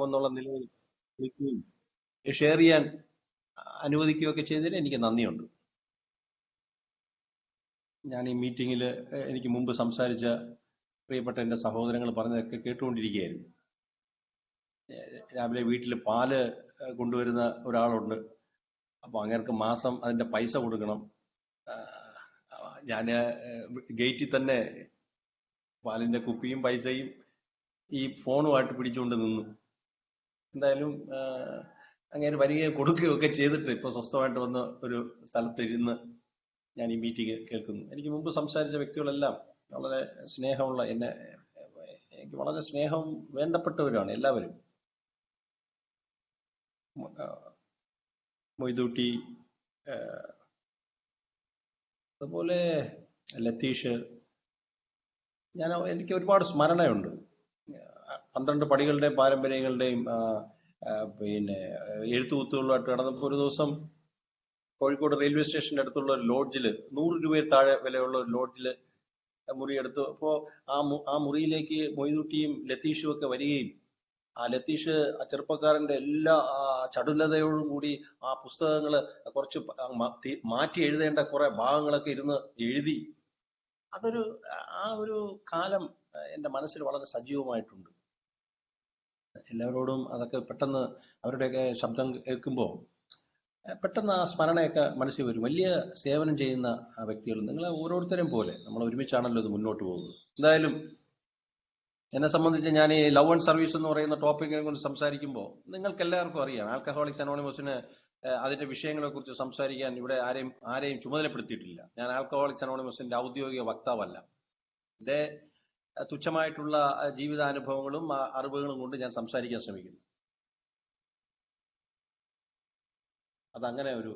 എന്നുള്ള നിലയിൽ വിളിക്കുകയും ഷെയർ ചെയ്യാൻ അനുവദിക്കുകയൊക്കെ ചെയ്തതിന് എനിക്ക് നന്ദിയുണ്ട്. ഞാൻ ഈ മീറ്റിങ്ങിൽ എനിക്ക് മുമ്പ് സംസാരിച്ച പ്രിയപ്പെട്ട എൻ്റെ സഹോദരങ്ങൾ പറഞ്ഞതൊക്കെ കേട്ടുകൊണ്ടിരിക്കുകയായിരുന്നു. രാവിലെ വീട്ടിൽ പാല് കൊണ്ടുവരുന്ന ഒരാളുണ്ട്. അപ്പോൾ അങ്ങേർക്ക് മാസം അതിൻ്റെ പൈസ കൊടുക്കണം. ഞാൻ ഗേറ്റിൽ തന്നെ പാലിൻ്റെ കുപ്പിയും പൈസയും ഈ ഫോണുമായിട്ട് പിടിച്ചുകൊണ്ട് നിന്നു. എന്തായാലും അങ്ങനെ വരികയും കൊടുക്കുകയും ഒക്കെ ചെയ്തിട്ട് ഇപ്പോൾ സ്വസ്ഥമായിട്ട് വന്ന് ഒരു സ്ഥലത്ത് ഇരുന്ന് ഞാൻ ഈ മീറ്റിംഗ് കേൾക്കുന്നു. എനിക്ക് മുമ്പ് സംസാരിച്ച വ്യക്തികളെല്ലാം വളരെ സ്നേഹമുള്ള, എനിക്ക് വളരെ സ്നേഹം വേണ്ടപ്പെട്ടവരാണ് എല്ലാവരും. മൊയ്തൂട്ടി, അതുപോലെ ലത്തീഷ്, എനിക്ക് ഒരുപാട് സ്മരണയുണ്ട്. 12 പടികളുടെയും പാരമ്പര്യങ്ങളുടെയും പിന്നെ എഴുത്തുകുത്തുകളുമായിട്ട് നടന്നപ്പോൾ ഒരു ദിവസം കോഴിക്കോട് റെയിൽവേ സ്റ്റേഷന്റെ അടുത്തുള്ള ഒരു ലോഡ്ജിൽ 100 രൂപയിൽ താഴെ വിലയുള്ള ഒരു ലോഡ്ജിൽ മുറിയെടുത്തു. അപ്പോൾ ആ മുറിയിലേക്ക് മൊയ്തൂട്ടിയും ലത്തീഷും ഒക്കെ വരികയും ആ ലത്തീഷ് ആ ചെറുപ്പക്കാരന്റെ എല്ലാ ചടുലതയോടും കൂടി ആ പുസ്തകങ്ങൾ കുറച്ച് മാറ്റി എഴുതേണ്ട കുറെ ഭാഗങ്ങളൊക്കെ ഇരുന്ന് എഴുതി. ആ ഒരു കാലം എൻ്റെ മനസ്സിൽ വളരെ സജീവമായിട്ടുണ്ട്. എല്ലാവരോടും അതൊക്കെ പെട്ടെന്ന് അവരുടെയൊക്കെ ശബ്ദം കേൾക്കുമ്പോൾ പെട്ടെന്ന് ആ സ്മരണയൊക്കെ മനസ്സിൽ വരും. വലിയ സേവനം ചെയ്യുന്ന വ്യക്തികൾ, നിങ്ങളെ ഓരോരുത്തരും പോലെ നമ്മൾ ഒരുമിച്ചാണല്ലോ ഇത് മുന്നോട്ട് പോകുന്നത്. എന്തായാലും എന്നെ സംബന്ധിച്ച് ഞാൻ ഈ ലവ് ആൻഡ് സർവീസ് എന്ന് പറയുന്ന ടോപ്പിക്കിനെ കൊണ്ട് സംസാരിക്കുമ്പോൾ നിങ്ങൾക്ക് എല്ലാവർക്കും അറിയാം, ആൽക്കഹോളിക്സ് അനോണിമസിന് അതിന്റെ വിഷയങ്ങളെ കുറിച്ച് സംസാരിക്കാൻ ഇവിടെ ആരെയും ചുമതലപ്പെടുത്തിയിട്ടില്ല. ഞാൻ ആൽക്കഹോളിക്സ് അനോണിമസിന്റെ ഔദ്യോഗിക വക്താവല്ല. എൻ്റെ തുച്ഛമായിട്ടുള്ള ജീവിതാനുഭവങ്ങളും അറിവുകളും കൊണ്ട് ഞാൻ സംസാരിക്കാൻ ശ്രമിക്കുന്നു. അതങ്ങനെ ഒരു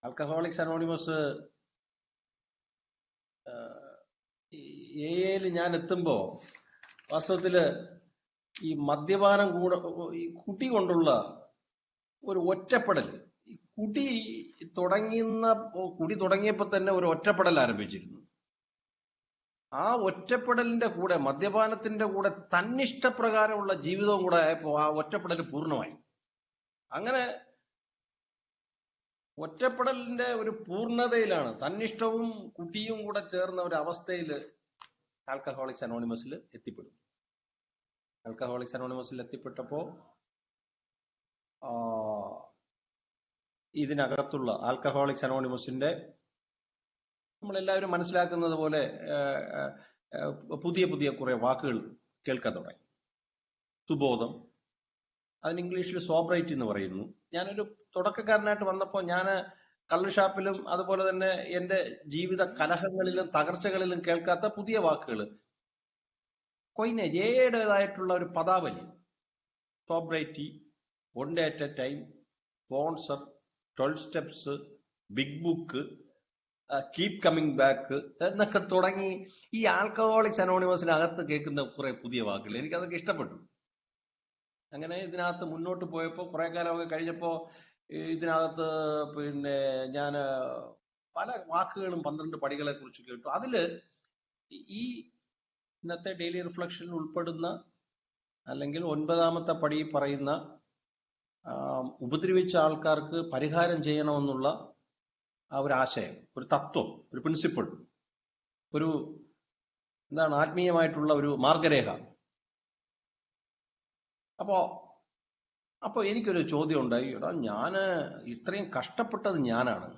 ആൽക്കഹോളിക്സ് അനോണിമസ് എയിൽ ഞാൻ എത്തുമ്പോ വാസ്തവത്തില് ഈ മദ്യപാനം ഈ കുടി കൊണ്ടുള്ള ഒരു ഒറ്റപ്പെടൽ, ഈ കുടി തുടങ്ങിയപ്പോ തന്നെ ഒരു ഒറ്റപ്പെടൽ ആരംഭിച്ചിരുന്നു. ആ ഒറ്റപ്പെടലിന്റെ കൂടെ, മദ്യപാനത്തിന്റെ കൂടെ തന്നിഷ്ടപ്രകാരമുള്ള ജീവിതവും കൂടെ ആയപ്പോ ആ ഒറ്റപ്പെടൽ പൂർണ്ണമായി. അങ്ങനെ ഒറ്റപ്പെടലിന്റെ ഒരു പൂർണ്ണതയിലാണ്, തന്നിഷ്ടവും കുട്ടിയും കൂടെ ചേർന്ന ഒരു അവസ്ഥയിൽ ആൽക്കഹോളിക്സ് അനോണിമസിൽ എത്തിപ്പെടും. ആൽക്കഹോളിക്സ് അനോണിമസിൽ എത്തിപ്പെട്ടപ്പോ ഇതിനകത്തുള്ള ആൽക്കഹോളിക്സ് അനോണിമസിന്റെ നമ്മളെല്ലാവരും മനസ്സിലാക്കുന്നത് പോലെ പുതിയ പുതിയ കുറെ വാക്കുകൾ കേൾക്കാൻ തുടങ്ങി. സുബോധം, അതിന് ഇംഗ്ലീഷിൽ സോബ്രൈറ്റി എന്ന് പറയുന്നു. ഞാനൊരു തുടക്കക്കാരനായിട്ട് വന്നപ്പോൾ ഞാൻ കള്ളുഷാപ്പിലും അതുപോലെ തന്നെ എൻ്റെ ജീവിത കലഹങ്ങളിലും തകർച്ചകളിലും കേൾക്കാത്ത പുതിയ വാക്കുകൾ, കൊയിനേജ്, ഏടേതായിട്ടുള്ള ഒരു പദാവലി, sobriety, one day at a time, sponsor, 12 steps, big book, keep coming back എന്നൊക്കെ തുടങ്ങി ഈ ആൽക്കഹോളിക്സ് അനോണിമസിനകത്ത് കേൾക്കുന്ന കുറെ പുതിയ വാക്കുകൾ എനിക്കതൊക്കെ ഇഷ്ടപ്പെട്ടു. അങ്ങനെ ഇതിനകത്ത് മുന്നോട്ട് പോയപ്പോൾ കുറെ കാലമൊക്കെ കഴിഞ്ഞപ്പോൾ ഇതിനകത്ത് പിന്നെ ഞാൻ പല വാക്കുകളും 12 പടികളെ കുറിച്ച് കേട്ടു. അതില് ഈ ഇന്നത്തെ ഡെയിലി റിഫ്ലക്ഷനിൽ ഉൾപ്പെടുന്ന അല്ലെങ്കിൽ 9ാമത്തെ പടി പറയുന്ന ഉപദ്രവിച്ച ആൾക്കാർക്ക് പരിഹാരം ചെയ്യണമെന്നുള്ള ആ ഒരു ആശയം, ഒരു തത്വം, ഒരു പ്രിൻസിപ്പിൾ, ഒരു ആത്മീയമായിട്ടുള്ള ഒരു മാർഗരേഖ. അപ്പോ എനിക്കൊരു ചോദ്യം ഉണ്ടായി. ഞാന് ഇത്രയും കഷ്ടപ്പെട്ടത് ഞാനാണ്.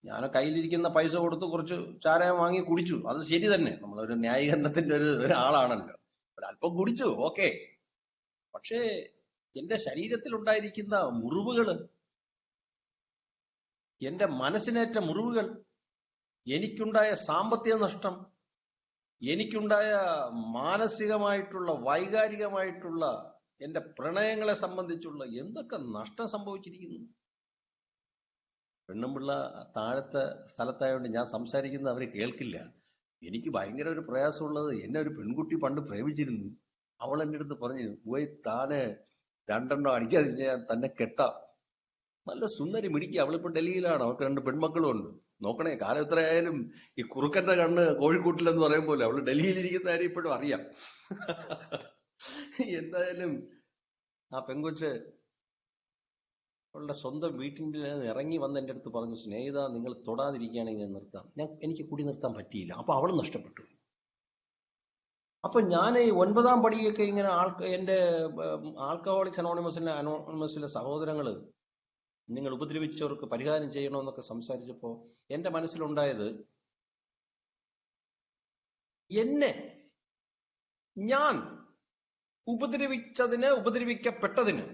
ഞാൻ കയ്യിലിരിക്കുന്ന പൈസ കൊടുത്ത് കുറച്ച് ചാരായം വാങ്ങി കുടിച്ചു, അത് ശരി തന്നെ, നമ്മളൊരു ന്യായീകരണത്തിന്റെ ഒരാളാണല്ലോ, ഒരല്പം കുടിച്ചു, ഓക്കെ. പക്ഷേ എന്റെ ശരീരത്തിൽ ഉണ്ടായിരിക്കുന്ന മുറിവുകള്, എന്റെ മനസ്സിനേറ്റ മുറിവുകൾ, എനിക്കുണ്ടായ സാമ്പത്തിക നഷ്ടം, എനിക്കുണ്ടായ മാനസികമായിട്ടുള്ള വൈകാരികമായിട്ടുള്ള എന്റെ പ്രണയങ്ങളെ സംബന്ധിച്ചുള്ള എന്തൊക്കെ നഷ്ടം സംഭവിച്ചിരിക്കുന്നു. പെണ്ണുമ്പിള്ള താഴത്തെ സ്ഥലത്തായതുകൊണ്ട് ഞാൻ സംസാരിക്കുന്നത് അവര് കേൾക്കില്ല. എനിക്ക് ഭയങ്കര ഒരു പ്രയാസമുള്ളത്, എന്നെ ഒരു പെൺകുട്ടി പണ്ട് പ്രേമിച്ചിരുന്നു. അവൾ എൻ്റെ അടുത്ത് പറഞ്ഞു, പോയി താന് 2 എണ്ണം അടിക്കാതെ ഞാൻ തന്നെ കെട്ടാം. നല്ല സുന്ദരി മിടിക്കുക, അവളിപ്പോ ഡൽഹിയിലാണ്, അവർക്ക് 2 പെൺമക്കളും ഉണ്ട്. നോക്കണേ, കാലം എത്രയായാലും ഈ കുറുക്കന്റെ കണ്ണ് കോഴിക്കൂട്ടിലെന്ന് പറയും പോലെ അവള് ഡൽഹിയിലിരിക്കുന്ന കാര്യം ഇപ്പോഴും അറിയാം. എന്തായാലും ആ പെങ്കൊച്ച് അവളുടെ സ്വന്തം വീട്ടിൽ നിന്ന് ഇറങ്ങി വന്ന് എൻ്റെ അടുത്ത് പറഞ്ഞു, സ്നേഹിത, നിങ്ങൾ തൊടാതിരിക്കുകയാണെങ്കിൽ ഞാൻ നിർത്താം. എനിക്ക് കുടി നിർത്താൻ പറ്റിയില്ല. അപ്പൊ അവളും നഷ്ടപ്പെട്ടു. അപ്പൊ ഞാൻ ഈ 9-ാം പടിയൊക്കെ ഇങ്ങനെ എൻ്റെ ആൽക്കഹോളിക്സ് അനോണിമസിലെ സഹോദരങ്ങള് നിങ്ങൾ ഉപദ്രവിച്ചവർക്ക് പരിഹാരം ചെയ്യണമെന്നൊക്കെ സംസാരിച്ചപ്പോ എന്റെ മനസ്സിലുണ്ടായത്, ഞാൻ ഉപദ്രവിക്കപ്പെട്ടതിന്,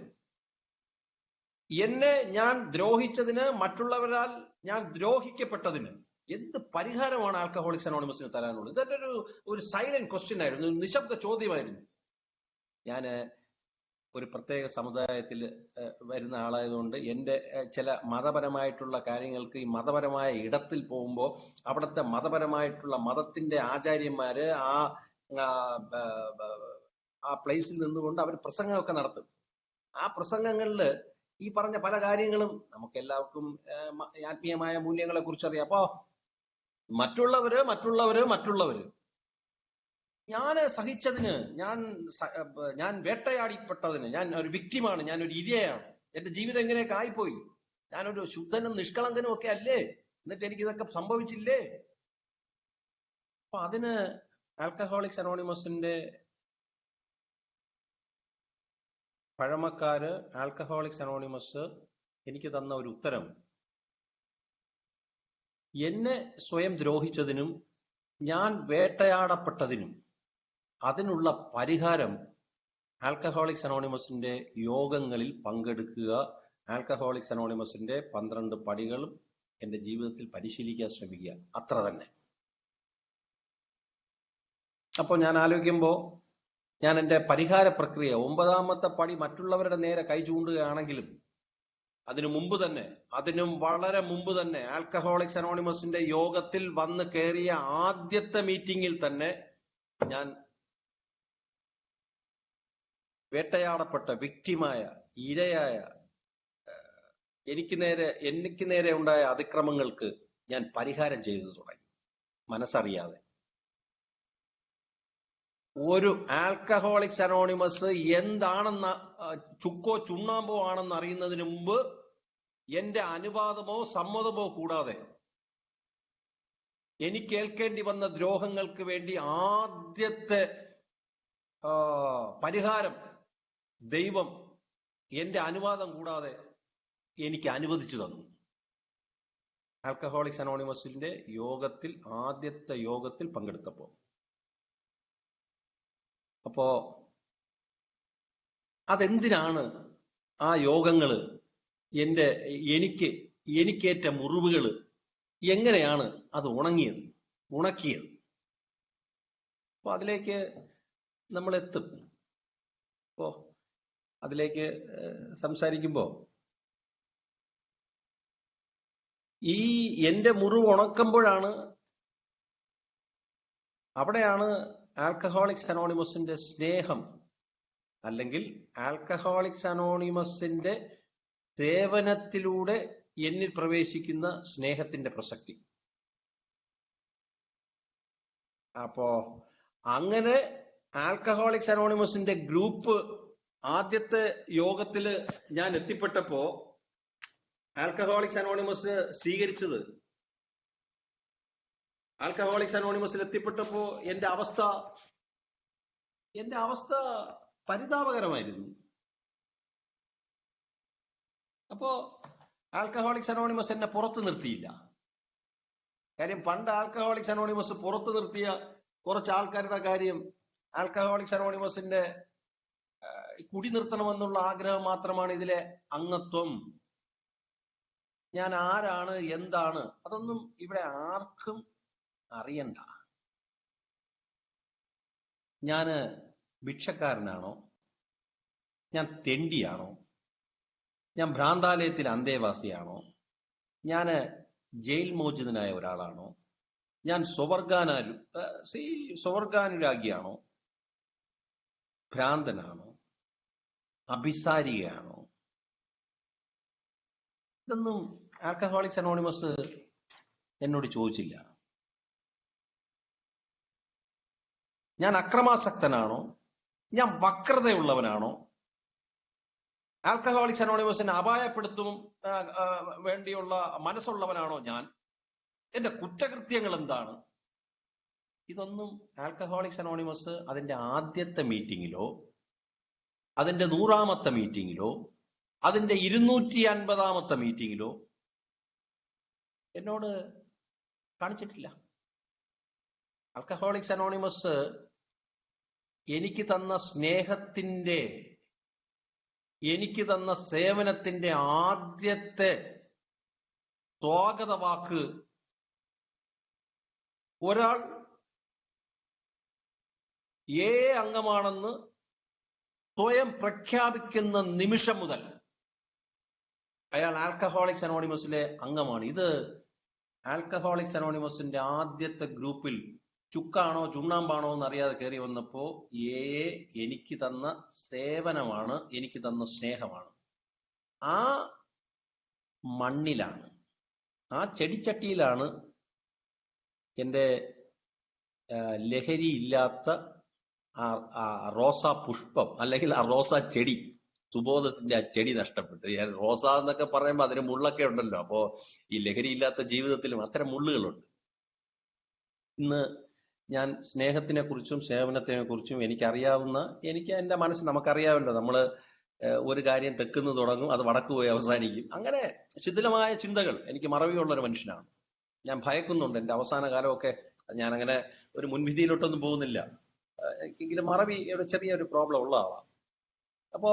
എന്നെ ഞാൻ ദ്രോഹിച്ചതിന്, മറ്റുള്ളവരാൽ ഞാൻ ദ്രോഹിക്കപ്പെട്ടതിന് എന്ത് പരിഹാരമാണ് ആൽക്കഹോളിക്സ് അനോണിമസിന് തരാനുള്ളത്? ഇതൊക്കെ ഒരു സൈലന്റ് ക്വസ്റ്റ്യൻ ആയിരുന്നു, നിശബ്ദ ചോദ്യമായിരുന്നു. ഞാന് ഒരു പ്രത്യേക സമുദായത്തിൽ വരുന്ന ആളായതുകൊണ്ട് എൻ്റെ ചില മതപരമായിട്ടുള്ള കാര്യങ്ങൾക്ക് ഈ മതപരമായ ഇടത്തിൽ പോകുമ്പോൾ അവിടുത്തെ മതത്തിന്റെ ആചാര്യന്മാര് ആ പ്ലേസിൽ നിന്നുകൊണ്ട് അവർ പ്രസംഗമൊക്കെ നടത്തും. ആ പ്രസംഗങ്ങളിൽ ഈ പറഞ്ഞ പല കാര്യങ്ങളും നമുക്ക് എല്ലാവർക്കും ആത്മീയമായ മൂല്യങ്ങളെ കുറിച്ച് അറിയാം. അപ്പോ മറ്റുള്ളവര് ഞാൻ സഹിച്ചതിന്, ഞാൻ വേട്ടയാടിപ്പെട്ടതിന്, ഞാൻ ഒരു വിക്ടിമാണ്, ഞാൻ ഒരു ഇരയാണ്, എന്റെ ജീവിതം എങ്ങനെയൊക്കെ ആയിപ്പോയി, ഞാനൊരു ശുദ്ധനും നിഷ്കളങ്കനും ഒക്കെ അല്ലേ, എന്നിട്ട് എനിക്ക് ഇതൊക്കെ സംഭവിച്ചില്ലേ? അപ്പൊ അതിന് ആൽക്കഹോളിക്സ് അനോണിമസിന്റെ പഴമക്കാര്, ആൽക്കഹോളിക്സ് അനോണിമസ് എനിക്ക് തന്ന ഒരു ഉത്തരം, എന്നെ സ്വയം ദ്രോഹിച്ചതിനും ഞാൻ വേട്ടയാടപ്പെട്ടതിനും അതിനുള്ള പരിഹാരം ആൽക്കഹോളിക്സ് അനോണിമസിന്റെ യോഗങ്ങളിൽ പങ്കെടുക്കുക, ആൽക്കഹോളിക്സ് അനോണിമസിന്റെ 12 പടികളും എന്റെ ജീവിതത്തിൽ പരിശീലിക്കാൻ ശ്രമിക്കുക, അത്ര തന്നെ. അപ്പൊ ഞാൻ ആലോചിക്കുമ്പോ ഞാൻ എന്റെ പരിഹാര പ്രക്രിയ 9-ാമത്തെ പടി മറ്റുള്ളവരുടെ നേരെ കൈ ചൂണ്ടുകയാണെങ്കിലും അതിനും വളരെ മുമ്പ് തന്നെ ആൽക്കഹോളിക്സ് അനോണിമസിന്റെ യോഗത്തിൽ വന്ന് കയറിയ ആദ്യത്തെ മീറ്റിംഗിൽ തന്നെ ഞാൻ വേട്ടയാടപ്പെട്ട വിക്ടിമായ, ഇരയായ, എനിക്ക് നേരെ ഉണ്ടായ അതിക്രമങ്ങൾക്ക് ഞാൻ പരിഹാരം ചെയ്തു തുടങ്ങി, മനസ്സറിയാതെ. ഒരു ആൽക്കഹോളിക്സ് അനോണിമസ് എന്താണെന്ന്, ചുക്കോ ചുണ്ണാമ്പോ ആണെന്ന് അറിയുന്നതിന് മുമ്പ് എന്റെ അനുവാദമോ സമ്മതമോ കൂടാതെ എനിക്ക് ഏൽക്കേണ്ടി വന്ന ദ്രോഹങ്ങൾക്ക് വേണ്ടി ആദ്യത്തെ പരിഹാരം ദൈവം എന്റെ അനുവാദം കൂടാതെ എനിക്ക് അനുവദിച്ചു തന്നു. ആൽക്കഹോളിക്സ് അനോണിമസിന്റെ ആദ്യത്തെ യോഗത്തിൽ പങ്കെടുത്തപ്പോ. അപ്പോ അതെന്തിനാണ് ആ യോഗങ്ങള് എനിക്കേറ്റ മുറിവുകള് എങ്ങനെയാണ് അത് ഉണക്കിയത്? അപ്പൊ അതിലേക്ക് നമ്മൾ എത്തും. അപ്പോ അതിലേക്ക് സംസാരിക്കുമ്പോ ഈ എന്റെ മുറിവ് ഉണക്കുമ്പോഴാണ്, അവിടെയാണ് ആൽക്കഹോളിക്സ് അനോണിമസിന്റെ സ്നേഹം, അല്ലെങ്കിൽ ആൽക്കഹോളിക്സ് അനോണിമസിന്റെ സേവനത്തിലൂടെ എന്നിൽ പ്രവേശിക്കുന്ന സ്നേഹത്തിന്റെ പ്രസക്തി. അപ്പോ അങ്ങനെ ആൽക്കഹോളിക്സ് അനോണിമസിന്റെ ഗ്രൂപ്പ് ആദ്യത്തെ യോഗത്തില് ഞാൻ എത്തിപ്പെട്ടപ്പോ ആൽക്കഹോളിക്സ് അനോണിമസ് സ്വീകരിച്ചത്, ആൽക്കഹോളിക്സ് അനോണിമസിൽ എത്തിപ്പെട്ടപ്പോ എന്റെ അവസ്ഥ പരിതാപകരമായിരുന്നു. അപ്പോ ആൽക്കഹോളിക്സ് അനോണിമസ് എന്നെ പുറത്തു നിർത്തിയില്ല. കാര്യം പണ്ട് ആൽക്കഹോളിക്സ് അനോണിമസ് പുറത്തു നിർത്തിയ കുറച്ച് ആൾക്കാരുടെ കാര്യം, ആൽക്കഹോളിക്സ് അനോണിമസിന്റെ കുടി നിർത്തണമെന്നുള്ള ആഗ്രഹം മാത്രമാണ് ഇതിലെ അംഗത്വം. ഞാൻ ആരാണ്, എന്താണ്, അതൊന്നും ഇവിടെ ആർക്കും അറിയണ്ട. ഞാന് ഭിക്ഷക്കാരനാണോ, ഞാൻ തെണ്ടിയാണോ, ഞാൻ ഭ്രാന്താലയത്തിൽ അന്തേവാസിയാണോ, ഞാന് ജയിൽ മോചിതനായ ഒരാളാണോ, ഞാൻ സ്വവർഗാനുരാഗിയാണോ, ഭ്രാന്തനാണോ, അഭിസാരികയാണോ? ഇതൊന്നും ആൽക്കഹോളിക്സ് അനോണിമസ് എന്നോട് ചോദിച്ചില്ല. ഞാൻ അക്രമാസക്തനാണോ, ഞാൻ വക്രതയുള്ളവനാണോ, ആൽക്കഹോളിക്സ് അനോണിമസിനെ അപായപ്പെടുത്തും വേണ്ടിയുള്ള മനസ്സുള്ളവനാണോ ഞാൻ, എന്റെ കുറ്റകൃത്യങ്ങൾ എന്താണ്? ഇതൊന്നും ആൽക്കഹോളിക്സ് അനോണിമസ് അതിന്റെ ആദ്യത്തെ മീറ്റിങ്ങിലോ അതിന്റെ 100ാമത്തെ മീറ്റിങ്ങിലോ അതിന്റെ 250ാമത്തെ മീറ്റിങ്ങിലോ എന്നോട് കാണിച്ചിട്ടില്ല. ആൽക്കഹോളിക്സ് അനോണിമസ് എനിക്ക് തന്ന സ്നേഹത്തിന്റെ, എനിക്ക് തന്ന സേവനത്തിന്റെ ആദ്യത്തെ സ്വാഗത വാക്ക് ഒരാൾ അംഗമാണെന്ന് സ്വയം പ്രഖ്യാപിക്കുന്ന നിമിഷം മുതൽ അയാൾ ആൽക്കഹോളിക്സ് അനോണിമസിലെ അംഗമാണ്. ഇത് ആൽക്കഹോളിക്സ് അനോണിമസിന്റെ ആദ്യത്തെ ഗ്രൂപ്പിൽ ചുക്കാണോ ചുണ്ണാമ്പാണോ എന്ന് അറിയാതെ കയറി വന്നപ്പോ എനിക്ക് തന്ന സേവനമാണ്, എനിക്ക് തന്ന സ്നേഹമാണ്. ആ മണ്ണിലാണ്, ആ ചെടിച്ചട്ടിയിലാണ് എൻ്റെ ലഹരിയില്ലാത്ത ആ റോസാ പുഷ്പം അല്ലെങ്കിൽ ആ റോസാ ചെടി, സുബോധത്തിന്റെ ആ ചെടി നഷ്ടപ്പെട്ടു. റോസ എന്നൊക്കെ പറയുമ്പോൾ അതിന് മുള്ളൊക്കെ ഉണ്ടല്ലോ. അപ്പോ ഈ ലഹരിയില്ലാത്ത ജീവിതത്തിലും അത്തരം മുള്ളുകളുണ്ട്. ഇന്ന് ഞാൻ സ്നേഹത്തിനെ കുറിച്ചും സേവനത്തിനെ കുറിച്ചും എനിക്കറിയാവുന്ന, എനിക്ക് എൻ്റെ മനസ്സ്, നമുക്കറിയാമല്ലോ, നമ്മള് ഒരു കാര്യം തെക്കുന്ന് തുടങ്ങും, അത് വടക്ക് പോയി അവസാനിക്കും. അങ്ങനെ ശിഥിലമായ ചിന്തകൾ, എനിക്ക് മറവിയുള്ള ഒരു മനുഷ്യനാണ്. ഞാൻ ഭയക്കുന്നുണ്ട് എൻ്റെ അവസാന കാലമൊക്കെ. ഞാൻ അങ്ങനെ ഒരു മുൻവിധിയിലോട്ടൊന്നും പോകുന്നില്ല. എനിക്കെങ്കിലും മറവിയുടെ ചെറിയൊരു പ്രോബ്ലം ഉള്ള ആളാണ്. അപ്പോ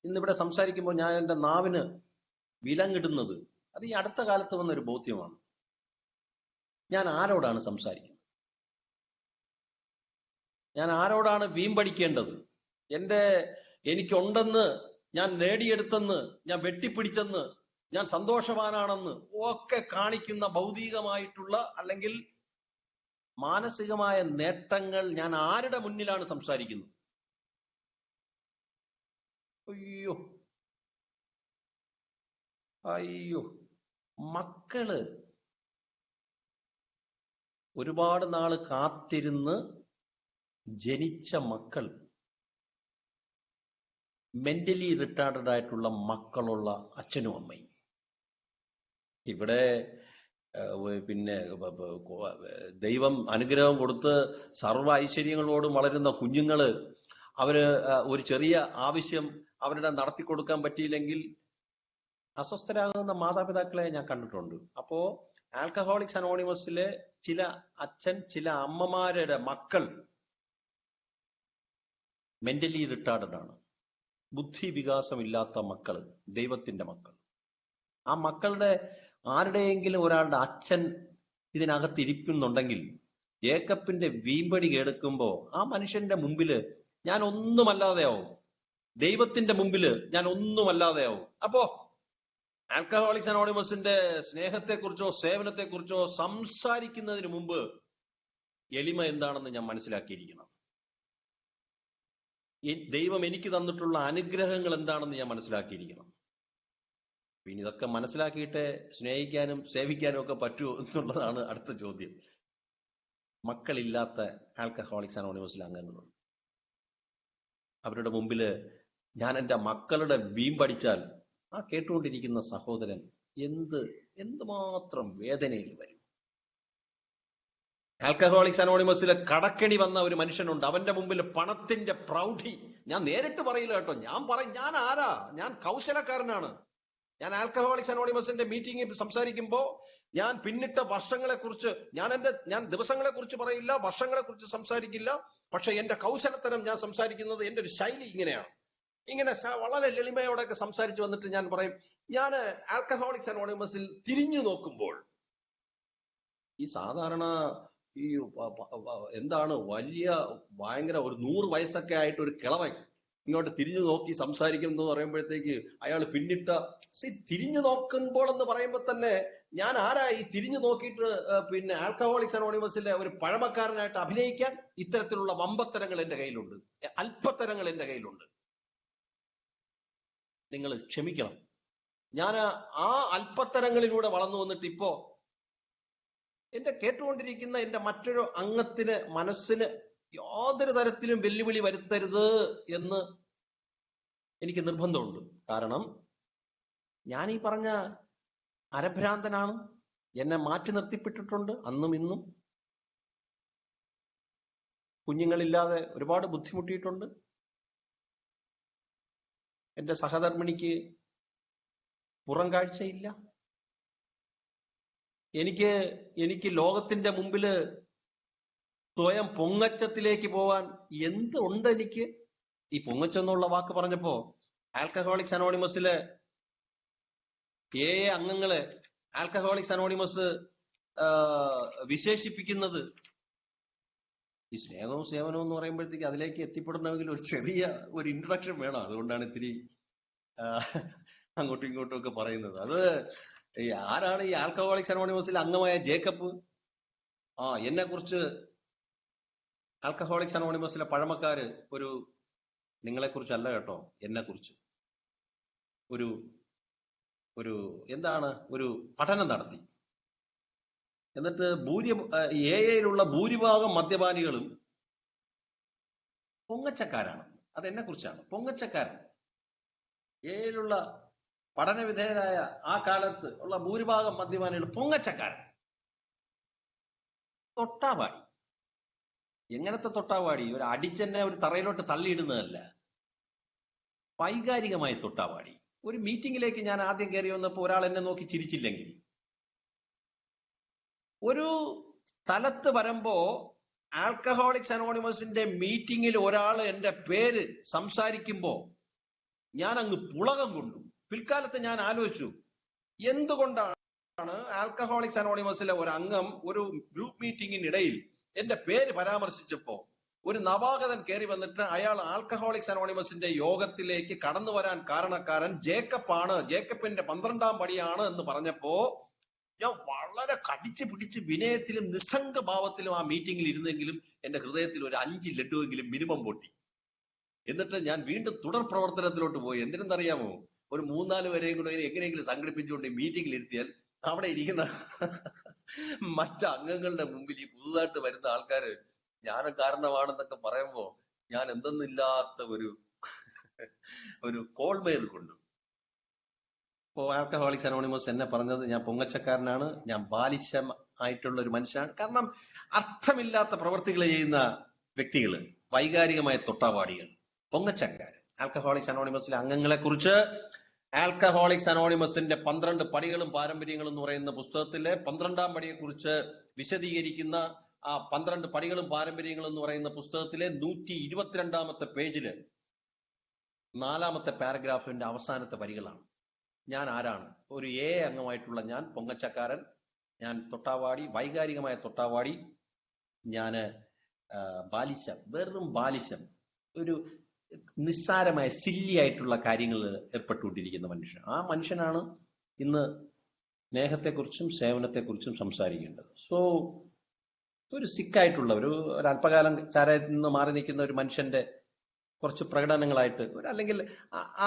ഇന്നിവിടെ സംസാരിക്കുമ്പോൾ ഞാൻ എൻ്റെ നാവിന് വിലങ്ങിടുന്നത് അത് ഈ അടുത്ത കാലത്ത് വന്നൊരു ബോധ്യമാണ്. ഞാൻ ആരോടാണ് സംസാരിക്കുന്നത്? ഞാൻ ആരോടാണ് വീമ്പടിക്കേണ്ടത്? എനിക്കുണ്ടെന്ന്, ഞാൻ നേടിയെടുത്തെന്ന്, ഞാൻ വെട്ടിപ്പിടിച്ചെന്ന്, ഞാൻ സന്തോഷവാനാണെന്ന് ഒക്കെ കാണിക്കുന്ന ഭൗതികമായിട്ടുള്ള അല്ലെങ്കിൽ മാനസികമായ നേട്ടങ്ങൾ ഞാൻ ആരുടെ മുന്നിലാണ് സംസാരിക്കുന്നത്? അയ്യോ, മക്കള് ഒരുപാട് നാള് കാത്തിരുന്ന് ജനിച്ച മക്കൾ, മെന്റലി റിട്ടാർഡഡ് ആയിട്ടുള്ള മക്കളുള്ള അച്ഛനും അമ്മയും. ഇവിടെ പിന്നെ ദൈവം അനുഗ്രഹം കൊടുത്ത് സർവ്വ ഐശ്വര്യങ്ങളോടും വളരുന്ന കുഞ്ഞുങ്ങള്, അവര് ഒരു ചെറിയ ആവശ്യം അവരുടെ നടത്തി കൊടുക്കാൻ പറ്റിയില്ലെങ്കിൽ അസ്വസ്ഥരാകുന്ന മാതാപിതാക്കളെ ഞാൻ കണ്ടിട്ടുണ്ട്. അപ്പോ ആൽക്കഹോളിക്സ് അനോണിമസിലെ ചില അച്ഛൻ, ചില അമ്മമാരുടെ മക്കൾ മെന്റലി റിട്ടാർഡഡ് ആണ്, ബുദ്ധി വികാസമില്ലാത്ത മക്കള്, ദൈവത്തിന്റെ മക്കൾ. ആ മക്കളുടെ ആരുടെയെങ്കിലും ഒരാളുടെ അച്ഛൻ ഇതിനകത്തിരിക്കുന്നുണ്ടെങ്കിൽ ജേക്കബിന്റെ വീമ്പടി കേൾക്കുമ്പോ ആ മനുഷ്യന്റെ മുമ്പില് ഞാൻ ഒന്നുമല്ലാതെയാവും, ദൈവത്തിന്റെ മുമ്പില് ഞാൻ ഒന്നുമല്ലാതെയാവും. അപ്പോ ആൽക്കഹോളിക്സ് അനോണിമസിന്റെ സ്നേഹത്തെക്കുറിച്ചോ സേവനത്തെക്കുറിച്ചോ സംസാരിക്കുന്നതിന് മുമ്പ് എളിമ എന്താണെന്ന് ഞാൻ മനസ്സിലാക്കിയിരിക്കണം. ദൈവം എനിക്ക് തന്നിട്ടുള്ള അനുഗ്രഹങ്ങൾ എന്താണെന്ന് ഞാൻ മനസ്സിലാക്കിയിരിക്കണം. പിന്നെ ഇതൊക്കെ മനസ്സിലാക്കിയിട്ട് സ്നേഹിക്കാനും സേവിക്കാനും ഒക്കെ പറ്റുമോ എന്നുള്ളതാണ് അടുത്ത ചോദ്യം. മക്കളില്ലാത്ത ആൽക്കഹോളിക്സ് അനോണിമസിലെ അംഗങ്ങളുണ്ട്. അവരുടെ മുമ്പില് ഞാൻ എൻ്റെ മക്കളുടെ വീമ്പടിച്ചാൽ ആ കേട്ടുകൊണ്ടിരിക്കുന്ന സഹോദരൻ എന്തുമാത്രം വേദനയിൽ വരും. ആൽക്കഹോളിക്സ് അനോണിമസിലെ കടക്കെണി വന്ന ഒരു മനുഷ്യനുണ്ട്. അവന്റെ മുമ്പിൽ പണത്തിന്റെ പ്രൗഢി, ഞാൻ നേരിട്ട് പറയില്ല കേട്ടോ, ഞാൻ ആരാ, ഞാൻ കൗശലക്കാരനാണ്. ഞാൻ ആൽക്കഹോളിക്സ് അനോണിമസിന്റെ മീറ്റിംഗിൽ സംസാരിക്കുമ്പോൾ ഞാൻ പിന്നിട്ട വർഷങ്ങളെ കുറിച്ച്, ഞാൻ ദിവസങ്ങളെ കുറിച്ച് പറയില്ല, വർഷങ്ങളെ കുറിച്ച് സംസാരിക്കില്ല. പക്ഷെ എന്റെ കൗശലത്തരം ഞാൻ സംസാരിക്കുന്നത്, എന്റെ ഒരു ശൈലി ഇങ്ങനെയാണ്. ഇങ്ങനെ വളരെ ലളിമയോടൊക്കെ സംസാരിച്ചു വന്നിട്ട് ഞാൻ പറയും, ഞാൻ ആൽക്കഹോളിക്സ് അനോണിമസിൽ തിരിഞ്ഞു നോക്കുമ്പോൾ ഈ സാധാരണ ഈ എന്താണ് ഭയങ്കര ഒരു 100 വയസ്സൊക്കെ ആയിട്ട് ഒരു കിളവൻ ഇങ്ങോട്ട് തിരിഞ്ഞു നോക്കി സംസാരിക്കുന്നു പറയുമ്പോഴത്തേക്ക് അയാൾ പിന്നിട്ട തിരിഞ്ഞു നോക്കുമ്പോൾ എന്ന് പറയുമ്പോൾ തന്നെ ഞാൻ ആരായി തിരിഞ്ഞു നോക്കിയിട്ട് പിന്നെ ആൽക്കഹോളിക്സ് അനോണിമസിലെ ഒരു പഴമക്കാരനായിട്ട് അഭിനയിക്കാൻ? ഇത്തരത്തിലുള്ള വമ്പത്തരങ്ങൾ എന്റെ കയ്യിലുണ്ട്, അല്പത്തരങ്ങൾ എന്റെ കയ്യിലുണ്ട്. നിങ്ങൾ ക്ഷമിക്കണം. ഞാൻ ആ അല്പത്തരങ്ങളിലൂടെ വളർന്നു വന്നിട്ട് ഇപ്പോ എന്റെ കേട്ടുകൊണ്ടിരിക്കുന്ന എന്റെ മറ്റൊരു അംഗത്തിന് മനസ്സിന് യാതൊരു തരത്തിലും വെല്ലുവിളി വരുത്തരുത് എന്ന് എനിക്ക് നിർബന്ധമുണ്ട്. കാരണം ഞാൻ ഈ പറഞ്ഞ അരഭ്രാന്തനാണ്. എന്നെ മാറ്റി നിർത്തിപ്പെട്ടിട്ടുണ്ട്. അന്നും ഇന്നും കുഞ്ഞുങ്ങളില്ലാതെ ഒരുപാട് ബുദ്ധിമുട്ടിയിട്ടുണ്ട്. എന്റെ സഹധർമ്മിണിക്ക് പുറം കാഴ്ചയില്ല. എനിക്ക് ലോകത്തിന്റെ മുമ്പില് സ്വയം പൊങ്ങച്ചത്തിലേക്ക് പോവാൻ എന്തുണ്ട് എനിക്ക്? ഈ പൊങ്ങച്ചെന്നുള്ള വാക്ക് പറഞ്ഞപ്പോ ആൽക്കഹോളിക്സ് അനോണിമസിലെ അംഗങ്ങളെ ആൽക്കഹോളിക്സ് അനോണിമസ് വിശേഷിപ്പിക്കുന്നത് ഈ സ്നേഹവും സേവനവും എന്ന് പറയുമ്പോഴത്തേക്ക് അതിലേക്ക് എത്തിപ്പെടണമെങ്കിൽ ഒരു ചെറിയ ഒരു ഇൻട്രൊഡക്ഷൻ വേണം. അതുകൊണ്ടാണ് ഇത്തിരി അങ്ങോട്ടും ഇങ്ങോട്ടും ഒക്കെ പറയുന്നത്. അത് ആരാണ് ഈ ആൽക്കഹോളിക്സ് അനോണിമസിൽ അംഗമായ ജേക്കബ്? എന്നെ കുറിച്ച് ആൽക്കഹോളിക്സ് അനോണിമസിലെ പഴമക്കാര് നിങ്ങളെ കുറിച്ചല്ല കേട്ടോ, എന്നെ കുറിച്ച് ഒരു പഠനം നടത്തി. എന്നിട്ട് യിലുള്ള ഭൂരിഭാഗം മദ്യപാനികളും പൊങ്ങച്ചക്കാരാണ്. അതെന്നെ കുറിച്ചാണ്. പൊങ്ങച്ചക്കാരൻ യിലുള്ള പഠനവിധേയരായ ആ കാലത്ത് ഉള്ള ഭൂരിഭാഗം മദ്യപാനികൾ പൊങ്ങച്ചക്കാരൻ. തൊട്ടാവാടി. എങ്ങനത്തെ തൊട്ടാവാടി? ഒരു അടിച്ചെന്നെ ഒരു തറയിലോട്ട് തള്ളിയിടുന്നതല്ല, വൈകാരികമായി തൊട്ടാവാടി. ഒരു മീറ്റിംഗിലേക്ക് ഞാൻ ആദ്യം കയറി വന്നപ്പോൾ ഒരാൾ എന്നെ നോക്കി ചിരിച്ചില്ലെങ്കിൽ, ഒരു സ്ഥലത്ത് വരുമ്പോ ആൽക്കഹോളിക്സ് അനോണിമസിന്റെ മീറ്റിംഗിൽ ഒരാൾ എന്റെ പേര് സംസാരിക്കുമ്പോ ഞാൻ അങ്ങ് പുളകം കൊണ്ടു. പിൽക്കാലത്ത് ഞാൻ ആലോചിച്ചു, എന്തുകൊണ്ടാണ് ആൽക്കഹോളിക്സ് അനോണിമസിലെ ഒരു അംഗം ഒരു ഗ്രൂപ്പ് മീറ്റിംഗിനിടയിൽ എന്റെ പേര് പരാമർശിച്ചപ്പോ ഒരു നവാഗതൻ കയറി വന്നിട്ട് അയാൾ ആൽക്കഹോളിക്സ് അനോണിമസിന്റെ യോഗത്തിലേക്ക് കടന്നു വരാൻ കാരണക്കാരൻ ജേക്കബാണ്, ജേക്കബിന്റെ 12ാം പടിയാണ് എന്ന് പറഞ്ഞപ്പോ ഞാൻ വളരെ കടിച്ചു പിടിച്ച് വിനയത്തിലും നിസ്സംഗഭാവത്തിലും ആ മീറ്റിംഗിൽ ഇരുന്നെങ്കിലും എന്റെ ഹൃദയത്തിൽ ഒരു 5 ലഡുവെങ്കിലും മിനിമം പൊട്ടി. എന്നിട്ട് ഞാൻ വീണ്ടും തുടർ പ്രവർത്തനത്തിലോട്ട് പോയി. എന്തിനെന്നറിയാമോ? ഒരു 3-4 പേരെയും കൂടെ എങ്ങനെയെങ്കിലും സംഘടിപ്പിച്ചുകൊണ്ട് മീറ്റിംഗിൽ ഇരുത്തിയാൽ അവിടെ ഇരിക്കുന്ന മറ്റ് അംഗങ്ങളുടെ മുമ്പിൽ ഈ പുതുതായിട്ട് വരുന്ന ആൾക്കാര് ഞാൻ കാരണമാണെന്നൊക്കെ പറയുമ്പോ ഞാൻ എന്തെന്നില്ലാത്ത ഒരു കോൾമേൽ കൊണ്ടു. ഇപ്പോ ആൽക്കഹോളിക്സ് അനോണിമസ് എന്നെ പറഞ്ഞത് ഞാൻ പൊങ്ങച്ചക്കാരനാണ്, ഞാൻ ബാലിശം ആയിട്ടുള്ള ഒരു മനുഷ്യനാണ്. കാരണം അർത്ഥമില്ലാത്ത പ്രവർത്തികൾ ചെയ്യുന്ന വ്യക്തികള്, വൈകാരികമായ തൊട്ടാവാടികൾ, പൊങ്ങച്ചക്കാരൻ. ആൽക്കഹോളിക്സ് അനോണിമസിലെ അംഗങ്ങളെ കുറിച്ച് ആൽക്കഹോളിക്സ് അനോണിമസിന്റെ 12 പടികളും പാരമ്പര്യങ്ങളും എന്ന് പറയുന്ന പുസ്തകത്തിലെ 12ാം പടിയെ കുറിച്ച് വിശദീകരിക്കുന്ന ആ 12 പടികളും പാരമ്പര്യങ്ങളും എന്ന് പറയുന്ന പുസ്തകത്തിലെ 122ാമത്തെ പേജില് 4ാമത്തെ പാരഗ്രാഫിന്റെ അവസാനത്തെ വരികളാണ്. ഞാൻ ആരാണ്? ഒരു അംഗമായിട്ടുള്ള ഞാൻ പൊങ്ങച്ചക്കാരൻ, ഞാൻ തൊട്ടാവാടി, വൈകാരികമായ തൊട്ടാവാടി, ഞാന് ബാലിശം, വെറും ബാലിശം, ഒരു നിസ്സാരമായ സില്ലി ആയിട്ടുള്ള കാര്യങ്ങളിൽ ഏർപ്പെട്ടുകൊണ്ടിരിക്കുന്ന മനുഷ്യൻ. ആ മനുഷ്യനാണ് ഇന്ന് സ്നേഹത്തെക്കുറിച്ചും സേവനത്തെക്കുറിച്ചും സംസാരിക്കേണ്ടത്. സോ ഒരു സിക്കായിട്ടുള്ള ഒരു അല്പകാലം ചാരത്തിൽ നിന്ന് മാറി നിൽക്കുന്ന ഒരു മനുഷ്യന്റെ കുറച്ച് പ്രകടനങ്ങളായിട്ട് അല്ലെങ്കിൽ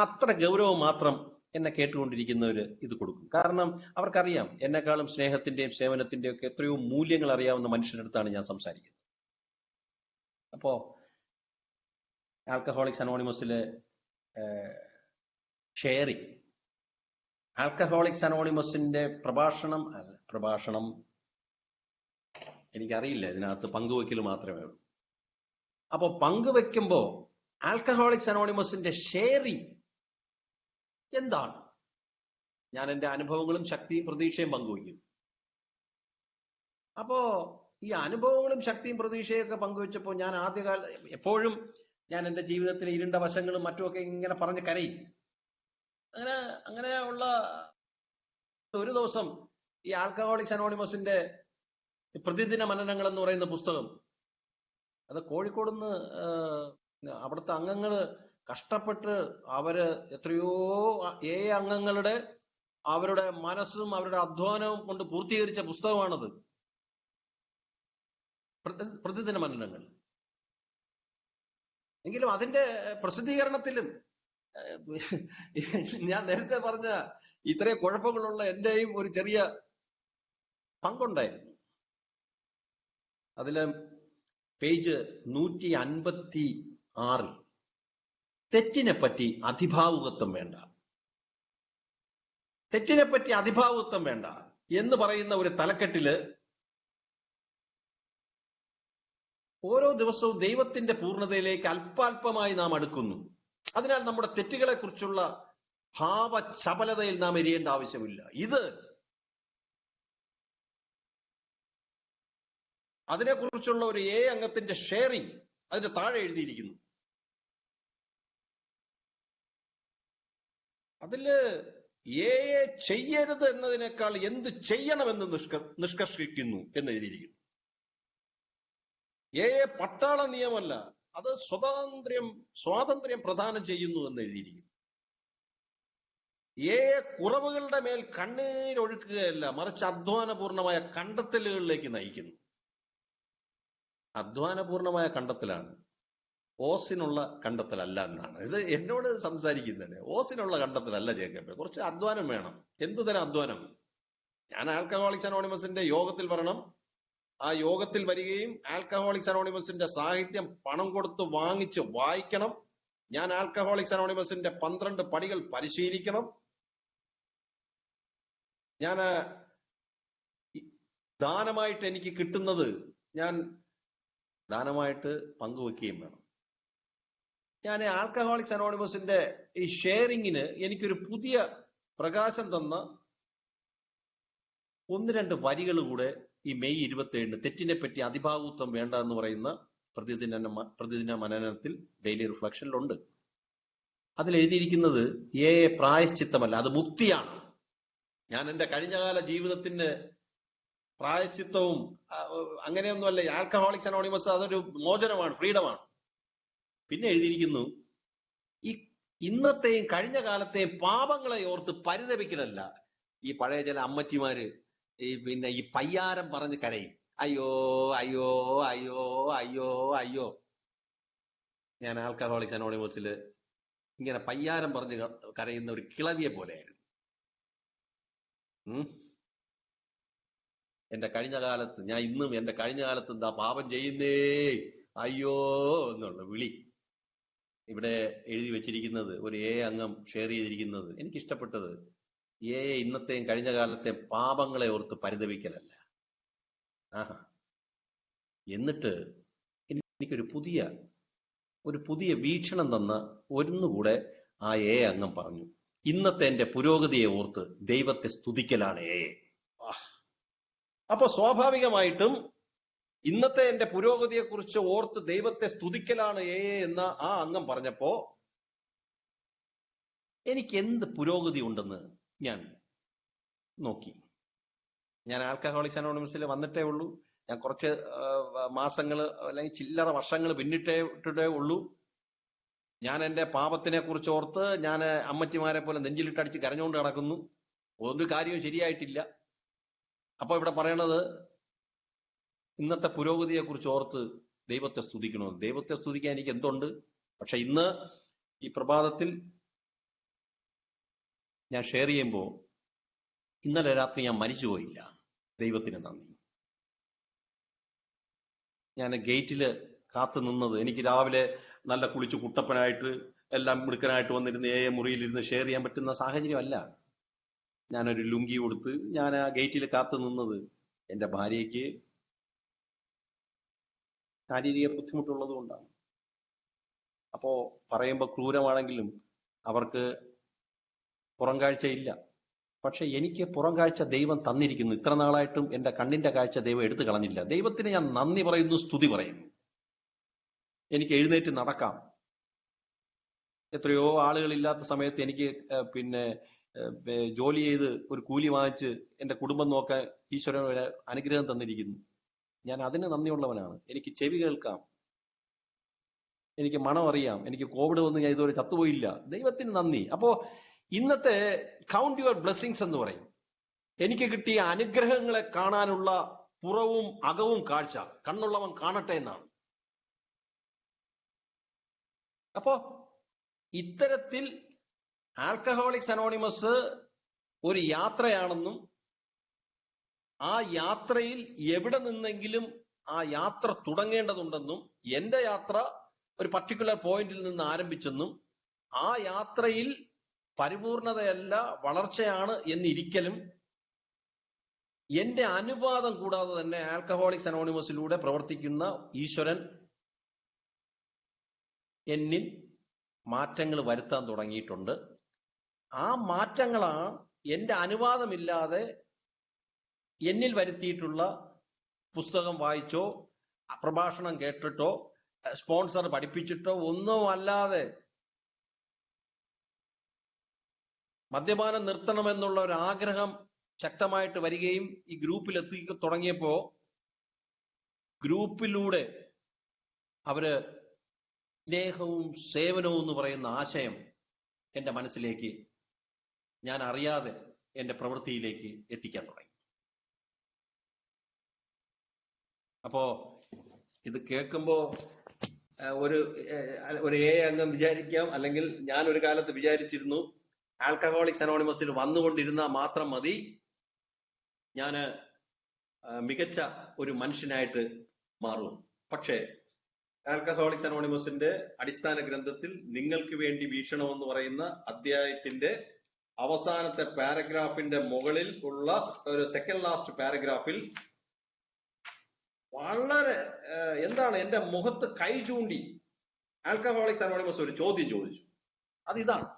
അത്ര ഗൗരവം മാത്രം എന്നെ കേട്ടുകൊണ്ടിരിക്കുന്നവര് ഇത് കൊടുക്കും. കാരണം അവർക്കറിയാം എന്നെക്കാളും സ്നേഹത്തിന്റെയും സേവനത്തിന്റെയും ഒക്കെ എത്രയോ മൂല്യങ്ങൾ അറിയാവുന്ന മനുഷ്യരുടെ അടുത്താണ് ഞാൻ സംസാരിക്കുന്നത്. അപ്പോ ആൽക്കഹോളിക്സ് അനോണിമസിലെ ഷെയറിംഗ്, ആൽക്കഹോളിക്സ് അനോണിമസിന്റെ പ്രഭാഷണം എനിക്കറിയില്ല, ഇതിനകത്ത് പങ്കുവെക്കൽ മാത്രമേ ഉള്ളൂ. അപ്പൊ പങ്കുവെക്കുമ്പോ ആൽക്കഹോളിക്സ് അനോണിമസിന്റെ ഷെയറിംഗ് എന്താണ്? ഞാൻ എന്റെ അനുഭവങ്ങളും ശക്തിയും പ്രതീക്ഷയും പങ്കുവയ്ക്കും. അപ്പോ ഈ അനുഭവങ്ങളും ശക്തിയും പ്രതീക്ഷയൊക്കെ പങ്കുവെച്ചപ്പോ ഞാൻ എപ്പോഴും ഞാൻ എന്റെ ജീവിതത്തിലെ ഇരുണ്ട വശങ്ങളും മറ്റുമൊക്കെ ഇങ്ങനെ പറഞ്ഞ് കരയും. അങ്ങനെയുള്ള ഒരു ദിവസം ഈ ആൽക്കഹോളിക്സ് അനോണിമസിന്റെ പ്രതിദിന മനനങ്ങൾ എന്ന് പറയുന്ന പുസ്തകം, അത് കോഴിക്കോടുന്ന് അവിടുത്തെ അംഗങ്ങള് കഷ്ടപ്പെട്ട് അവര് എത്രയോ അംഗങ്ങളുടെ അവരുടെ മനസ്സും അവരുടെ അധ്വാനവും കൊണ്ട് പൂർത്തീകരിച്ച പുസ്തകമാണത്, പ്രതിദിന മനനങ്ങൾ. എങ്കിലും അതിന്റെ പ്രസിദ്ധീകരണത്തിലും ഞാൻ നേരത്തെ പറഞ്ഞ ഇത്രയും കുഴപ്പങ്ങളുള്ള എന്റെയും ഒരു ചെറിയ പങ്കുണ്ടായിരുന്നു. അതില് പേജ് 156 തെറ്റിനെ പറ്റി അതിഭാവുകത്വം വേണ്ട, തെറ്റിനെ പറ്റി അതിഭാവുകത്വം വേണ്ട എന്ന് പറയുന്ന ഒരു തലക്കെട്ടില് ഓരോ ദിവസവും ദൈവത്തിന്റെ പൂർണ്ണതയിലേക്ക് അല്പാൽപമായി നാം അടുക്കുന്നു. അതിനാൽ നമ്മുടെ തെറ്റുകളെ കുറിച്ചുള്ള ഭാവചപലതയിൽ നാം എരിയേണ്ട ആവശ്യമില്ല. അതിനെക്കുറിച്ചുള്ള ഒരു അംഗത്തിന്റെ ഷെയറിംഗ് അതിന്റെ താഴെ എഴുതിയിരിക്കുന്നു. അതില് ചെയ്യരുത് എന്നതിനേക്കാൾ എന്ത് ചെയ്യണമെന്ന് നിഷ്കർഷിക്കുന്നു എന്ന് എഴുതിയിരിക്കുന്നു. പട്ടാള നിയമമല്ല, അത് സ്വാതന്ത്ര്യം പ്രദാനം ചെയ്യുന്നു എന്ന് എഴുതിയിരിക്കുന്നു. കുറവുകളുടെ മേൽ കണ്ണീരൊഴുക്കുകയല്ല, മറിച്ച് അധ്വാനപൂർണമായ കണ്ടെത്തലുകളിലേക്ക് നയിക്കുന്നു. അധ്വാനപൂർണമായ കണ്ടെത്തലാണ്, ഓസിനുള്ള കണ്ടെത്തലല്ല എന്നാണ്. ഇത് എന്നോട് സംസാരിക്കുന്നതന്നെ. ഓസിനുള്ള കണ്ടെത്തലല്ല ജേക്കബ്, കുറച്ച് അധ്വാനം വേണം. എന്തുതരം അധ്വാനം? ഞാൻ ആൽക്കഹോളിക്സ് അനോണിമസിന്റെ യോഗത്തിൽ വരണം, ആ യോഗത്തിൽ വരികയും ആൽക്കഹോളിക്സ് അനോണിമസിന്റെ സാഹിത്യം പണം കൊടുത്ത് വാങ്ങിച്ച് വായിക്കണം. ഞാൻ ആൽക്കഹോളിക്സ് അനോണിമസിന്റെ 12 പടികൾ പരിശീലിക്കണം. ഞാൻ ദാനമായിട്ട് എനിക്ക് കിട്ടുന്നത് ഞാൻ ദാനമായിട്ട് പങ്കുവെക്കുകയും വേണം. ഞാൻ ആൽക്കഹോളിക്സ് അനോണിമസിന്റെ ഈ ഷെയറിങ്ങിന് എനിക്കൊരു പുതിയ പ്രകാശം തന്ന 1-2 വരികൾ കൂടെ ഈ മെയ് 27 തെറ്റിനെ പറ്റി അതിഭാവുത്വം വേണ്ട എന്ന് പറയുന്ന പ്രതിദിന മനനത്തിൽ ഡെയിലി റിഫ്ലക്ഷനിലുണ്ട്. അതിൽ എഴുതിയിരിക്കുന്നത് പ്രായശ്ചിത്തമല്ല, അത് മുക്തിയാണ്. ഞാൻ എന്റെ കഴിഞ്ഞകാല ജീവിതത്തിന്റെ പ്രായശ്ചിത്തവും അങ്ങനെയൊന്നുമല്ല. ആൽക്കഹോളിക്സ് അനോണിമസ് അതൊരു മോചനമാണ്, ഫ്രീഡമാണ്. പിന്നെ എഴുതിയിരിക്കുന്നു, ഈ ഇന്നത്തെയും കഴിഞ്ഞ കാലത്തെയും പാപങ്ങളെ ഓർത്ത് പരിതപിക്കലല്ല. ഈ പഴയ ചില അമ്മച്ചിമാര് പിന്നെ ഈ പയ്യാരം പറഞ്ഞ് കരയും, അയ്യോ അയ്യോ അയ്യോ അയ്യോ അയ്യോ. ഞാൻ ആൽക്കഹോളിക്സ് അനോണിമസില് ഇങ്ങനെ പയ്യാരം പറഞ്ഞ് കരയുന്ന ഒരു കിളവിയെ പോലെയായിരുന്നു. എന്റെ കഴിഞ്ഞ കാലത്ത് ഞാൻ ഇന്നും എന്റെ കഴിഞ്ഞ കാലത്ത് എന്താ പാപം ചെയ്യുന്നേ അയ്യോ എന്നുള്ള വിളി ഇവിടെ എഴുതി വെച്ചിരിക്കുന്നത്. ഒരു അംഗം ഷെയർ ചെയ്തിരിക്കുന്നത് എനിക്കിഷ്ടപ്പെട്ടത്, ഇന്നത്തെയും കഴിഞ്ഞ കാലത്തെ പാപങ്ങളെ ഓർത്ത് പരിതപിക്കലല്ല. എന്നിട്ട് എനിക്കൊരു പുതിയ വീക്ഷണം തന്ന ഒന്നുകൂടെ ആ അംഗം പറഞ്ഞു, ഇന്നത്തെ എന്റെ പുരോഗതിയെ ഓർത്ത് ദൈവത്തെ സ്തുതിക്കലാണ് അപ്പൊ സ്വാഭാവികമായിട്ടും ഇന്നത്തെ എന്റെ പുരോഗതിയെ കുറിച്ച് ഓർത്ത് ദൈവത്തെ സ്തുതിക്കലാണ് എന്ന ആ അംഗം പറഞ്ഞപ്പോ എനിക്ക് എന്ത് പുരോഗതി ഉണ്ടെന്ന് ഞാൻ നോക്കി. ഞാൻ ആൽക്കഹോളിക്സ് അനോണിമസിൽ വന്നിട്ടേ ഉള്ളൂ. ഞാൻ കുറച്ച് മാസങ്ങൾ അല്ലെങ്കിൽ ചില്ലറ വർഷങ്ങൾ പിന്നിട്ടേ ഉള്ളൂ. ഞാൻ എന്റെ പാപത്തിനെ കുറിച്ച് ഓർത്ത് ഞാൻ അമ്മച്ചിമാരെ പോലെ നെഞ്ചിലിട്ടടിച്ച് കരഞ്ഞുകൊണ്ട് നടക്കുന്നു. ഒരു കാര്യവും ശരിയായിട്ടില്ല. അപ്പൊ ഇവിടെ പറയണത് ഇന്നത്തെ പുരോഗതിയെ കുറിച്ച് ഓർത്ത് ദൈവത്തെ സ്തുതിക്കണമെന്ന്. ദൈവത്തെ സ്തുതിക്കാൻ എനിക്ക് എന്തുണ്ട്? പക്ഷെ ഇന്ന് ഈ പ്രഭാതത്തിൽ ഞാൻ ഷെയർ ചെയ്യുമ്പോൾ ഇന്നലെ രാത്രി ഞാൻ മരിച്ചുപോയില്ല. ദൈവത്തിന് നന്ദി. ഞാൻ ഗേറ്റില് കാത്തു നിന്നത് എനിക്ക് രാവിലെ നല്ല കുളിച്ച് കുട്ടപ്പനായിട്ട് എല്ലാം മിടുക്കനായിട്ട് വന്നിരുന്ന് മുറിയിലിരുന്ന് ഷെയർ ചെയ്യാൻ പറ്റുന്ന സാഹചര്യമല്ല. ഞാനൊരു ലുങ്കി കൊടുത്ത് ഞാൻ ആ ഗേറ്റിൽ കാത്തു നിന്നത് എന്റെ ഭാര്യയ്ക്ക് ശാരീരിക ബുദ്ധിമുട്ടുള്ളത് കൊണ്ടാണ്. അപ്പോ പറയുമ്പോൾ ക്രൂരമാണെങ്കിലും അവർക്ക് പുറം കാഴ്ചയില്ല. പക്ഷെ എനിക്ക് പുറം കാഴ്ച ദൈവം തന്നിരിക്കുന്നു. ഇത്ര നാളായിട്ടും എന്റെ കണ്ണിന്റെ കാഴ്ച ദൈവം എടുത്തു കളഞ്ഞില്ല. ദൈവത്തിന് ഞാൻ നന്ദി പറയുന്നു, സ്തുതി പറയുന്നു. എനിക്ക് എഴുന്നേറ്റ് നടക്കാം. എത്രയോ ആളുകളില്ലാത്ത സമയത്ത് എനിക്ക് പിന്നെ ജോലി ചെയ്ത് ഒരു കൂലി വാങ്ങിച്ച് എന്റെ കുടുംബം നോക്കാൻ ഈശ്വരൻ അനുഗ്രഹം തന്നിരിക്കുന്നു. ഞാൻ അതിന് നന്ദിയുള്ളവനാണ്. എനിക്ക് ചെവി കേൾക്കാം, എനിക്ക് മണം അറിയാം, എനിക്ക് കോവിഡ് വന്ന് ഞാൻ ഇതുവരെ ചത്തുപോയില്ല. ദൈവത്തിന് നന്ദി. അപ്പോ ഇന്നത്തെ കൗണ്ട് യുവർ ബ്ലെസ്സിങ്സ് എന്ന് പറയും. എനിക്ക് കിട്ടിയ അനുഗ്രഹങ്ങളെ കാണാനുള്ള പുറവും അകവും കാഴ്ച കണ്ണുള്ളവൻ കാണട്ടെ എന്നാണ്. അപ്പോ ഇത്തരത്തിൽ ആൽക്കഹോളിക്സ് അനോണിമസ് ഒരു യാത്രയാണെന്നും ആ യാത്രയിൽ എവിടെ നിന്നെങ്കിലും ആ യാത്ര തുടങ്ങേണ്ടതുണ്ടെന്നും എന്റെ യാത്ര ഒരു പർട്ടിക്കുലർ പോയിന്റിൽ നിന്ന് ആരംഭിച്ചെന്നും ആ യാത്രയിൽ പരിപൂർണതയല്ല വളർച്ചയാണ് എന്നിരിക്കലും എന്റെ അനുവാദം കൂടാതെ തന്നെ ആൽക്കഹോളിക്സ് അനോണിമസിലൂടെ പ്രവർത്തിക്കുന്ന ഈശ്വരൻ എന്നിൽ മാറ്റങ്ങൾ വരുത്താൻ തുടങ്ങിയിട്ടുണ്ട്. ആ മാറ്റങ്ങളാണ് എന്റെ അനുവാദമില്ലാതെ എന്നിൽ വരുത്തിയിട്ടുള്ള പുസ്തകം വായിച്ചോ പ്രഭാഷണം കേട്ടിട്ടോ സ്പോൺസർ പഠിപ്പിച്ചിട്ടോ ഒന്നും അല്ലാതെ മദ്യപാനം നിർത്തണമെന്നുള്ള ഒരു ആഗ്രഹം ശക്തമായിട്ട് വരികയും ഈ ഗ്രൂപ്പിൽ എത്തി തുടങ്ങിയപ്പോ ഗ്രൂപ്പിലൂടെ അവര് സ്നേഹവും സേവനവും എന്ന് പറയുന്ന ആശയം എന്റെ മനസ്സിലേക്ക് ഞാൻ അറിയാതെ എന്റെ പ്രവൃത്തിയിലേക്ക് എത്തിക്കാൻ തുടങ്ങി. അപ്പോ ഇത് കേൾക്കുമ്പോ ഒരു അംഗം വിചാരിക്കാം, അല്ലെങ്കിൽ ഞാൻ ഒരു കാലത്ത് വിചാരിച്ചിരുന്നു ആൽക്കഹോളിക്സ് അനോണിമസിൽ വന്നുകൊണ്ടിരുന്നാൽ മാത്രം മതി ഞാൻ മികച്ച ഒരു മനുഷ്യനായിട്ട് മാറും. പക്ഷേ ആൽക്കഹോളിക്സ് അനോണിമസിന്റെ അടിസ്ഥാന ഗ്രന്ഥത്തിൽ നിങ്ങൾക്ക് വേണ്ടി വീക്ഷണം എന്ന് പറയുന്ന അധ്യായത്തിന്റെ അവസാനത്തെ പാരഗ്രാഫിന്റെ മുകളിൽ ഉള്ള ഒരു സെക്കൻഡ് ലാസ്റ്റ് പാരഗ്രാഫിൽ വളരെ എന്റെ മുഖത്ത് കൈ ചൂണ്ടി ആൽക്കഹോളിക്സ് അനോണിമസ് ഒരു ചോദ്യം ചോദിച്ചു. അതിതാണ്: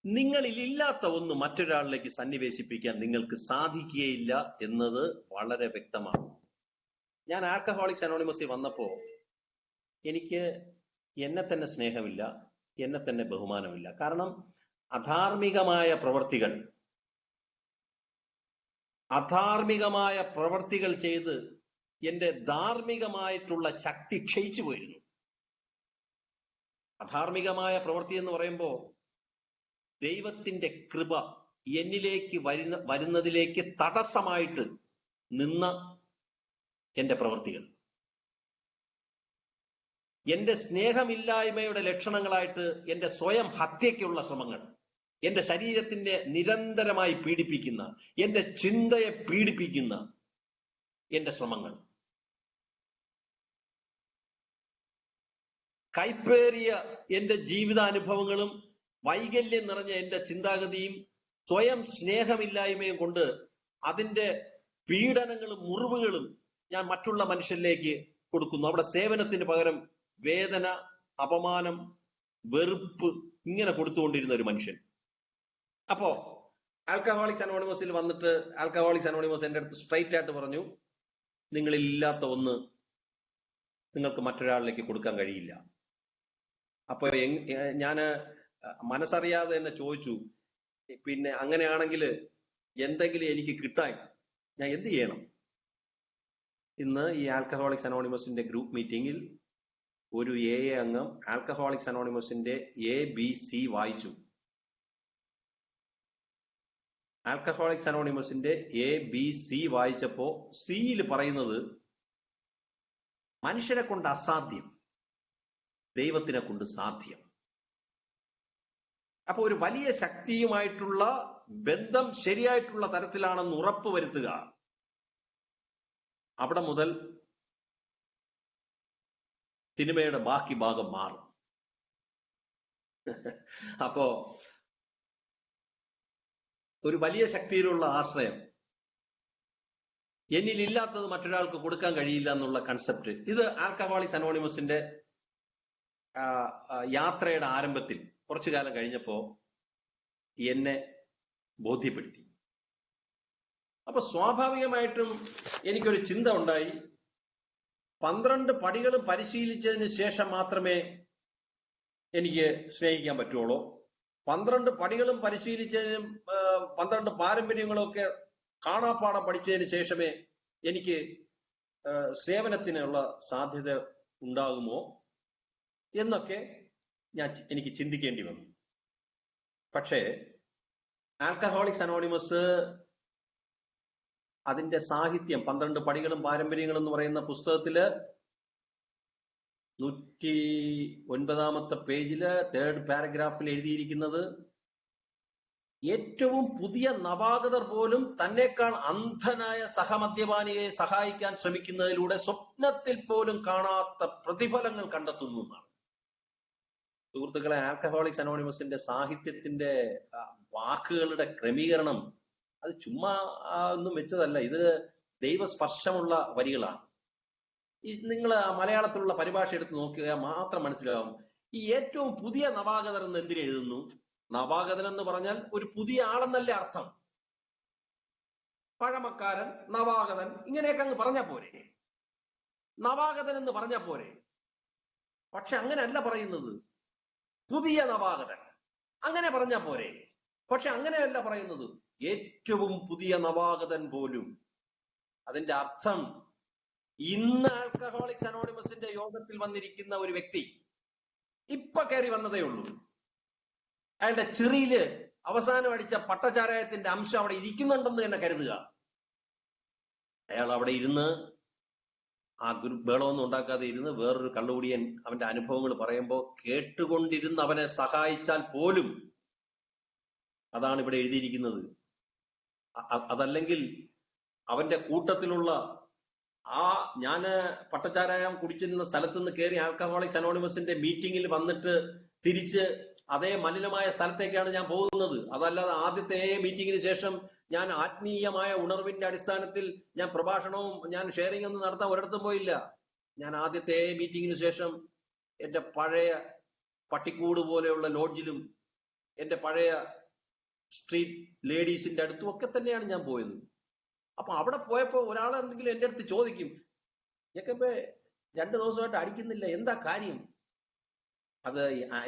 നിങ്ങളിൽ ഇല്ലാത്ത ഒന്ന് മറ്റൊരാളിലേക്ക് സന്നിവേശിപ്പിക്കാൻ നിങ്ങൾക്ക് സാധിക്കുകയില്ല എന്നത് വളരെ വ്യക്തമാണ്. ഞാൻ ആൽക്കഹോളിക്സ് അനോണിമസിൽ വന്നപ്പോ എനിക്ക് എന്നെ തന്നെ സ്നേഹമില്ല, എന്നെ തന്നെ ബഹുമാനമില്ല. കാരണം അധാർമികമായ പ്രവർത്തികൾ ചെയ്ത് എന്റെ ധാർമ്മികമായിട്ടുള്ള ശക്തി ക്ഷയിച്ചു പോയിരുന്നു. അധാർമികമായ പ്രവൃത്തി എന്ന് പറയുമ്പോൾ ദൈവത്തിന്റെ കൃപ എന്നിലേക്ക് വരുന്നതിലേക്ക് തടസ്സമായിട്ട് നിന്ന എന്റെ പ്രവൃത്തികൾ, എന്റെ സ്നേഹമില്ലായ്മയുടെ ലക്ഷണങ്ങളായിട്ട് എന്റെ സ്വയം ഹത്യയ്ക്കുള്ള ശ്രമങ്ങൾ, എന്റെ ശരീരത്തിന്റെ നിരന്തരമായി പീഡിപ്പിക്കുന്ന, എന്റെ ചിന്തയെ പീഡിപ്പിക്കുന്ന എന്റെ ശ്രമങ്ങൾ, കൈപ്പേറിയ എന്റെ ജീവിതാനുഭവങ്ങളും വൈകല്യം നിറഞ്ഞ എന്റെ ചിന്താഗതിയും സ്വയം സ്നേഹമില്ലായ്മയും കൊണ്ട് അതിന്റെ പീഡനങ്ങളും മുറിവുകളും ഞാൻ മറ്റുള്ള മനുഷ്യരിലേക്ക് കൊടുക്കുന്നു. അവിടെ സേവനത്തിന് പകരം വേദന, അപമാനം, വെറുപ്പ് ഇങ്ങനെ കൊടുത്തുകൊണ്ടിരുന്ന ഒരു മനുഷ്യൻ. അപ്പോ ആൽക്കഹോളിക്സ് അനോണിമസിൽ വന്നിട്ട് ആൽക്കഹോളിക്സ് അനോണിമസ് എന്റെ അടുത്ത് സ്ട്രൈറ്റ് ആയിട്ട് പറഞ്ഞു, നിങ്ങളിൽ ഇല്ലാത്ത ഒന്ന് നിങ്ങൾക്ക് മറ്റൊരാളിലേക്ക് കൊടുക്കാൻ കഴിയില്ല. അപ്പൊ ഞാന് മനസ്സറിയാതെ തന്നെ ചോദിച്ചു, പിന്നെ അങ്ങനെയാണെങ്കിൽ എന്തെങ്കിലും എനിക്ക് കിട്ടാൻ ഞാൻ എന്ത് ചെയ്യണം? ഇന്ന് ഈ ആൽക്കഹോളിക്സ് അനോണിമസിന്റെ ഗ്രൂപ്പ് മീറ്റിംഗിൽ ഒരു അംഗം ആൽക്കഹോളിക്സ് അനോണിമസിന്റെ ABC വായിച്ചു. ആൽക്കഹോളിക്സ് അനോണിമസിന്റെ ABC വായിച്ചപ്പോ സിയിൽ പറയുന്നത് മനുഷ്യരെ കൊണ്ട് അസാധ്യം, ദൈവത്തിനെ കൊണ്ട് സാധ്യം. അപ്പൊ ഒരു വലിയ ശക്തിയുമായിട്ടുള്ള ബന്ധം ശരിയായിട്ടുള്ള തരത്തിലാണെന്ന് ഉറപ്പുവരുത്തുക. അവിടെ മുതൽ സിനിമയുടെ ബാക്കി ഭാഗം മാറും. അപ്പോ ഒരു വലിയ ശക്തിയിലുള്ള ആശ്രയം, എന്നിലില്ലാത്തത് മറ്റൊരാൾക്ക് കൊടുക്കാൻ കഴിയില്ല എന്നുള്ള കൺസെപ്റ്റ്, ഇത് ആൽക്കഹോളിക്സ് അനോണിമസിന്റെ യാത്രയുടെ ആരംഭത്തിൽ കുറച്ചു കാലം കഴിഞ്ഞപ്പോ എന്നെ ബോധ്യപ്പെടുത്തി. അപ്പൊ സ്വാഭാവികമായിട്ടും എനിക്കൊരു ചിന്ത ഉണ്ടായി, 12 പടികളും പരിശീലിച്ചതിന് ശേഷം മാത്രമേ എനിക്ക് സ്നേഹിക്കാൻ പറ്റുള്ളൂ. 12 പടികളും പരിശീലിച്ചതിനും 12 പാരമ്പര്യങ്ങളും ഒക്കെ കാണാപ്പാടം പഠിച്ചതിന് ശേഷമേ എനിക്ക് സേവനത്തിനുള്ള സാധ്യത ഉണ്ടാകുമോ എന്നൊക്കെ എനിക്ക് ചിന്തിക്കേണ്ടി വന്നു. പക്ഷേ ആൽക്കഹോളിക്സ് അനോണിമസ് അതിന്റെ സാഹിത്യം 12 പടികളും പാരമ്പര്യങ്ങളും എന്ന് പറയുന്ന പുസ്തകത്തില് 109ാമത്തെ പേജില് 3rd പാരഗ്രാഫിൽ എഴുതിയിരിക്കുന്നത് ഏറ്റവും പുതിയ നവാഗതർ പോലും തന്നെക്കാൾ അന്ധനായ സഹമദ്യപാനിയെ സഹായിക്കാൻ ശ്രമിക്കുന്നതിലൂടെ സ്വപ്നത്തിൽ പോലും കാണാത്ത പ്രതിഫലങ്ങൾ കണ്ടെത്തുന്നു എന്നാണ്. സുഹൃത്തുക്കളെ, ആൽക്കഹോളിക്സ് അനോണിമസിന്റെ സാഹിത്യത്തിന്റെ വാക്കുകളുടെ ക്രമീകരണം അത് ചുമ്മാ ഒന്നും വെച്ചതല്ല. ഇത് ദൈവസ്പർശമുള്ള വരികളാണ്. നിങ്ങൾ മലയാളത്തിലുള്ള പരിഭാഷ എടുത്ത് നോക്കുക മാത്രം മനസ്സിലാവും. ഈ ഏറ്റവും പുതിയ നവാഗതർ എന്ന് എന്തിനെഴുതുന്നു? നവാഗതൻ എന്ന് പറഞ്ഞാൽ ഒരു പുതിയ ആളെന്നല്ലേ അർത്ഥം. പഴമക്കാരൻ, നവാഗതൻ, ഇങ്ങനെയൊക്കെ അങ്ങ് പറഞ്ഞാ പോരെ? നവാഗതൻ എന്ന് പറഞ്ഞാ പോരെ? പക്ഷെ അങ്ങനെയല്ല പറയുന്നത്. പുതിയ നവാഗതൻ അങ്ങനെ പറഞ്ഞാ പോരെ? പക്ഷെ അങ്ങനെയല്ല പറയുന്നത്. ഏറ്റവും പുതിയ നവാഗതൻ പോലും. അതിന്റെ അർത്ഥം, ഇന്ന് ആൽക്കഹോളിക്സ് അനോണിമസിന്റെ യോഗത്തിൽ വന്നിരിക്കുന്ന ഒരു വ്യക്തി ഇപ്പൊ കയറി വന്നതേ ഉള്ളൂ. അയാളുടെ ചെറിയില് അവസാനം അടിച്ച പട്ടചാരായത്തിന്റെ അംശം അവിടെ ഇരിക്കുന്നുണ്ടെന്ന് തന്നെ കരുതുക. അയാൾ അവിടെ ഇരുന്ന് ആ ബഹളമൊന്നും ഉണ്ടാക്കാതെ ഇരുന്ന് വേറൊരു കള്ളുകുടിയൻ അവന്റെ അനുഭവങ്ങൾ പറയുമ്പോൾ കേട്ടുകൊണ്ടിരുന്ന് അവനെ സഹായിച്ചാൽ പോലും, അതാണ് ഇവിടെ എഴുതിയിരിക്കുന്നത്. അതല്ലെങ്കിൽ അവന്റെ കൂട്ടത്തിലുള്ള ഞാന് പട്ടചാരായം കുടിച്ചിരുന്ന സ്ഥലത്ത് നിന്ന് കയറി ആൽക്കഹോളിക്സ് അനോണിമസിന്റെ മീറ്റിംഗിൽ വന്നിട്ട് തിരിച്ച് അതേ മലിനമായ സ്ഥലത്തേക്കാണ് ഞാൻ പോകുന്നത്. അതല്ലാതെ ആദ്യത്തെ മീറ്റിംഗിന് ശേഷം ഞാൻ ആത്മീയമായ ഉണർവിന്റെ അടിസ്ഥാനത്തിൽ ഞാൻ പ്രഭാഷണവും ഞാൻ ഷെയറിംഗ് ഒന്നും നടത്താൻ ഒരിടത്തും പോയില്ല. ഞാൻ ആദ്യത്തെ മീറ്റിംഗിന് ശേഷം എന്റെ പഴയ പട്ടിക്കൂട് പോലെയുള്ള ലോഡ്ജിലും എന്റെ പഴയ സ്ട്രീറ്റ് ലേഡീസിന്റെ അടുത്തും ഒക്കെ തന്നെയാണ് ഞാൻ പോയത്. അപ്പൊ അവിടെ പോയപ്പോ ഒരാളെന്തെങ്കിലും എന്റെ അടുത്ത് ചോദിക്കും, ഞെക്കപ്പോ 2 ദിവസമായിട്ട് അടിക്കുന്നില്ല, എന്താ കാര്യം? അത്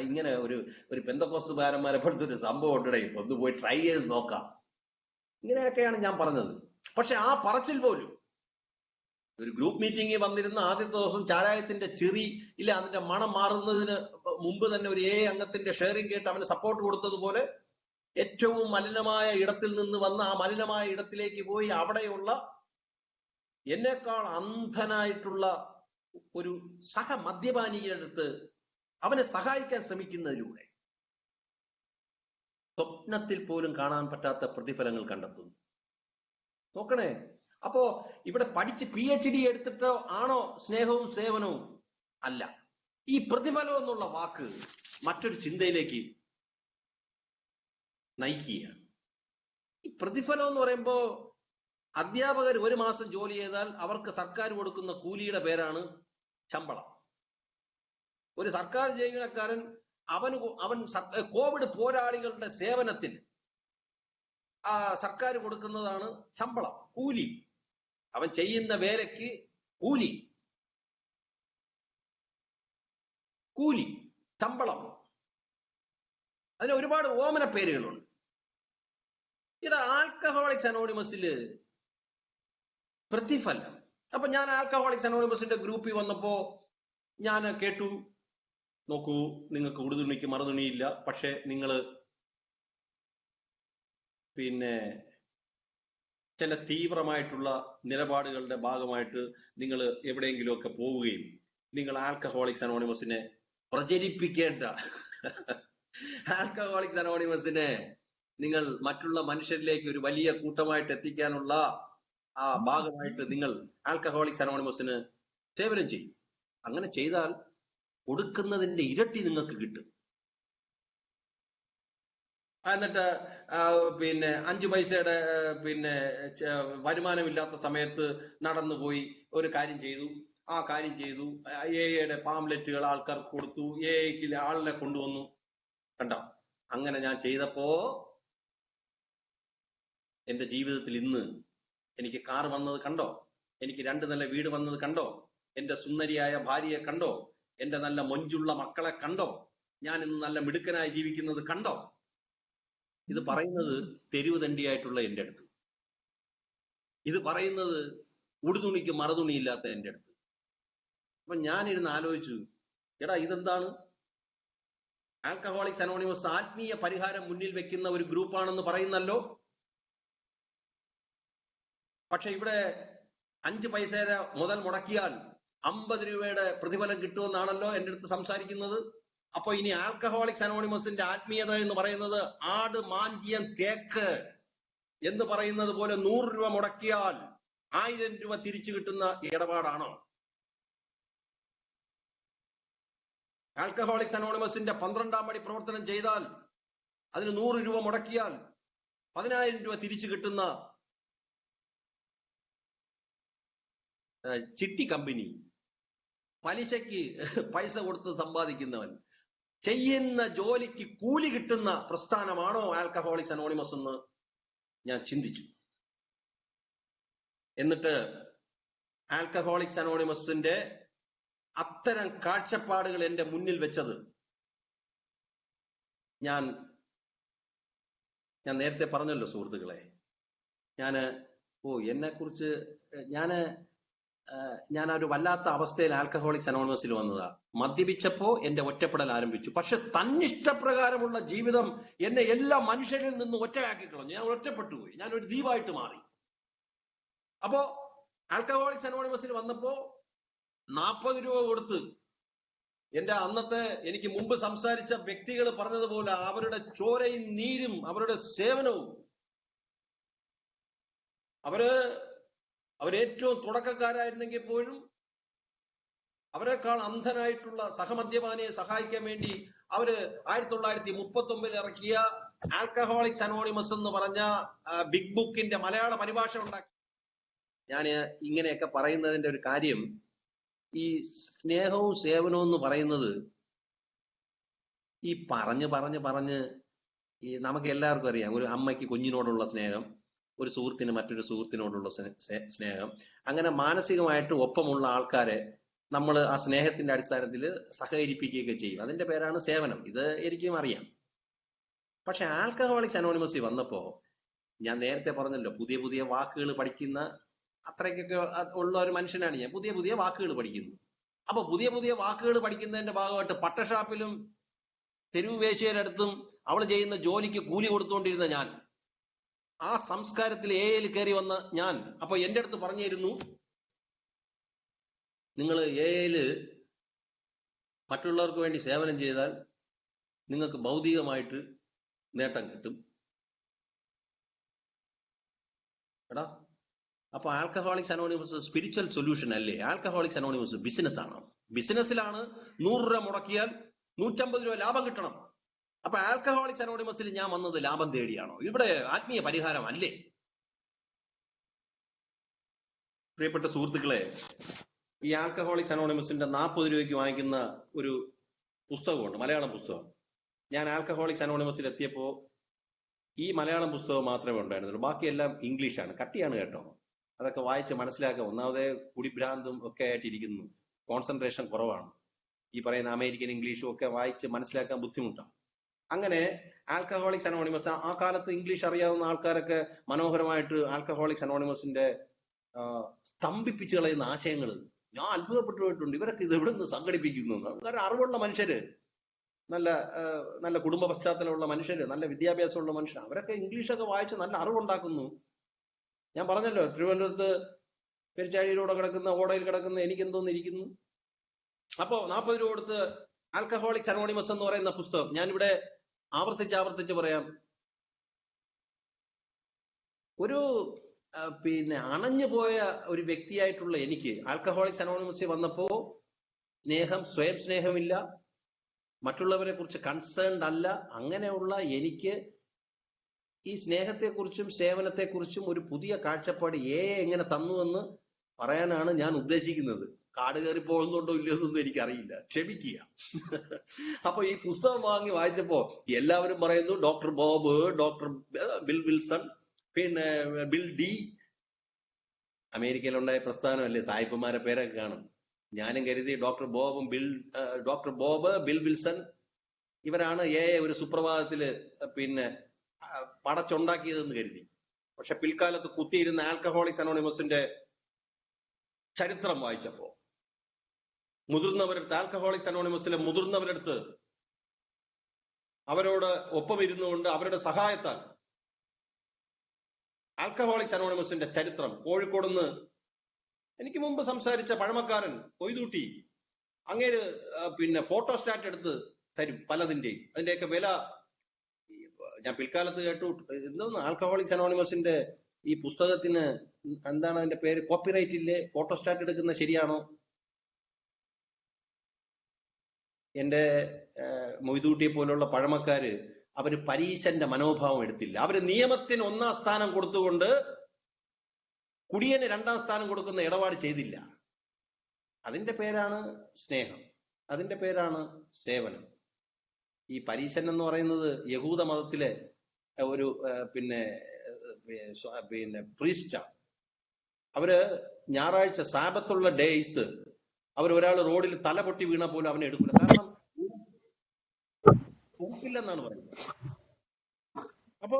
ഇങ്ങനെ ഒരു പെന്തക്കോസ്തുകാരന്മാരെ പോലത്തെ ഒരു സംഭവം ഉണ്ടേ, ഒന്ന് പോയി ട്രൈ ചെയ്ത് നോക്കാം, ഇങ്ങനെയൊക്കെയാണ് ഞാൻ പറഞ്ഞത്. പക്ഷെ ആ പറച്ചിൽ പോലും, ഒരു ഗ്രൂപ്പ് മീറ്റിംഗിൽ വന്നിരുന്ന ആദ്യത്തെ ദിവസം ചാരായത്തിന്റെ ചെറി ഇല്ല, അതിന്റെ മണം മാറുന്നതിന് മുമ്പ് തന്നെ ഒരു അംഗത്തിന്റെ ഷെയറിംഗ് കേട്ട് അവന് സപ്പോർട്ട് കൊടുത്തതുപോലെ ഏറ്റവും മലിനമായ ഇടത്തിൽ നിന്ന് വന്ന് ആ മലിനമായ ഇടത്തിലേക്ക് പോയി അവിടെയുള്ള എന്നേക്കാൾ അന്ധനായിട്ടുള്ള ഒരു സഹമദ്യപാനിയുടെ അടുത്ത് അവനെ സഹായിക്കാൻ ശ്രമിക്കുന്നതിലൂടെ സ്വപ്നത്തിൽ പോലും കാണാൻ പറ്റാത്ത പ്രതിഫലങ്ങൾ കണ്ടെത്തുന്നു. നോക്കണേ, അപ്പോ ഇവിടെ പഠിച്ച് PhD എടുത്തിട്ടോ ആണോ സ്നേഹവും സേവനവും? അല്ല. ഈ പ്രതിഫലം എന്നുള്ള വാക്ക് മറ്റൊരു ചിന്തയിലേക്ക് നയിക്കുകയാണ്. ഈ പ്രതിഫലം എന്ന് പറയുമ്പോ, അധ്യാപകർ 1 മാസം ജോലി ചെയ്താൽ അവർക്ക് സർക്കാർ കൊടുക്കുന്ന കൂലിയുടെ പേരാണ് ശമ്പളം. ഒരു സർക്കാർ ജീവനക്കാരൻ അവൻ കോവിഡ് പോരാളികളുടെ സേവനത്തിന് സർക്കാർ കൊടുക്കുന്നതാണ് ശമ്പളം, കൂലി. അവൻ ചെയ്യുന്ന വേലയ്ക്ക് കൂലി, ശമ്പളം. അതിന് ഒരുപാട് ഓമന പേരുകളുണ്ട്. ഇത് ആൽക്കഹോളിക്സ് അനോണിമസില് പ്രതിഫലം. അപ്പൊ ഞാൻ ആൽക്കഹോളിക്സ് അനോണിമസിന്റെ ഗ്രൂപ്പിൽ വന്നപ്പോ ഞാൻ കേട്ടു, നോക്കൂ, നിങ്ങൾക്ക് ഉടുതുണിക്ക് മറുതുണിയില്ല, പക്ഷെ നിങ്ങൾ ചില തീവ്രമായിട്ടുള്ള നിലപാടുകളുടെ ഭാഗമായിട്ട് നിങ്ങൾ എവിടെയെങ്കിലുമൊക്കെ പോവുകയും നിങ്ങൾ ആൽക്കഹോളിക്സ് അനോണിമസിനെ പ്രചരിപ്പിക്കേണ്ട ആൽക്കഹോളിക്സ് അനോണിമസിനെ നിങ്ങൾ മറ്റുള്ള മനുഷ്യരിലേക്ക് ഒരു വലിയ കൂട്ടമായിട്ട് എത്തിക്കാനുള്ള ആ ഭാഗമായിട്ട് നിങ്ങൾ ആൽക്കഹോളിക്സ് അനോണിമസിന് സേവനം ചെയ്യും. അങ്ങനെ ചെയ്താൽ കൊടുക്കുന്നതിന്റെ ഇരട്ടി നിങ്ങൾക്ക് കിട്ടും. എന്നിട്ട് 5 പൈസയുടെ വരുമാനമില്ലാത്ത സമയത്ത് നടന്നുപോയി ഒരു കാര്യം ചെയ്തു, ആ കാര്യം ചെയ്തു, AA പാംലെറ്റുകൾ ആൾക്കാർക്ക് കൊടുത്തു, AA ആളിനെ കൊണ്ടുവന്നു. കണ്ടോ? അങ്ങനെ ഞാൻ ചെയ്തപ്പോ എന്റെ ജീവിതത്തിൽ ഇന്ന് എനിക്ക് കാർ വന്നത് കണ്ടോ? എനിക്ക് 2 നില വീട് വന്നത് കണ്ടോ? എന്റെ സുന്ദരിയായ ഭാര്യയെ കണ്ടോ? എന്റെ നല്ല മൊഞ്ചുള്ള മക്കളെ കണ്ടോ? ഞാൻ ഇന്ന് നല്ല മിടുക്കനായി ജീവിക്കുന്നത് കണ്ടോ? ഇത് പറയുന്നത് തെരുവ് തണ്ടിയായിട്ടുള്ള എന്റെ അടുത്ത്, ഇത് പറയുന്നത് ഉടുതുണിക്ക് മറുതുണിയില്ലാത്ത എന്റെ അടുത്ത്. അപ്പൊ ഞാനിരുന്ന് ആലോചിച്ചു, എടാ ഇതെന്താണ്? ആൽക്കഹോളിക്സ് അനോണിമസ് ആത്മീയ പരിഹാരം മുന്നിൽ വെക്കുന്ന ഒരു ഗ്രൂപ്പാണെന്ന് പറയുന്നല്ലോ. പക്ഷെ ഇവിടെ 5 പൈസയുടെ മുതൽ മുടക്കിയാൽ 50 രൂപയുടെ പ്രതിഫലം കിട്ടുമെന്നാണല്ലോ എന്റെ അടുത്ത് സംസാരിക്കുന്നത്. അപ്പൊ ഇനി ആൽക്കഹോളിക്സ് അനോണിമസിന്റെ ആത്മീയത എന്ന് പറയുന്നത് ആട് മാഞ്ചിയം തേക്ക് എന്ന് പറയുന്നത് പോലെ 100 രൂപ മുടക്കിയാൽ 1000 രൂപ തിരിച്ചു കിട്ടുന്ന ഇടപാടാണോ? ആൽക്കഹോളിക്സ് അനോണിമസിന്റെ 12-ാം പടി പ്രവർത്തനം ചെയ്താൽ അതിന് 100 രൂപ മുടക്കിയാൽ 10,000 രൂപ തിരിച്ചു കിട്ടുന്ന ചിട്ടി കമ്പനി, പലിശയ്ക്ക് പൈസ കൊടുത്ത് സമ്പാദിക്കുന്നവൻ, ചെയ്യുന്ന ജോലിക്ക് കൂലി കിട്ടുന്ന പ്രസ്ഥാനമാണോ ആൽക്കഹോളിക്സ് അനോണിമസ് എന്ന് ഞാൻ ചിന്തിച്ചു. എന്നിട്ട് ആൽക്കഹോളിക്സ് അനോണിമസിന്റെ അത്തരം കാഴ്ചപ്പാടുകൾ എന്റെ മുന്നിൽ വെച്ചത് ഞാൻ നേരത്തെ പറഞ്ഞല്ലോ സുഹൃത്തുക്കളെ, എന്നെക്കുറിച്ച് ഞാനൊരു വല്ലാത്ത അവസ്ഥയിൽ ആൽക്കഹോളിക്സ് അനോണിമസിൽ വന്നതാ. മദ്യപിച്ചപ്പോ എന്റെ ഒറ്റപ്പെടൽ ആരംഭിച്ചു. പക്ഷെ തന്നിഷ്ടപ്രകാരമുള്ള ജീവിതം എന്നെ എല്ലാ മനുഷ്യരിൽ നിന്നും ഒറ്റയാക്കി കളഞ്ഞു. ഞാൻ ഒറ്റപ്പെട്ടു പോയി. ഞാൻ ഒരു ദ്വീപായിട്ട് മാറി. അപ്പോ ആൽക്കഹോളിക്സ് അനോണിമസിൽ വന്നപ്പോ 40 രൂപ കൊടുത്ത് എന്റെ അന്നത്തെ എനിക്ക് മുമ്പ് സംസാരിച്ച വ്യക്തികൾ പറഞ്ഞതുപോലെ അവരുടെ ചോരയും നീരും അവരുടെ സേവനവും അവരേറ്റവും തുടക്കക്കാരായിരുന്നെങ്കിൽ പോലും അവരെക്കാൾ അന്ധനായിട്ടുള്ള സഹമദ്യപാനിയെ സഹായിക്കാൻ വേണ്ടി അവര് 1939 ഇറക്കിയ ആൽക്കഹോളിക്സ് അനോണിമസ് എന്ന് പറഞ്ഞ ബിഗ് ബുക്കിന്റെ മലയാള പരിഭാഷ ഉണ്ടാക്കി. ഞാൻ ഇങ്ങനെയൊക്കെ പറയുന്നതിന്റെ ഒരു കാര്യം, ഈ സ്നേഹവും സേവനവും എന്ന് പറയുന്നത് ഈ പറഞ്ഞ് ഈ നമുക്ക് എല്ലാവർക്കും അറിയാം. ഒരു അമ്മയ്ക്ക് കുഞ്ഞിനോടുള്ള സ്നേഹം, ഒരു സുഹൃത്തിന് മറ്റൊരു സുഹൃത്തിനോടുള്ള സ്നേഹം, അങ്ങനെ മാനസികമായിട്ട് ഒപ്പമുള്ള ആൾക്കാരെ നമ്മൾ ആ സ്നേഹത്തിന്റെ അടിസ്ഥാനത്തിൽ സഹകരിപ്പിക്കുകയൊക്കെ ചെയ്യും. അതിന്റെ പേരാണ് സേവനം. ഇത് എനിക്കും അറിയാം. പക്ഷെ ആൽക്കഹോളിക്സ് അനോണിമസിൽ വന്നപ്പോ ഞാൻ നേരത്തെ പറഞ്ഞല്ലോ, പുതിയ പുതിയ വാക്കുകൾ പഠിക്കുന്ന അത്രയ്ക്കൊക്കെ ഉള്ള ഒരു മനുഷ്യനാണ് ഞാൻ. പുതിയ പുതിയ വാക്കുകൾ പഠിക്കുന്നു. അപ്പൊ പുതിയ പുതിയ വാക്കുകൾ പഠിക്കുന്നതിന്റെ ഭാഗമായിട്ട് പട്ടഷാപ്പിലും തെരുവ് വേശ്യയുടെ അടുത്തും അവൾ ചെയ്യുന്ന ജോലിക്ക് കൂലി കൊടുത്തുകൊണ്ടിരുന്ന ഞാൻ, ആ സംസ്കാരത്തിൽ എയിൽ കയറി വന്ന ഞാൻ, അപ്പൊ എന്റെ അടുത്ത് പറഞ്ഞിരുന്നു, നിങ്ങൾ എയിൽ മറ്റുള്ളവർക്ക് വേണ്ടി സേവനം ചെയ്താൽ നിങ്ങൾക്ക് ഭൗതികമായിട്ട് നേട്ടം കിട്ടും. എടാ, അപ്പൊ ആൽക്കഹോളിക്സ് അനോണിമസ് സ്പിരിച്വൽ സൊല്യൂഷൻ അല്ലേ? ആൽക്കഹോളിക്സ് അനോണിമസ് ബിസിനസ് ആണ്. ബിസിനസ്സിലാണ് 100 രൂപ മുടക്കിയാൽ 150 രൂപ ലാഭം കിട്ടണം. അപ്പൊ ആൽക്കഹോളിക്സ് അനോണിമസിൽ ഞാൻ വന്നത് ലാഭം തേടിയാണോ? ഇവിടെ ആത്മീയ പരിഹാരം അല്ലേ? പ്രിയപ്പെട്ട സുഹൃത്തുക്കളെ, ഈ ആൽക്കഹോളിക്സ് അനോണിമസിന്റെ 40 രൂപയ്ക്ക് വാങ്ങിക്കുന്ന ഒരു പുസ്തകമുണ്ട്, മലയാളം പുസ്തകം. ഞാൻ ആൽക്കഹോളിക്സ് അനോണിമസിൽ എത്തിയപ്പോ ഈ മലയാളം പുസ്തകം മാത്രമേ ഉണ്ടായിരുന്നുള്ളൂ. ബാക്കിയെല്ലാം ഇംഗ്ലീഷാണ്. കട്ടിയാണ് കേട്ടോ. അതൊക്കെ വായിച്ച് മനസ്സിലാക്കാം. ഒന്നാമതേ കുടിഭ്രാന്തും ഒക്കെ ആയിട്ടിരിക്കുന്നു, കോൺസെൻട്രേഷൻ കുറവാണ്. ഈ പറയുന്ന അമേരിക്കൻ ഇംഗ്ലീഷും ഒക്കെ വായിച്ച് മനസ്സിലാക്കാൻ ബുദ്ധിമുട്ടാണ്. അങ്ങനെ ആൽക്കഹോളിക്സ് അനോണിമസ്, ആ കാലത്ത് ഇംഗ്ലീഷ് അറിയാവുന്ന ആൾക്കാരൊക്കെ മനോഹരമായിട്ട് ആൽക്കഹോളിക്സ് അനോണിമസിന്റെ സ്തംഭിപ്പിച്ചു കളയുന്ന ആശയങ്ങൾ ഞാൻ അത്ഭുതപ്പെട്ടു പോയിട്ടുണ്ട്. ഇവരൊക്കെ ഇത് എവിടെ നിന്ന് സംഘടിപ്പിക്കുന്നു? കാരണം അറിവുള്ള മനുഷ്യര്, നല്ല നല്ല കുടുംബ പശ്ചാത്തലമുള്ള മനുഷ്യര്, നല്ല വിദ്യാഭ്യാസമുള്ള മനുഷ്യർ, അവരൊക്കെ ഇംഗ്ലീഷൊക്കെ വായിച്ച് നല്ല അറിവുണ്ടാക്കുന്നു. ഞാൻ പറഞ്ഞല്ലോ, തിരുവനന്തപുരത്ത് പെരിച്ചാഴിയിലൂടെ കിടക്കുന്ന, ഓടയിൽ കിടക്കുന്ന എനിക്കെന്തോന്നിരിക്കുന്നു. അപ്പോ 40 രൂപ കൊടുത്ത് ആൽക്കഹോളിക്സ് അനോണിമസ് എന്ന് പറയുന്ന പുസ്തകം, ഞാനിവിടെ ആവർത്തിച്ച് പറയാം. ഒരു അണഞ്ഞു പോയ ഒരു വ്യക്തിയായിട്ടുള്ള എനിക്ക് ആൽക്കഹോളിക്സ് അനോണിമസിൽ വന്നപ്പോ സ്വയം സ്നേഹമില്ല, മറ്റുള്ളവരെ കുറിച്ച് കൺസേൺഡ് അല്ല. അങ്ങനെയുള്ള എനിക്ക് ഈ സ്നേഹത്തെക്കുറിച്ചും സേവനത്തെക്കുറിച്ചും ഒരു പുതിയ കാഴ്ചപ്പാട് എങ്ങനെ തന്നുവെന്ന് പറയാനാണ് ഞാൻ ഉദ്ദേശിക്കുന്നത്. കാട് കയറി പോകുന്നുണ്ടോ ഇല്ലയോ എന്നൊന്നും എനിക്കറിയില്ല, ക്ഷമിക്കുക. അപ്പൊ ഈ പുസ്തകം വാങ്ങി വായിച്ചപ്പോ എല്ലാവരും പറയുന്നു doctor Bob, doctor bill Wilson, പിന്നെ ബിൽ ഡി. അമേരിക്കയിലുണ്ടായ പ്രസ്ഥാനമല്ലേ, സായിപ്പന്മാരെ പേരൊക്കെ കാണും. ഞാനും കരുതി ഡോക്ടർ ബോബ്, ബിൽ വിൽസൺ ഇവരാണ് ഒരു സുപ്രഭാതത്തില് പടച്ചുണ്ടാക്കിയതെന്ന് കരുതി. പക്ഷെ പിൽക്കാലത്ത് കുത്തിയിരുന്ന ആൽക്കഹോളിക്സ് അനോണിമസിന്റെ ചരിത്രം വായിച്ചപ്പോ, മുതിർന്നവരെടുത്ത്, ആൽക്കഹോളിക്സ് അനോണിമസിലെ മുതിർന്നവരെടുത്ത് അവരോട് ഒപ്പം ഇരുന്നുകൊണ്ട് അവരുടെ സഹായത്താൽ ആൽക്കഹോളിക്സ് അനോണിമസിന്റെ ചരിത്രം, കോഴിക്കോടുന്ന് എനിക്ക് മുമ്പ് സംസാരിച്ച പഴമക്കാരൻ കൊയ്തൂട്ടി, അങ്ങേര് ഫോട്ടോസ്റ്റാറ്റ് എടുത്ത് തരും പലതിന്റെയും. അതിന്റെയൊക്കെ വില ഞാൻ പിൽക്കാലത്ത് കേട്ടു. എന്തോന്ന് ആൽക്കഹോളിക്സ് അനോണിമസിന്റെ ഈ പുസ്തകത്തിന് എന്താണ് അതിന്റെ പേര്, കോപ്പിറൈറ്റ് ഇല്ലേ? ഫോട്ടോസ്റ്റാറ്റ് എടുക്കുന്ന ശരിയാണോ? എന്റെ മൊയ്തൂട്ടിയെ പോലുള്ള പഴമക്കാര് അവര് പരീശന്റെ മനോഭാവം എടുത്തില്ല. അവര് നിയമത്തിന് 1-ാം സ്ഥാനം കൊടുത്തുകൊണ്ട് കുടിയന് 2-ാം സ്ഥാനം കൊടുക്കുന്ന ഇടപാട് ചെയ്തില്ല. അതിന്റെ പേരാണ് സ്നേഹം, അതിന്റെ പേരാണ് സേവനം. ഈ പരീശൻ എന്ന് പറയുന്നത് യഹൂദ മതത്തിലെ ഒരു പിന്നെ പ്രീസ്റ്റാണ്. അവര് ഞായറാഴ്ച സാബത്തുള്ള ഡേയ്സ് ഒരാൾ റോഡിൽ തല പൊട്ടി വീണ പോലും അവനെ എടുക്കില്ല. കാരണം ഉറപ്പില്ലെന്നാണ് പറയുന്നത്. അപ്പോ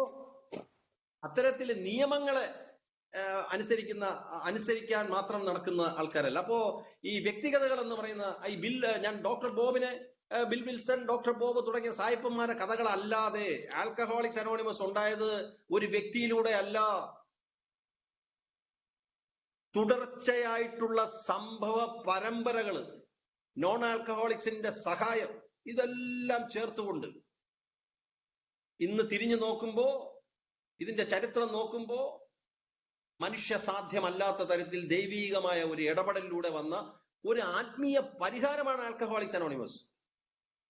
അത്തരത്തില് നിയമങ്ങളെ അനുസരിക്കാൻ മാത്രം നടക്കുന്ന ആൾക്കാരല്ല. അപ്പോ ഈ വ്യക്തിഗതകൾ എന്ന് പറയുന്ന ഈ ഞാൻ ഡോക്ടർ ബോബിനെ, ബിൽ വിൽസൺ, ഡോക്ടർ ബോബ് തുടങ്ങിയ സായിപ്പന്മാരെ കഥകളല്ലാതെ ആൽക്കഹോളിക്സ് അനോണിമസ് ഉണ്ടായത് ഒരു വ്യക്തിയിലൂടെ അല്ല. തുടർച്ചയായിട്ടുള്ള സംഭവ പരമ്പരകള്, നോൺ ആൽക്കഹോളിക്സിന്റെ സഹായം, ഇതെല്ലാം ചേർത്തുകൊണ്ട് ഇന്ന് തിരിഞ്ഞു നോക്കുമ്പോ, ഇതിന്റെ ചരിത്രം നോക്കുമ്പോ മനുഷ്യ സാധ്യമല്ലാത്ത തരത്തിൽ ദൈവീകമായ ഒരു ഇടപെടലിലൂടെ വന്ന ഒരു ആത്മീയ പരിഹാരമാണ് ആൽക്കഹോളിക്സ് അനോണിമസ്.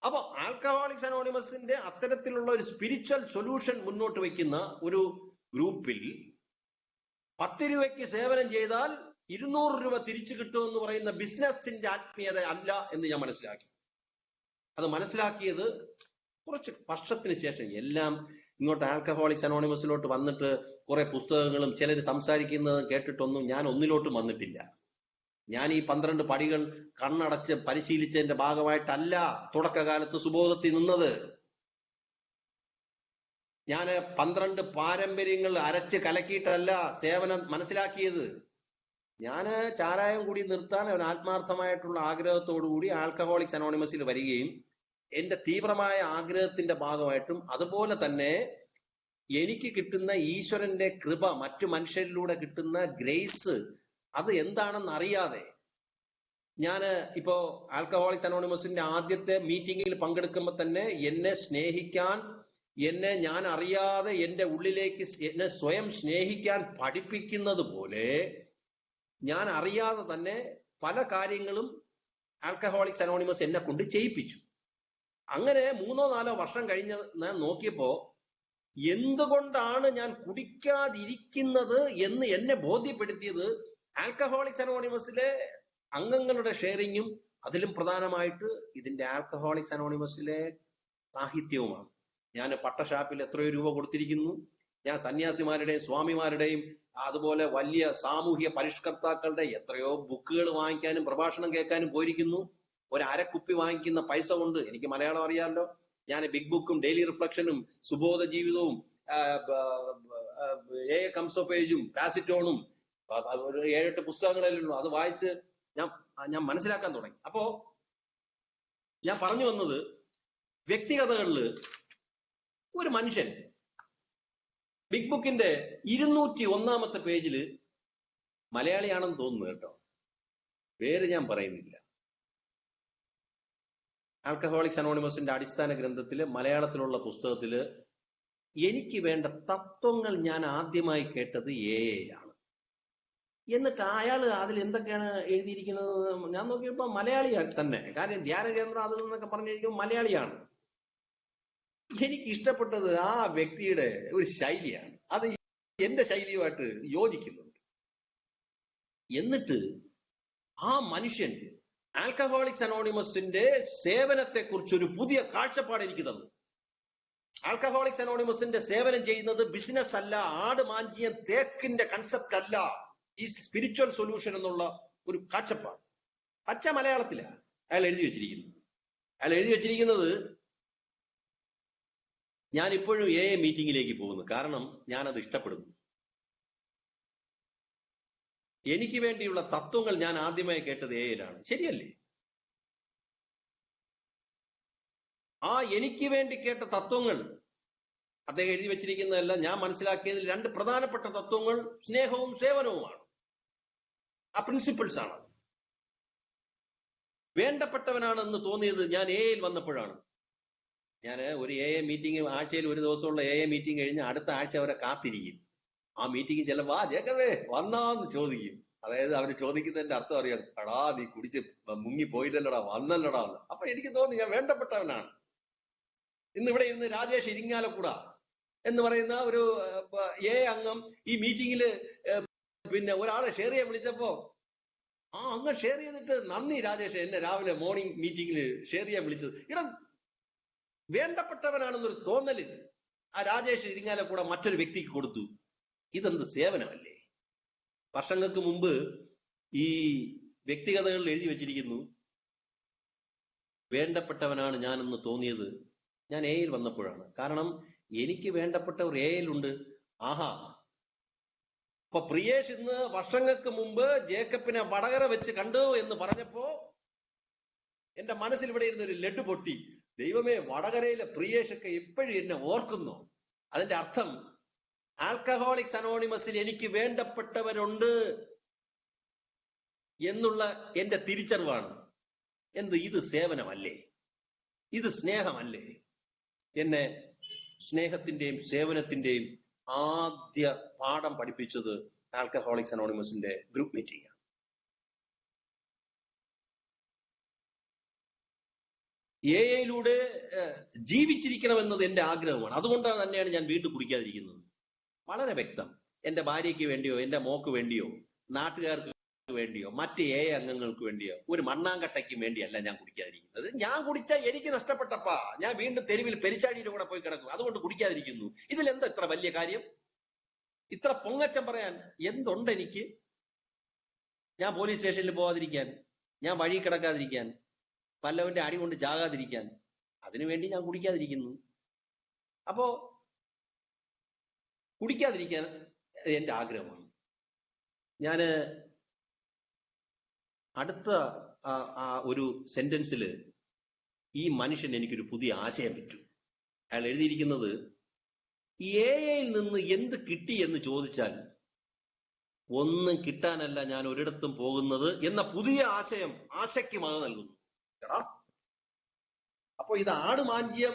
അപ്പൊ ആൽക്കഹോളിക്സ് അനോണിമസിന്റെ അത്തരത്തിലുള്ള ഒരു സ്പിരിച്വൽ സൊല്യൂഷൻ മുന്നോട്ട് വയ്ക്കുന്ന ഒരു ഗ്രൂപ്പിൽ 10 രൂപയ്ക്ക് സേവനം ചെയ്താൽ 200 രൂപ തിരിച്ചു കിട്ടുമെന്ന് പറയുന്ന ബിസിനസിന്റെ ആത്മീയത അല്ല എന്ന് ഞാൻ മനസ്സിലാക്കി. അത് മനസ്സിലാക്കിയത് കുറച്ച് വർഷത്തിന് ശേഷം. എല്ലാം ഇങ്ങോട്ട് ആൽക്കഹോളിക്സ് അനോണിമസിലോട്ട് വന്നിട്ട് കുറെ പുസ്തകങ്ങളും ചിലർ സംസാരിക്കുന്നതും കേട്ടിട്ടൊന്നും ഞാൻ ഒന്നിലോട്ടും വന്നിട്ടില്ല. ഞാൻ ഈ 12 പടികൾ കണ്ണടച്ച് പരിശീലിച്ചതിന്റെ ഭാഗമായിട്ടല്ല തുടക്കകാലത്ത് സുബോധത്തിൽ നിന്നത്. ഞാൻ 12 പാരമ്പര്യങ്ങൾ അരച്ച് കലക്കിയിട്ടല്ല സേവനം മനസ്സിലാക്കിയത്. ഞാൻ ചാരായം കൂടി നിർത്താൻ ഒരു ആത്മാർത്ഥമായിട്ടുള്ള ആഗ്രഹത്തോടുകൂടി ആൽക്കഹോളിക്സ് അനോണിമസിൽ വരികയും എന്റെ തീവ്രമായ ആഗ്രഹത്തിന്റെ ഭാഗമായിട്ടും അതുപോലെ തന്നെ എനിക്ക് കിട്ടുന്ന ഈശ്വരന്റെ കൃപ, മറ്റു മനുഷ്യരിലൂടെ കിട്ടുന്ന ഗ്രേസ്, അത് എന്താണെന്ന് അറിയാതെ ഞാൻ ഇപ്പോ ആൽക്കഹോളിക്സ് അനോണിമസിന്റെ ആദ്യത്തെ മീറ്റിംഗിൽ പങ്കെടുക്കുമ്പോൾ തന്നെ എന്നെ സ്നേഹിക്കാൻ, എന്നെ ഞാൻ അറിയാതെ എന്റെ ഉള്ളിലേക്ക് എന്നെ സ്വയം സ്നേഹിക്കാൻ പഠിപ്പിക്കുന്നത് പോലെ ഞാൻ അറിയാതെ തന്നെ പല കാര്യങ്ങളും ആൽക്കഹോളിക്സ് അനോണിമസ് എന്നെ കൊണ്ട് ചെയ്യിപ്പിച്ചു. അങ്ങനെ 3-4 വർഷം കഴിഞ്ഞ് ഞാൻ നോക്കിയപ്പോ എന്തുകൊണ്ടാണ് ഞാൻ കുടിക്കാതിരിക്കുന്നത് എന്ന് എന്നെ ബോധ്യപ്പെടുത്തിയത് ആൽക്കഹോളിക്സ് അനോണിമസിലെ അംഗങ്ങളുടെ ഷെയറിങ്ങും അതിലും പ്രധാനമായിട്ട് ഇതിന്റെ ആൽക്കഹോളിക്സ് അനോണിമസിലെ സാഹിത്യവുമാണ്. ഞാൻ പട്ടഷാപ്പിൽ എത്രയോ രൂപ കൊടുത്തിരിക്കുന്നു. ഞാൻ സന്യാസിമാരുടെയും സ്വാമിമാരുടെയും അതുപോലെ വലിയ സാമൂഹ്യ പരിഷ്കർത്താക്കളുടെ എത്രയോ ബുക്കുകൾ വാങ്ങിക്കാനും പ്രഭാഷണം കേൾക്കാനും പോയിരിക്കുന്നു. ഒരു അരക്കുപ്പി വാങ്ങിക്കുന്ന പൈസ കൊണ്ട്, എനിക്ക് മലയാളം അറിയാമല്ലോ, ഞാൻ ബിഗ് ബുക്കും ഡെയിലി റിഫ്ലക്ഷനും സുബോധ ജീവിതവും കംസോ പേജും പാസിറ്റോണും 7-8 പുസ്തകങ്ങളല്ലോ, അത് വായിച്ച് ഞാൻ മനസ്സിലാക്കാൻ തുടങ്ങി. അപ്പോ ഞാൻ പറഞ്ഞു വന്നത്, വ്യക്തിഗതകളില് ഒരു മനുഷ്യൻ ബിഗ് ബുക്കിന്റെ 201-ാമത്തെ പേജില് മലയാളിയാണെന്ന് തോന്നുന്നു കേട്ടോ, പേര് ഞാൻ പറയുന്നില്ല, ആൽക്കഹോളിക്സ് അനോണിമസിന്റെ അടിസ്ഥാന ഗ്രന്ഥത്തില് മലയാളത്തിലുള്ള പുസ്തകത്തില് എനിക്ക് വേണ്ട തത്വങ്ങൾ ഞാൻ ആദ്യമായി കേട്ടത് ആണ്. എന്നിട്ട് അയാൾ അതിൽ എന്തൊക്കെയാണ് എഴുതിയിരിക്കുന്നത് ഞാൻ നോക്കിയപ്പോ മലയാളിയാണ് തന്നെ. കാര്യം ധ്യാന കേന്ദ്രം അതിൽ നിന്നൊക്കെ പറഞ്ഞിരിക്കുമ്പോൾ മലയാളിയാണ്. എനിക്ക് ഇഷ്ടപ്പെട്ടത് ആ വ്യക്തിയുടെ ഒരു ശൈലിയാണ്. അത് എന്റെ ശൈലിയുമായിട്ട് യോജിക്കുന്നുണ്ട്. എന്നിട്ട് ആ മനുഷ്യൻ ആൽക്കഹോളിക്സ് അനോണിമസിന്റെ സേവനത്തെ കുറിച്ച് ഒരു പുതിയ കാഴ്ചപ്പാട് എനിക്ക് തന്നു. ആൽക്കഹോളിക്സ് അനോണിമസിന്റെ സേവനം ചെയ്യുന്നത് ബിസിനസ് അല്ല, ആട് മാഞ്ചിയ തേക്കിന്റെ കൺസെപ്റ്റ് അല്ല, ഈ സ്പിരിച്വൽ സൊല്യൂഷൻ എന്നുള്ള ഒരു കാഴ്ചപ്പാട് പച്ച മലയാളത്തിലാണ് അയാൾ എഴുതി വെച്ചിരിക്കുന്നത്. ഞാൻ ഇപ്പോഴും മീറ്റിംഗിലേക്ക് പോകുന്നു, കാരണം ഞാനത് ഇഷ്ടപ്പെടുന്നു. എനിക്ക് വേണ്ടിയുള്ള തത്വങ്ങൾ ഞാൻ ആദ്യമായി കേട്ടത് ലാണ്. ശരിയല്ലേ? ആ എനിക്ക് വേണ്ടി കേട്ട തത്വങ്ങൾ അദ്ദേഹം എഴുതി വെച്ചിരിക്കുന്നതല്ല. ഞാൻ മനസ്സിലാക്കിയതിൽ 2 പ്രധാനപ്പെട്ട തത്വങ്ങൾ സ്നേഹവും സേവനവുമാണ്. ആ പ്രിൻസിപ്പിൾസ് ആണ്. വേണ്ടപ്പെട്ടവനാണെന്ന് തോന്നിയത് ഞാൻ വന്നപ്പോഴാണ്. ഞാൻ ഒരു AA മീറ്റിംഗ് ആഴ്ചയിൽ ഒരു ദിവസമുള്ള AA മീറ്റിംഗ് കഴിഞ്ഞ് അടുത്ത ആഴ്ച അവരെ കാത്തിരിക്കും. ആ മീറ്റിംഗ് ചെല്ലുമ്പോ ജേക്കബേ വന്നാന്ന് ചോദിക്കും. അതായത് അവര് ചോദിക്കുന്നതിന്റെ അർത്ഥം അറിയാം, എടാ നീ കുടിച്ച് മുങ്ങി പോയില്ലല്ലോടാ, വന്നല്ലോടാ എന്ന്. അപ്പൊ എനിക്ക് തോന്നി ഞാൻ വേണ്ടപ്പെട്ടവനാണ്. ഇന്ന് ഇവിടെ ഇരുന്ന് രാജേഷ് ഇരിങ്ങാലക്കുട എന്ന് പറയുന്ന ഒരു AA അംഗം ഈ മീറ്റിംഗില് പിന്നെ ഒരാളെ ഷെയർ ചെയ്യാൻ വിളിച്ചപ്പോ അങ്ങ് ഷെയർ ചെയ്തിട്ട് നന്ദി രാജേഷ്, എന്നെ രാവിലെ മോർണിംഗ് മീറ്റിംഗിൽ ഷെയർ ചെയ്യാൻ വിളിച്ചത്. വേണ്ടപ്പെട്ടവനാണെന്നൊരു തോന്നല് ആ രാജേഷ് ഇരിങ്ങാലക്കുട മറ്റൊരു വ്യക്തിക്ക് കൊടുത്തു. ഇതെന്ത് സേവനമല്ലേ? വർഷങ്ങൾക്ക് മുമ്പ് ഈ വ്യക്തിഗതകളിൽ എഴുതി വെച്ചിരിക്കുന്നു, വേണ്ടപ്പെട്ടവനാണ് ഞാനെന്ന് തോന്നിയത് ഞാൻ AA വന്നപ്പോഴാണ്. കാരണം എനിക്ക് വേണ്ടപ്പെട്ടവർ AA ഉണ്ട്. ആഹാ, അപ്പൊ പ്രിയേഷ് ഇന്ന് വർഷങ്ങൾക്ക് മുമ്പ് ജേക്കബിനെ വടകര വെച്ച് കണ്ടു എന്ന് പറഞ്ഞപ്പോ എന്റെ മനസ്സിൽ ഇവിടെ ഇരുന്നൊരു ലഡു പൊട്ടി. ദൈവമേ, വടകരയിലെ പ്രിയേഷൊക്കെ എപ്പോഴും എന്നെ ഓർക്കുന്നു. അതിന്റെ അർത്ഥം ആൽക്കഹോളിക്സ് അനോണിമസിൽ എനിക്ക് വേണ്ടപ്പെട്ടവരുണ്ട് എന്നുള്ള എന്റെ തിരിച്ചറിവാണ്. ഇത് സേവനമല്ലേ? ഇത് സ്നേഹമല്ലേ? എന്നെ സ്നേഹത്തിന്റെയും സേവനത്തിന്റെയും ആദ്യ പാഠം പഠിപ്പിച്ചത് ആൽക്കഹോളിക്സ് അനോണിമസിന്റെ ഗ്രൂപ്പ് മീറ്റിംഗ് ആണ്. AA ജീവിച്ചിരിക്കണമെന്നത് എന്റെ ആഗ്രഹമാണ്. അതുകൊണ്ടാണ് തന്നെയാണ് ഞാൻ വീണ്ടും കുടിക്കാതിരിക്കുന്നത്. വളരെ വ്യക്തം. എന്റെ ഭാര്യയ്ക്ക് വേണ്ടിയോ, എന്റെ മോക്ക് വേണ്ടിയോ, നാട്ടുകാർക്ക് വേണ്ടിയോ, മറ്റ് AA അംഗങ്ങൾക്ക് വേണ്ടിയോ, ഒരു മണ്ണാങ്കട്ടയ്ക്കും വേണ്ടിയല്ല ഞാൻ കുടിക്കാതിരിക്കുന്നത്. ഞാൻ കുടിച്ചാൽ എനിക്ക് നഷ്ടപ്പെട്ടപ്പാ ഞാൻ വീണ്ടും തെരുവിൽ പെരിച്ചാഴിയുടെ കൂടെ പോയി കിടക്കും. അതുകൊണ്ട് കുടിക്കാതിരിക്കുന്നു. ഇതിലെന്താ ഇത്ര വലിയ കാര്യം? ഇത്ര പൊങ്ങച്ചം പറയാൻ എന്തുണ്ട് എനിക്ക്? ഞാൻ പോലീസ് സ്റ്റേഷനിൽ പോകാതിരിക്കാൻ, ഞാൻ വഴി കിടക്കാതിരിക്കാൻ, പല്ലവന്റെ അടി കൊണ്ട് ചാകാതിരിക്കാൻ, അതിനുവേണ്ടി ഞാൻ കുടിക്കാതിരിക്കുന്നു. അപ്പോ കുടിക്കാതിരിക്കാൻ എന്റെ ആഗ്രഹമാണ്. ഞാന് അടുത്ത ഒരു സെന്റൻസിൽ ഈ മനുഷ്യൻ എനിക്കൊരു പുതിയ ആശയം പറ്റു. അയാൾ എഴുതിയിരിക്കുന്നത്, AAയിൽ നിന്ന് എന്ത് കിട്ടി എന്ന് ചോദിച്ചാൽ ഒന്നും കിട്ടാനല്ല ഞാൻ ഒരിടത്തും പോകുന്നത് എന്ന പുതിയ ആശയ്ക്ക് മത നൽകുന്നു. അപ്പൊ ഇത് ആടുമാഞ്ചിയം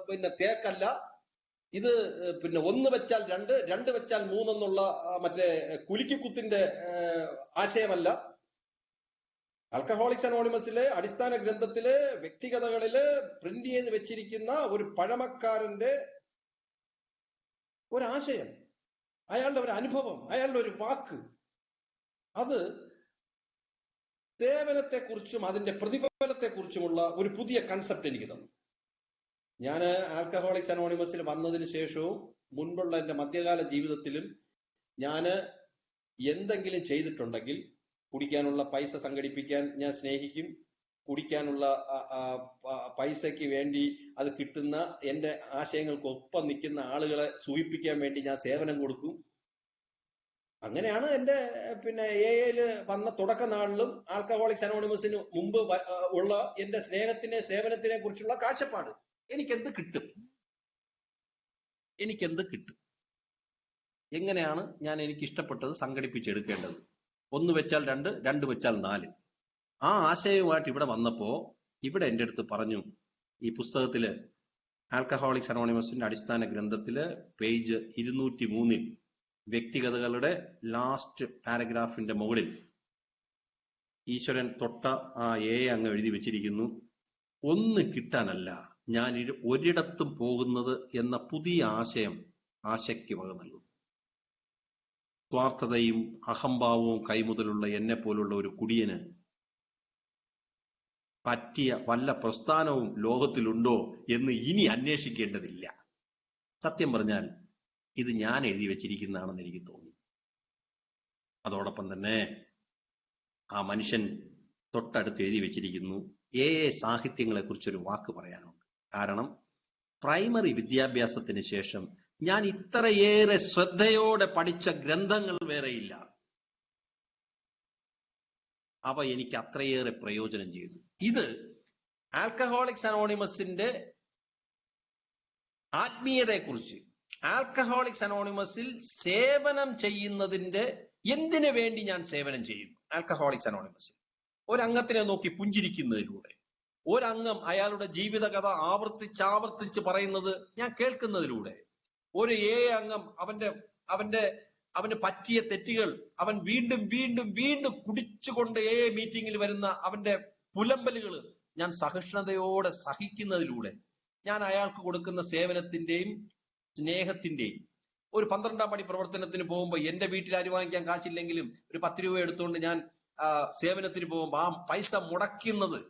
പിന്നെ തേക്കല്ല, ഇത് പിന്നെ 1 വെച്ചാൽ 2, 2 വെച്ചാൽ 3 എന്നുള്ള മറ്റേ കുലിക്കുത്തിന്റെ ആശയമല്ല. ആൽക്കഹോളിക്സ് അനോണിമസിലെ അടിസ്ഥാന ഗ്രന്ഥത്തിലെ വ്യക്തിഗതകളില് പ്രിന്റ് ചെയ്ത് വെച്ചിരിക്കുന്ന ഒരു പഴമക്കാരന്റെ ഒരാശയം, അയാളുടെ ഒരു അനുഭവം, അയാളുടെ ഒരു വാക്ക്, അത് സേവനത്തെക്കുറിച്ചും അതിന്റെ പ്രതിഫലത്തെക്കുറിച്ചുമുള്ള ഒരു പുതിയ കൺസെപ്റ്റ് എനിക്ക് തന്നു. ഞാൻ ആൽക്കഹോളിക്സ് അനോണിമസിൽ വന്നതിന് ശേഷവും മുൻപുള്ള എന്റെ മധ്യകാല ജീവിതത്തിലും ഞാൻ എന്തെങ്കിലും ചെയ്തിട്ടുണ്ടെങ്കിൽ കുടിക്കാനുള്ള പൈസ സംഘടിപ്പിക്കാൻ ഞാൻ സ്നേഹിക്കും. കുടിക്കാനുള്ള പൈസയ്ക്ക് വേണ്ടി അത് കിട്ടുന്ന എന്റെ ആശയങ്ങൾക്കൊപ്പം നിൽക്കുന്ന ആളുകളെ സൂചിപ്പിക്കാൻ വേണ്ടി ഞാൻ സേവനം കൊടുക്കും. അങ്ങനെയാണ് എന്റെ പിന്നെ AA വന്ന തുടക്ക നാളിലും ആൽക്കഹോളിക്സ് അനോണിമസിന് മുമ്പ് ഉള്ള എന്റെ സ്നേഹത്തിനെ സേവനത്തിനെ കുറിച്ചുള്ള കാഴ്ചപ്പാട്. എനിക്കെന്ത് കിട്ടും? എങ്ങനെയാണ് ഞാൻ എനിക്ക് ഇഷ്ടപ്പെട്ടത് സംഘടിപ്പിച്ചെടുക്കേണ്ടത്? 1 വെച്ചാൽ 2, 2 വെച്ചാൽ 4. ആ ആശയവുമായിട്ട് ഇവിടെ വന്നപ്പോ ഇവിടെ എൻ്റെ അടുത്ത് പറഞ്ഞു, ഈ പുസ്തകത്തില് ആൽക്കഹോളിക്സ് അനോണിമസിന്റെ അടിസ്ഥാന ഗ്രന്ഥത്തില് പേജ് 203 വ്യക്തിഗതകളുടെ ലാസ്റ്റ് പാരഗ്രാഫിന്റെ മുകളിൽ ഈശ്വരൻ തൊട്ട ആ AA അങ്ങ് എഴുതി വെച്ചിരിക്കുന്നു, ഒന്ന് കിട്ടാനല്ല ഞാൻ ഒരിടത്തും പോകുന്നത് എന്ന പുതിയ ആശയ്ക്ക് വക നൽകുന്നു. സ്വാർത്ഥതയും അഹംഭാവവും കൈമുതലുള്ള എന്നെ പോലുള്ള ഒരു കുടിയന് പറ്റിയ വല്ല പ്രസ്ഥാനവും ലോകത്തിലുണ്ടോ എന്ന് ഇനി അന്വേഷിക്കേണ്ടതില്ല. സത്യം പറഞ്ഞാൽ ഇത് ഞാൻ എഴുതി വെച്ചിരിക്കുന്നതാണെന്ന് എനിക്ക് തോന്നി. അതോടൊപ്പം തന്നെ ആ മനുഷ്യൻ തൊട്ടടുത്ത് എഴുതി വെച്ചിരിക്കുന്നു, AA സാഹിത്യങ്ങളെ കുറിച്ചൊരു വാക്ക് പറയാനുണ്ട്. കാരണം പ്രൈമറി വിദ്യാഭ്യാസത്തിന് ശേഷം ഞാൻ ഇത്രയേറെ ശ്രദ്ധയോടെ പഠിച്ച ഗ്രന്ഥങ്ങൾ വേറെയില്ല. അവ എനിക്ക് അത്രയേറെ പ്രയോജനം ചെയ്തു. ഇത് ആൽക്കഹോളിക്സ് അനോണിമസിന്റെ ആത്മീയതയെക്കുറിച്ച്, ആൽക്കഹോളിക്സ് അനോണിമസിൽ സേവനം ചെയ്യുന്നതിന്റെ എന്തിനു വേണ്ടി ഞാൻ സേവനം ചെയ്യും? ആൽക്കഹോളിക്സ് അനോണിമസിൽ ഒരംഗത്തിനെ നോക്കി പുഞ്ചിരിക്കുന്നതിലൂടെ, ഒരംഗം അയാളുടെ ജീവിതകഥ ആവർത്തിച്ച് പറയുന്നത് ഞാൻ കേൾക്കുന്നതിലൂടെ, ഒരു അംഗം അവന് പറ്റിയ തെറ്റുകൾ അവൻ വീണ്ടും വീണ്ടും വീണ്ടും കുടിച്ചുകൊണ്ട് മീറ്റിംഗിൽ വരുന്ന അവന്റെ പുലമ്പലുകൾ ഞാൻ സഹിഷ്ണുതയോടെ സഹിക്കുന്നതിലൂടെ ഞാൻ അയാൾക്ക് കൊടുക്കുന്ന സേവനത്തിന്റെയും സ്നേഹത്തിന്റെയും, ഒരു 12-ാം പടി പ്രവർത്തനത്തിന് പോകുമ്പോൾ എന്റെ വീട്ടിൽ അരി വാങ്ങിക്കാൻ കാശില്ലെങ്കിലും ഒരു 10 രൂപ എടുത്തുകൊണ്ട് ഞാൻ സേവനത്തിന് പോകുമ്പോൾ ആ പൈസ മുടക്കുന്നത്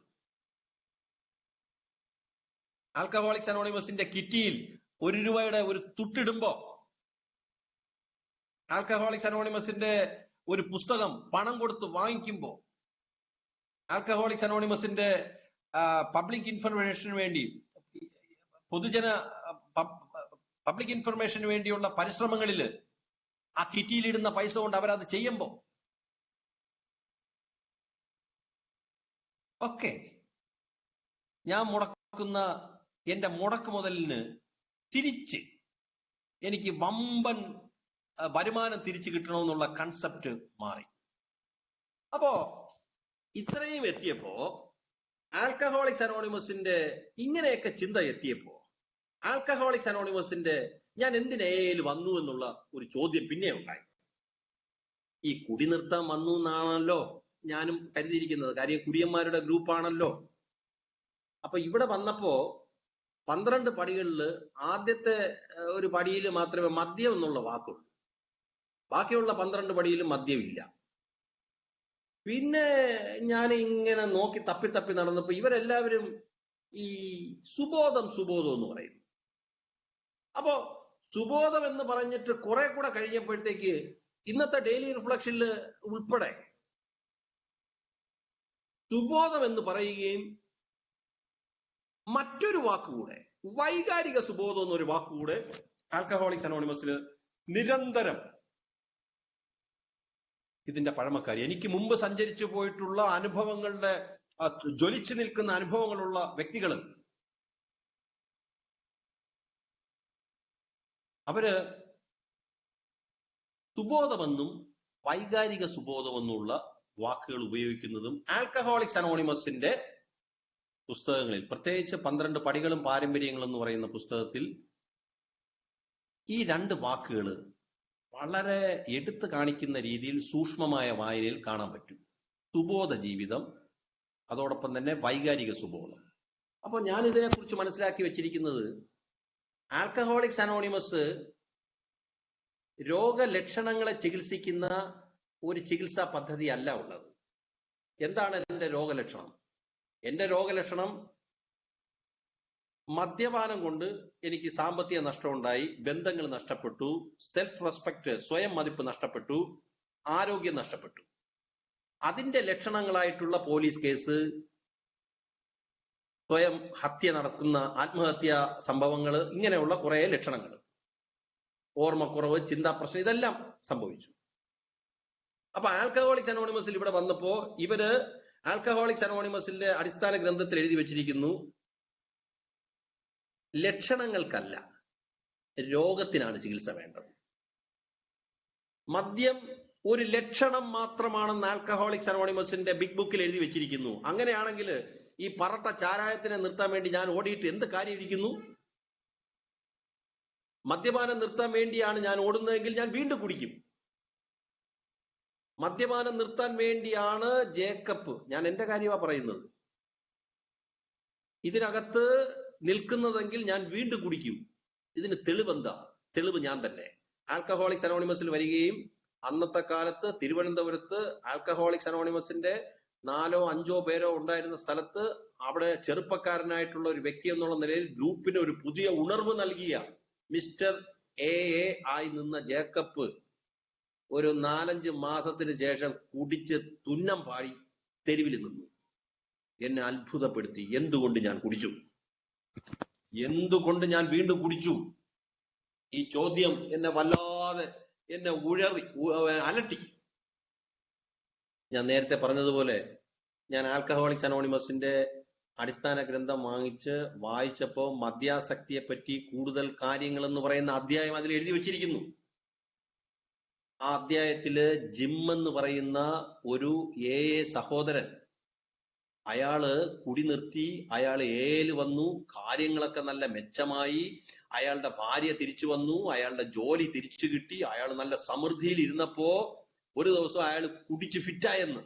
ആൽക്കഹോളിക്സ് അനോണിമസിന്റെ കിറ്റിയിൽ 1 രൂപയുടെ ഒരു തുട്ടിടുമ്പോ, ആൽക്കഹോളിക്സ് അനോണിമസിന്റെ ഒരു പുസ്തകം പണം കൊടുത്ത് വാങ്ങിക്കുമ്പോ, ആൽക്കഹോളിക്സ് അനോണിമസിന്റെ പബ്ലിക് ഇൻഫർമേഷന് വേണ്ടി പബ്ലിക് ഇൻഫർമേഷന് വേണ്ടിയുള്ള പരിശ്രമങ്ങളിൽ ആ കിറ്റിയിലിടുന്ന പൈസ കൊണ്ട് അവരത് ചെയ്യുമ്പോ ഒക്കെ ഞാൻ മുടക്കുന്ന എന്റെ മുടക്ക് മുതലിന് തിരിച്ച് എനിക്ക് വമ്പൻ വരുമാനം തിരിച്ചു കിട്ടണമെന്നുള്ള കൺസെപ്റ്റ് മാറി. അപ്പോ ഇത്രയും എത്തിയപ്പോ ആൽക്കഹോളിക്സ് അനോണിമസിന്റെ ഇങ്ങനെയൊക്കെ ചിന്ത എത്തിയപ്പോ ആൽക്കഹോളിക്സ് അനോണിമസിന്റെ ഞാൻ എന്തിനേൽ വന്നു എന്നുള്ള ഒരു ചോദ്യം പിന്നെ ഉണ്ടായി. ഈ കുടി നിർത്താൻ വന്നു എന്നാണല്ലോ ഞാനും കരുതിയിരിക്കുന്നത്. കാര്യം കുടിയന്മാരുടെ ഗ്രൂപ്പാണല്ലോ. അപ്പൊ ഇവിടെ വന്നപ്പോ 12 പടികളിൽ ആദ്യത്തെ ഒരു പടിയിൽ മാത്രമേ മദ്യം എന്നുള്ള വാക്കുള്ളൂ. ബാക്കിയുള്ള 12 പടിയിലും മദ്യമില്ല. പിന്നെ ഞാൻ ഇങ്ങനെ നോക്കി തപ്പി നടന്നപ്പോ ഇവരെല്ലാവരും ഈ സുബോധം എന്ന് പറയുന്നു. അപ്പോ സുബോധം എന്ന് പറഞ്ഞിട്ട് കുറെ കൂടെ കഴിഞ്ഞപ്പോഴത്തേക്ക് ഇന്നത്തെ ഡെയിലി റിഫ്ലക്ഷനിൽ ഉൾപ്പെടെ സുബോധം എന്ന് പറയുകയും മറ്റൊരു വാക്കുകൂടെ, വൈകാരിക സുബോധം എന്നൊരു വാക്കുകൂടെ ആൽക്കഹോളിക്സ് അനോണിമസിൽ നിരന്തരം ഇതിന്റെ പഴമക്കാരി. എനിക്ക് മുമ്പ് സഞ്ചരിച്ചു പോയിട്ടുള്ള അനുഭവങ്ങളുടെ ജ്വലിച്ചു നിൽക്കുന്ന അനുഭവങ്ങളുള്ള വ്യക്തികൾ അവര് സുബോധമെന്നും വൈകാരിക സുബോധമെന്നുള്ള വാക്കുകൾ ഉപയോഗിക്കുന്നതും ആൽക്കഹോളിക്സ് അനോണിമസിന്റെ പുസ്തകങ്ങളിൽ, പ്രത്യേകിച്ച് 12 പടികളും പാരമ്പര്യങ്ങളും എന്ന് പറയുന്ന പുസ്തകത്തിൽ ഈ 2 വാക്കുകൾ വളരെ എടുത്തു കാണിക്കുന്ന രീതിയിൽ സൂക്ഷ്മമായ വായനയിൽ കാണാൻ പറ്റും. സുബോധ ജീവിതം, അതോടൊപ്പം തന്നെ വൈകാരിക സുബോധം. അപ്പൊ ഞാൻ ഇതിനെക്കുറിച്ച് മനസ്സിലാക്കി വെച്ചിരിക്കുന്നത്, ആൽക്കഹോളിക്സ് അനോണിമസ് രോഗലക്ഷണങ്ങളെ ചികിത്സിക്കുന്ന ഒരു ചികിത്സാ പദ്ധതി അല്ല ഉള്ളത്. എന്താണ് എന്റെ രോഗലക്ഷണം? എന്റെ രോഗലക്ഷണം മദ്യപാനം കൊണ്ട് എനിക്ക് സാമ്പത്തിക നഷ്ടമുണ്ടായി, ബന്ധങ്ങൾ നഷ്ടപ്പെട്ടു, സെൽഫ് റെസ്പെക്ട്, സ്വയം മതിപ്പ് നഷ്ടപ്പെട്ടു, ആരോഗ്യം നഷ്ടപ്പെട്ടു. അതിന്റെ ലക്ഷണങ്ങളായിട്ടുള്ള പോലീസ് കേസ്, സ്വയം ഹത്യ നടത്തുന്ന ആത്മഹത്യാ സംഭവങ്ങൾ, ഇങ്ങനെയുള്ള കുറെ ലക്ഷണങ്ങൾ, ഓർമ്മക്കുറവ്, ചിന്താപ്രശ്നം, ഇതെല്ലാം സംഭവിച്ചു. അപ്പൊ ആൽക്കഹോളിക്സ് അനോണിമസിൽ ഇവിടെ വന്നപ്പോ ഇവര് ആൽക്കഹോളിക്സ് അനോണിമസിന്റെ അടിസ്ഥാന ഗ്രന്ഥത്തിൽ എഴുതി വെച്ചിരിക്കുന്നു, ലക്ഷണങ്ങൾക്കല്ല രോഗത്തിനാണ് ചികിത്സ വേണ്ടത്. മദ്യം ഒരു ലക്ഷണം മാത്രമാണെന്ന് ആൽക്കഹോളിക്സ് അനോണിമസിന്റെ ബിഗ് ബുക്കിൽ എഴുതി വെച്ചിരിക്കുന്നു. അങ്ങനെയാണെങ്കിൽ ഈ പറട്ട ചാരായത്തിനെ നിർത്താൻ വേണ്ടി ഞാൻ ഓടിയിട്ട് എന്ത് കാര്യം ഇരിക്കുന്നു? മദ്യപാനം നിർത്താൻ വേണ്ടിയാണ് ഞാൻ ഓടുന്നതെങ്കിൽ ഞാൻ വീണ്ടും കുടിക്കും. മദ്യപാനം നിർത്താൻ വേണ്ടിയാണ് ജേക്കബ്, ഞാൻ എന്റെ കാര്യമാണ് പറയുന്നത്, ഇതിനകത്ത് നിൽക്കുന്നതെങ്കിൽ ഞാൻ വീണ്ടും കുടിക്കും. ഇതിന് തെളിവെന്താ? തെളിവ് ഞാൻ തന്നെ. ആൽക്കഹോളിക്സ് അനോണിമസിൽ വരികയും അന്നത്തെ കാലത്ത് തിരുവനന്തപുരത്ത് ആൽക്കഹോളിക്സ് അനോണിമസിന്റെ 4 or 5 പേരോ ഉണ്ടായിരുന്ന സ്ഥലത്ത് അവിടെ ചെറുപ്പക്കാരനായിട്ടുള്ള ഒരു വ്യക്തി എന്നുള്ള നിലയിൽ ഗ്രൂപ്പിന് ഒരു പുതിയ ഉണർവ് നൽകിയ മിസ്റ്റർ എ ആയി നിന്ന ജേക്കബ് ഒരു 4-5 മാസത്തിന് ശേഷം കുടിച്ച് തുന്നം പാടി തെരുവിൽ നിന്നു. എന്നെ അത്ഭുതപ്പെടുത്തി. എന്തുകൊണ്ട് ഞാൻ കുടിച്ചു? എന്തുകൊണ്ട് ഞാൻ വീണ്ടും കുടിച്ചു? ഈ ചോദ്യം എന്നെ വല്ലാതെ അലട്ടി. ഞാൻ നേരത്തെ പറഞ്ഞതുപോലെ ഞാൻ ആൽക്കഹോളിക്സ് അനോണിമസിന്റെ അടിസ്ഥാന ഗ്രന്ഥം വായിച്ചപ്പോ മദ്യാസക്തിയെ പറ്റി കൂടുതൽ കാര്യങ്ങൾ എന്ന് പറയുന്ന അധ്യായം അതിൽ എഴുതി വെച്ചിരിക്കുന്നു. ആ അധ്യായത്തില് ജിം എന്ന് പറയുന്ന ഒരു സഹോദരൻ അയാള് കുടി നിർത്തി, അയാൾ ഏല് വന്നു, കാര്യങ്ങളൊക്കെ നല്ല മെച്ചമായി, അയാളുടെ ഭാര്യ തിരിച്ചു വന്നു, അയാളുടെ ജോലി തിരിച്ചു കിട്ടി, അയാൾ നല്ല സമൃദ്ധിയിൽ ഇരുന്നപ്പോ ഒരു ദിവസം അയാൾ കുടിച്ച് ഫിറ്റായെന്ന്.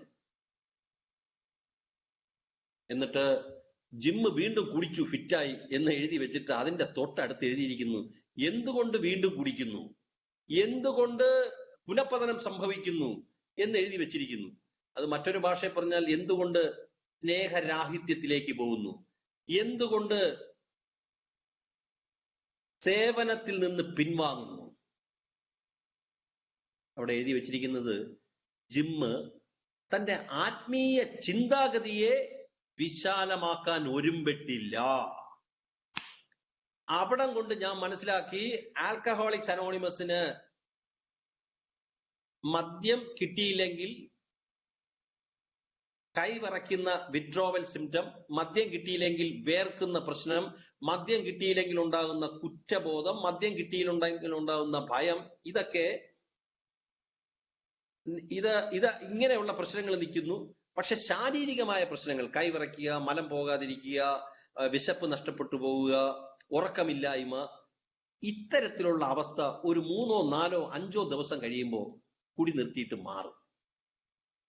എന്നിട്ട് ജിമ്മ് വീണ്ടും കുടിച്ചു ഫിറ്റായി എന്ന് എഴുതി വെച്ചിട്ട് അതിന്റെ തൊട്ടടുത്ത് എഴുതിയിരിക്കുന്നു എന്തുകൊണ്ട് വീണ്ടും കുടിക്കുന്നു, എന്തുകൊണ്ട് പുനഃപതനം സംഭവിക്കുന്നു എന്ന് എഴുതി വെച്ചിരിക്കുന്നു. അത് മറ്റൊരു ഭാഷയിൽ പറഞ്ഞാൽ എന്തുകൊണ്ട് സ്നേഹരാഹിത്യത്തിലേക്ക് പോകുന്നു, എന്തുകൊണ്ട് സേവനത്തിൽ നിന്ന് പിൻവാങ്ങുന്നു. അവിടെ എഴുതി വെച്ചിരിക്കുന്നത് ജിമ്മ് തന്റെ ആത്മീയ ചിന്താഗതിയെ വിശാലമാക്കാൻ ഒരുമ്പെട്ടില്ല. അവിടം കൊണ്ട് ഞാൻ മനസ്സിലാക്കി ആൽക്കഹോളിക്സ് അനോണിമസിന് മദ്യം കിട്ടിയില്ലെങ്കിൽ കൈവിറയ്ക്കുന്ന വിഡ്രോവൽ സിംറ്റം, മദ്യം കിട്ടിയില്ലെങ്കിൽ വേർക്കുന്ന പ്രശ്നം, മദ്യം കിട്ടിയില്ലെങ്കിൽ ഉണ്ടാകുന്ന കുറ്റബോധം, മദ്യം കിട്ടിയില്ലെങ്കിൽ ഉണ്ടാകുന്ന ഭയം, ഇതൊക്കെ ഇങ്ങനെയുള്ള പ്രശ്നങ്ങൾ നിൽക്കുന്നു. പക്ഷെ ശാരീരികമായ പ്രശ്നങ്ങൾ, കൈവിറയ്ക്കുക, മലം പോകാതിരിക്കുക, വിശപ്പ് നഷ്ടപ്പെട്ടു പോവുക, ഉറക്കമില്ലായ്മ, ഇത്തരത്തിലുള്ള അവസ്ഥ ഒരു 3, 4, 5 ദിവസം കഴിയുമ്പോൾ കുടി നിർത്തിയിട്ട് മാറും.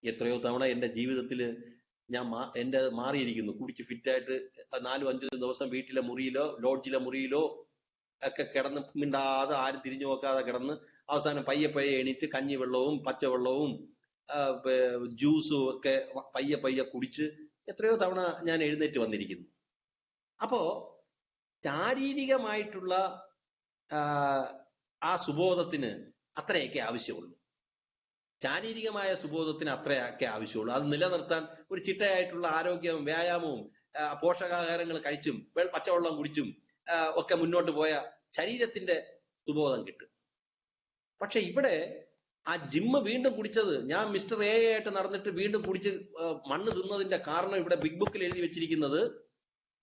എത്രയോ തവണ എന്റെ ജീവിതത്തിൽ എന്റെ മാറിയിരിക്കുന്നു. കുടിച്ച് ഫിറ്റായിട്ട് 4, 5 ദിവസം വീട്ടിലെ മുറിയിലോ ലോഡ്ജിലെ മുറിയിലോ ഒക്കെ കിടന്ന് മിണ്ടാതെ ആരും തിരിഞ്ഞു നോക്കാതെ കിടന്ന് അവസാനം പയ്യെ എണീറ്റ് കഞ്ഞിവെള്ളവും പച്ചവെള്ളവും ജ്യൂസും ഒക്കെ പയ്യെ കുടിച്ച് എത്രയോ തവണ ഞാൻ എഴുന്നേറ്റ് വന്നിരിക്കുന്നു. അപ്പോ ശാരീരികമായിട്ടുള്ള ആ സുബോധത്തിന് അത്രയൊക്കെ ആവശ്യമുള്ളൂ. ശാരീരികമായ സുബോധത്തിന് അത്രയൊക്കെ ആവശ്യമുള്ളൂ. അത് നിലനിർത്താൻ ഒരു ചിട്ടയായിട്ടുള്ള ആരോഗ്യവും വ്യായാമവും പോഷകാഹാരങ്ങൾ കഴിച്ചും പച്ചവെള്ളം കുടിച്ചും ഒക്കെ മുന്നോട്ട് പോയ ശരീരത്തിന്റെ സുബോധം കിട്ടും. പക്ഷെ ഇവിടെ ആ ജിമ്മ് വീണ്ടും കുടിച്ചത്, ഞാൻ മിസ്റ്റർ എ ആയിട്ട് നടന്നിട്ട് വീണ്ടും കുടിച്ച് മണ്ണ് തിന്നതിന്റെ കാരണം ഇവിടെ ബിഗ് ബുക്കിൽ എഴുതി വെച്ചിരിക്കുന്നത്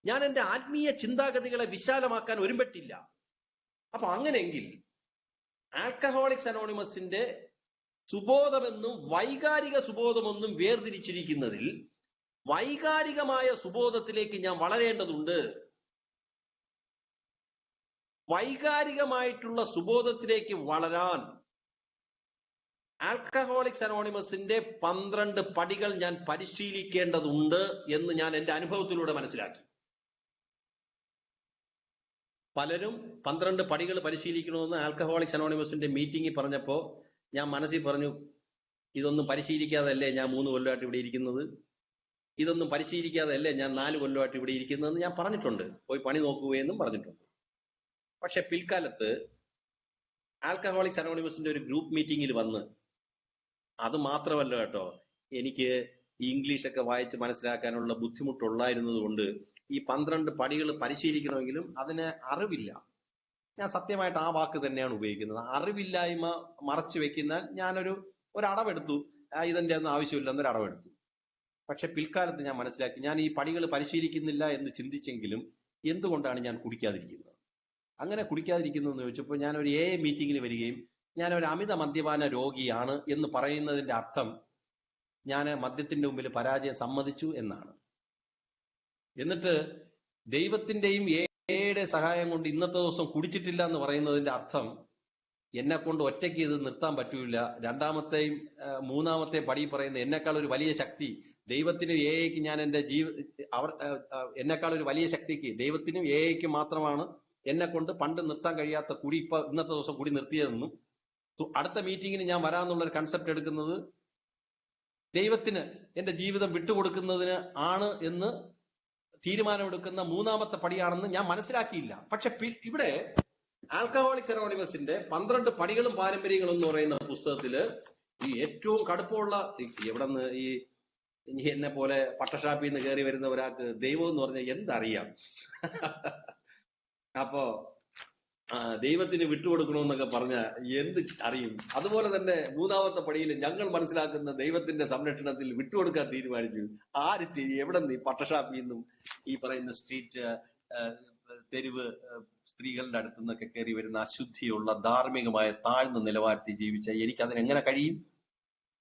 ഞാൻ എന്റെ ആത്മീയ ചിന്താഗതികളെ വിശാലമാക്കാൻ ഒരുമ്പെട്ടില്ല. അപ്പൊ അങ്ങനെയെങ്കിൽ ആൽക്കഹോളിക്സ് അനോണിമസിന്റെ സുബോധമെന്നും വൈകാരിക സുബോധമെന്നും വേർതിരിച്ചിരിക്കുന്നതിൽ വൈകാരികമായ സുബോധത്തിലേക്ക് ഞാൻ വളരേണ്ടതുണ്ട്. വൈകാരികമായിട്ടുള്ള സുബോധത്തിലേക്ക് വളരാൻ ആൽക്കഹോളിക്സ് അനോണിമസിന്റെ 12 പടികൾ ഞാൻ പരിശീലിക്കേണ്ടതുണ്ട് എന്ന് ഞാൻ എന്റെ അനുഭവത്തിലൂടെ മനസ്സിലാക്കി. പലരും 12 പടികൾ പരിശീലിക്കണമെന്ന് ആൽക്കഹോളിക്സ് അനോണിമസിന്റെ മീറ്റിംഗിൽ പറഞ്ഞപ്പോ ഞാൻ മനസ്സിൽ പറഞ്ഞു, ഇതൊന്നും പരിശീലിക്കാതല്ലേ ഞാൻ 3 കൊല്ലമായിട്ട് ഇവിടെ ഇരിക്കുന്നത്, ഇതൊന്നും പരിശീലിക്കാതല്ലേ ഞാൻ 4 കൊല്ലമായിട്ട് ഇവിടെ ഇരിക്കുന്നതെന്ന് ഞാൻ പറഞ്ഞിട്ടുണ്ട്. പോയി പണി നോക്കുകയെന്നും പറഞ്ഞിട്ടുണ്ട്. പക്ഷെ പിൽക്കാലത്ത് ആൽക്കഹോളിക്സ് അനോണിമസിന്റെ ഒരു ഗ്രൂപ്പ് മീറ്റിംഗിൽ വന്ന്, അത് മാത്രമല്ല കേട്ടോ, എനിക്ക് ഇംഗ്ലീഷൊക്കെ വായിച്ച് മനസ്സിലാക്കാനുള്ള ബുദ്ധിമുട്ടുള്ളായിരുന്നത് കൊണ്ട് ഈ 12 പടികൾ പരിശീലിക്കണമെങ്കിലും അതിന് അറിവില്ല. ഞാൻ സത്യമായിട്ട് ആ വാക്ക് തന്നെയാണ് ഉപയോഗിക്കുന്നത്. അറിവില്ലായ്മ മറച്ചു വെക്കുന്ന ഞാനൊരു അടവെടുത്തു, ഇതിന്റെ ഒന്നും ആവശ്യമില്ല എന്നൊരു അടവെടുത്തു. പക്ഷെ പിൽക്കാലത്ത് ഞാൻ മനസ്സിലാക്കി, ഞാൻ ഈ പടികൾ പരിശീലിക്കുന്നില്ല എന്ന് ചിന്തിച്ചെങ്കിലും എന്തുകൊണ്ടാണ് ഞാൻ കുടിക്കാതിരിക്കുന്നത്? അങ്ങനെ കുടിക്കാതിരിക്കുന്നതെന്ന് ചോദിച്ചപ്പോൾ ഞാൻ ഒരു മീറ്റിംഗിൽ വരികയും ഞാൻ ഒരു അമിത മദ്യപാന രോഗിയാണ് എന്ന് പറയുന്നതിന്റെ അർത്ഥം ഞാൻ മദ്യത്തിന്റെ മുമ്പിൽ പരാജയം സമ്മതിച്ചു എന്നാണ്. എന്നിട്ട് ദൈവത്തിന്റെയും യുടെ സഹായം കൊണ്ട് ഇന്നത്തെ ദിവസം കുടിച്ചിട്ടില്ല എന്ന് പറയുന്നതിന്റെ അർത്ഥം എന്നെ കൊണ്ട് ഒറ്റയ്ക്ക് ഇത് നിർത്താൻ പറ്റൂല, രണ്ടാമത്തെയും മൂന്നാമത്തെ പടി പറയുന്ന എന്നെക്കാൾ ഒരു വലിയ ശക്തി ദൈവത്തിനും ക്ക് ഞാൻ എന്റെ എന്നെക്കാൾ ഒരു വലിയ ശക്തിക്ക് ദൈവത്തിനും ക്ക് മാത്രമാണ് എന്നെ കൊണ്ട് പണ്ട് നിർത്താൻ കഴിയാത്ത കുടി ഇപ്പൊ ഇന്നത്തെ ദിവസം കുടി നിർത്തിയതെന്നും അടുത്ത മീറ്റിങ്ങിന് ഞാൻ വരാമെന്നുള്ള ഒരു കൺസെപ്റ്റ് എടുക്കുന്നത് ദൈവത്തിന് എന്റെ ജീവിതം വിട്ടുകൊടുക്കുന്നതിന് ആണ് എന്ന് തീരുമാനമെടുക്കുന്ന 3ാമത്തെ പടിയാണെന്ന് ഞാൻ മനസ്സിലാക്കിയില്ല. പക്ഷെ ഇവിടെ ആൽക്കഹോളിക്സ് അനോണിമസിന്റെ 12 പടികളും പാരമ്പര്യങ്ങളും എന്ന് പറയുന്ന പുസ്തകത്തില് ഈ ഏറ്റവും കടുപ്പമുള്ള എവിടെന്ന് ഈ എന്നെ പോലെ പട്ടഷാപ്പിൽ നിന്ന് കയറി വരുന്ന ഒരാൾക്ക് ദൈവം എന്ന് പറഞ്ഞാൽ എന്തറിയാം? അപ്പോ ദൈവത്തിന് വിട്ടുകൊടുക്കണമെന്നൊക്കെ പറഞ്ഞ എന്ത് അറിയും? അതുപോലെ തന്നെ 3ാമത്തെ പടിയിൽ ഞങ്ങൾ മനസ്സിലാക്കുന്ന ദൈവത്തിന്റെ സംരക്ഷണത്തിൽ വിട്ടുകൊടുക്കാൻ തീരുമാനിച്ചു. ആര് എവിടെ നിന്ന്? പട്ടഷാപ്പിൽ നിന്നും ഈ പറയുന്ന സ്ട്രീറ്റ് തെരുവ് സ്ത്രീകളുടെ അടുത്തു നിന്നൊക്കെ കയറി വരുന്ന അശുദ്ധിയുള്ള ധാർമ്മികമായ താഴ്ന്ന നിലവാരത്തിൽ ജീവിച്ച എനിക്കതിനെങ്ങനെ കഴിയും?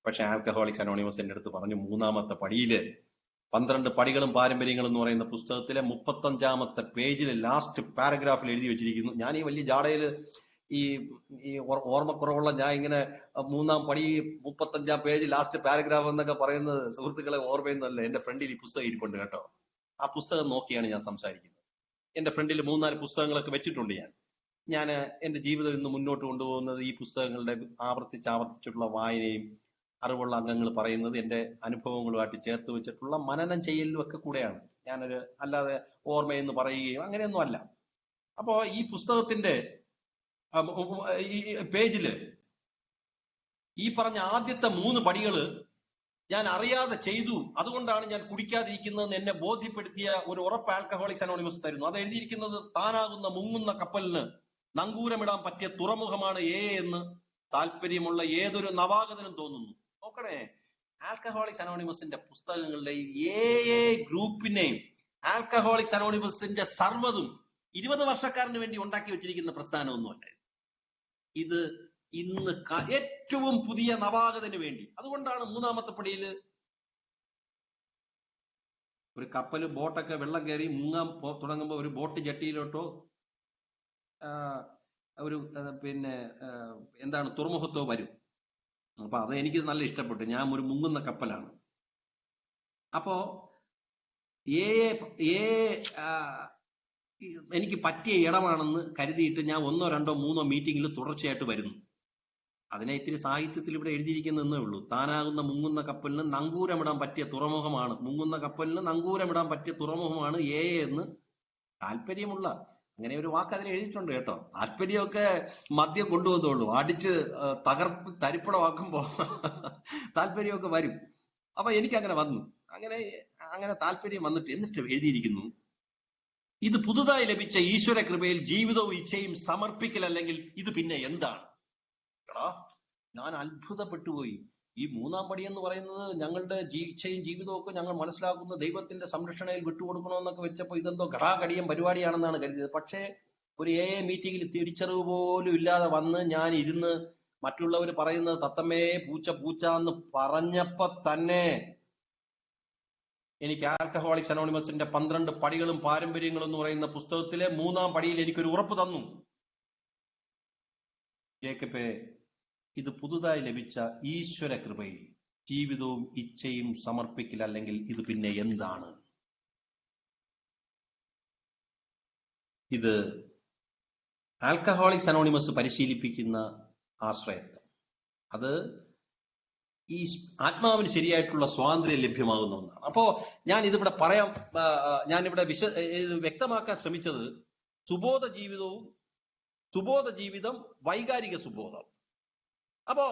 പക്ഷെ ആൽക്കഹോളിക്സ് അനോണിമസ് എന്റെ അടുത്ത് പറഞ്ഞു, 3ാമത്തെ പടിയില് 12 പടികളും പാരമ്പര്യങ്ങളും എന്ന് പറയുന്ന പുസ്തകത്തിലെ 35-ാമത്തെ പേജിലെ ലാസ്റ്റ് പാരഗ്രാഫിൽ എഴുതി വെച്ചിരിക്കുന്നു. ഞാൻ ഈ വലിയ ജാടയില് ഈ ഓർമ്മക്കുറവുള്ള ഞാൻ ഇങ്ങനെ 3-ാം പടി 35-ാം പേജ് ലാസ്റ്റ് പാരഗ്രാഫ് എന്നൊക്കെ പറയുന്നത് സുഹൃത്തുക്കളെ ഓർമ്മയൊന്നുമല്ല. എന്റെ ഫ്രണ്ടിൽ ഈ പുസ്തകം ഇരിപ്പുണ്ട് കേട്ടോ. ആ പുസ്തകം നോക്കിയാണ് ഞാൻ സംസാരിക്കുന്നത്. എന്റെ ഫ്രണ്ടിൽ 3-4 പുസ്തകങ്ങളൊക്കെ വെച്ചിട്ടുണ്ട്. ഞാൻ എന്റെ ജീവിതം ഇന്ന് മുന്നോട്ട് കൊണ്ടുപോകുന്നത് ഈ പുസ്തകങ്ങളുടെ ആവർത്തിച്ചുള്ള വായനയും അറിവുള്ള അംഗങ്ങൾ പറയുന്നത് എന്റെ അനുഭവങ്ങളുമായിട്ട് ചേർത്ത് വെച്ചിട്ടുള്ള മനനം ചെയ്യലും ഒക്കെ കൂടെയാണ്. ഞാനൊരു അല്ലാതെ ഓർമ്മയെന്ന് പറയുകയോ അങ്ങനെയൊന്നും അല്ല. അപ്പോ ഈ പുസ്തകത്തിന്റെ ഈ പേജില് ഈ പറഞ്ഞ ആദ്യത്തെ 3 പടികള് ഞാൻ അറിയാതെ ചെയ്തു, അതുകൊണ്ടാണ് ഞാൻ കുടിക്കാതിരിക്കുന്നതെന്ന് എന്നെ ബോധ്യപ്പെടുത്തിയ ഒരു ഉറപ്പ് ആൽക്കഹോളിക്സ് അനോണിമസ് തരുന്നു. അത് എഴുതിയിരിക്കുന്നത് താനാകുന്ന മുങ്ങുന്ന കപ്പലിന് നങ്കൂരമിടാൻ പറ്റിയ തുറമുഖമാണ് എന്ന് താല്പര്യമുള്ള ഏതൊരു നവാഗതനും തോന്നുന്നു. നോക്കണേ, ആൽക്കഹോളിക്സ് അനോണിമസിന്റെ പുസ്തകങ്ങളുടെ ഗ്രൂപ്പിനെയും ആൽക്കഹോളിക്സ് അനോണിമസിന്റെ സർവ്വതും 20 വർഷക്കാരന് വേണ്ടി ഉണ്ടാക്കി വെച്ചിരിക്കുന്ന പ്രസ്ഥാനമൊന്നുമല്ല. ഇത് ഇന്ന് ഏറ്റവും പുതിയ നവാഗതന് വേണ്ടി. അതുകൊണ്ടാണ് 3-ാമത്തെ പടിയിൽ ഒരു കപ്പല് ബോട്ടൊക്കെ വെള്ളം കയറി മുങ്ങാൻ തുടങ്ങുമ്പോൾ ഒരു ബോട്ട് ജട്ടിയിലോട്ടോ ഒരു എന്താണ് തുറമുഖത്തോ വരും. അപ്പൊ അത് എനിക്ക് നല്ല ഇഷ്ടപ്പെട്ടു. ഞാൻ ഒരു മുങ്ങുന്ന കപ്പലാണ്. അപ്പോ എനിക്ക് പറ്റിയ ഇടമാണെന്ന് കരുതിയിട്ട് ഞാൻ 1, 2, 3 മീറ്റിംഗിൽ തുടർച്ചയായിട്ട് വരുന്നു. അതിനെ ഇത്തിരി സാഹിത്യത്തിൽ ഇവിടെ എഴുതിയിരിക്കുന്നതേ ഉള്ളൂ. താനാകുന്ന മുങ്ങുന്ന കപ്പലിന് നങ്കൂരമിടാൻ പറ്റിയ തുറമുഖമാണ്, മുങ്ങുന്ന കപ്പലിന് നങ്കൂരമിടാൻ പറ്റിയ തുറമുഖമാണ് എന്ന് താല്പര്യമുള്ള, അങ്ങനെ ഒരു വാക്ക് അതിൽ എഴുതിയിട്ടുണ്ട് കേട്ടോ. താല്പര്യമൊക്കെ മദ്യം കൊണ്ടുവന്നുള്ളൂ, അടിച്ച് തകർത്ത് തരിപ്പടമാക്കുമ്പോ താല്പര്യമൊക്കെ വരും. അപ്പൊ എനിക്കങ്ങനെ വന്നു. അങ്ങനെ താല്പര്യം വന്നിട്ട് എന്നിട്ട് എഴുതിയിരിക്കുന്നു, ഇത് പുതുതായി ലഭിച്ച ഈശ്വര കൃപയിൽ ജീവിതവും ഇച്ഛയും സമർപ്പിക്കൽ അല്ലെങ്കിൽ ഇത് പിന്നെ എന്താണ്? ഞാൻ അത്ഭുതപ്പെട്ടുപോയി. ഈ 3-ാം പടി എന്ന് പറയുന്നത് ഞങ്ങളുടെ ഇച്ഛയും ജീവിതവും ഒക്കെ ഞങ്ങൾ മനസ്സിലാക്കുന്ന ദൈവത്തിന്റെ സംരക്ഷണയിൽ വിട്ടുകൊടുക്കണമെന്നൊക്കെ വെച്ചപ്പോ ഇതെന്തോ ഘടാഘടിയം പരിപാടിയാണെന്നാണ് കരുതിയത്. പക്ഷേ ഒരു മീറ്റിംഗിൽ തിരിച്ചറിവ് പോലും ഇല്ലാതെ വന്ന് ഞാൻ ഇരുന്ന് മറ്റുള്ളവർ പറയുന്നത് തത്തമ്മേ പൂച്ച എന്ന് പറഞ്ഞപ്പോ തന്നെ എനിക്ക് ആൽക്കഹോളിക്സ് അനോണിമസിന്റെ 12 പടികളും പാരമ്പര്യങ്ങളും എന്ന് പറയുന്ന പുസ്തകത്തിലെ 3-ാം പടിയിൽ എനിക്കൊരു ഉറപ്പ് തന്നു. ജേക്കബേ, ഇത് പുതുതായി ലഭിച്ച ഈശ്വര കൃപയിൽ ജീവിതവും ഇച്ഛയും സമർപ്പിക്കൽ അല്ലെങ്കിൽ ഇത് പിന്നെ എന്താണ്? ഇത് ആൽക്കഹോളിക്സ് അനോണിമസ് പരിശീലിപ്പിക്കുന്ന ആശ്രയത്വം. അത് ഈ ആത്മാവിന് ശരിയായിട്ടുള്ള സ്വാതന്ത്ര്യം ലഭ്യമാകുന്ന ഒന്നാണ്. അപ്പോ ഞാൻ ഇതിവിടെ ഞാനിവിടെ വ്യക്തമാക്കാൻ ശ്രമിച്ചത് സുബോധ ജീവിതം വൈകാരിക സുബോധം. അപ്പോ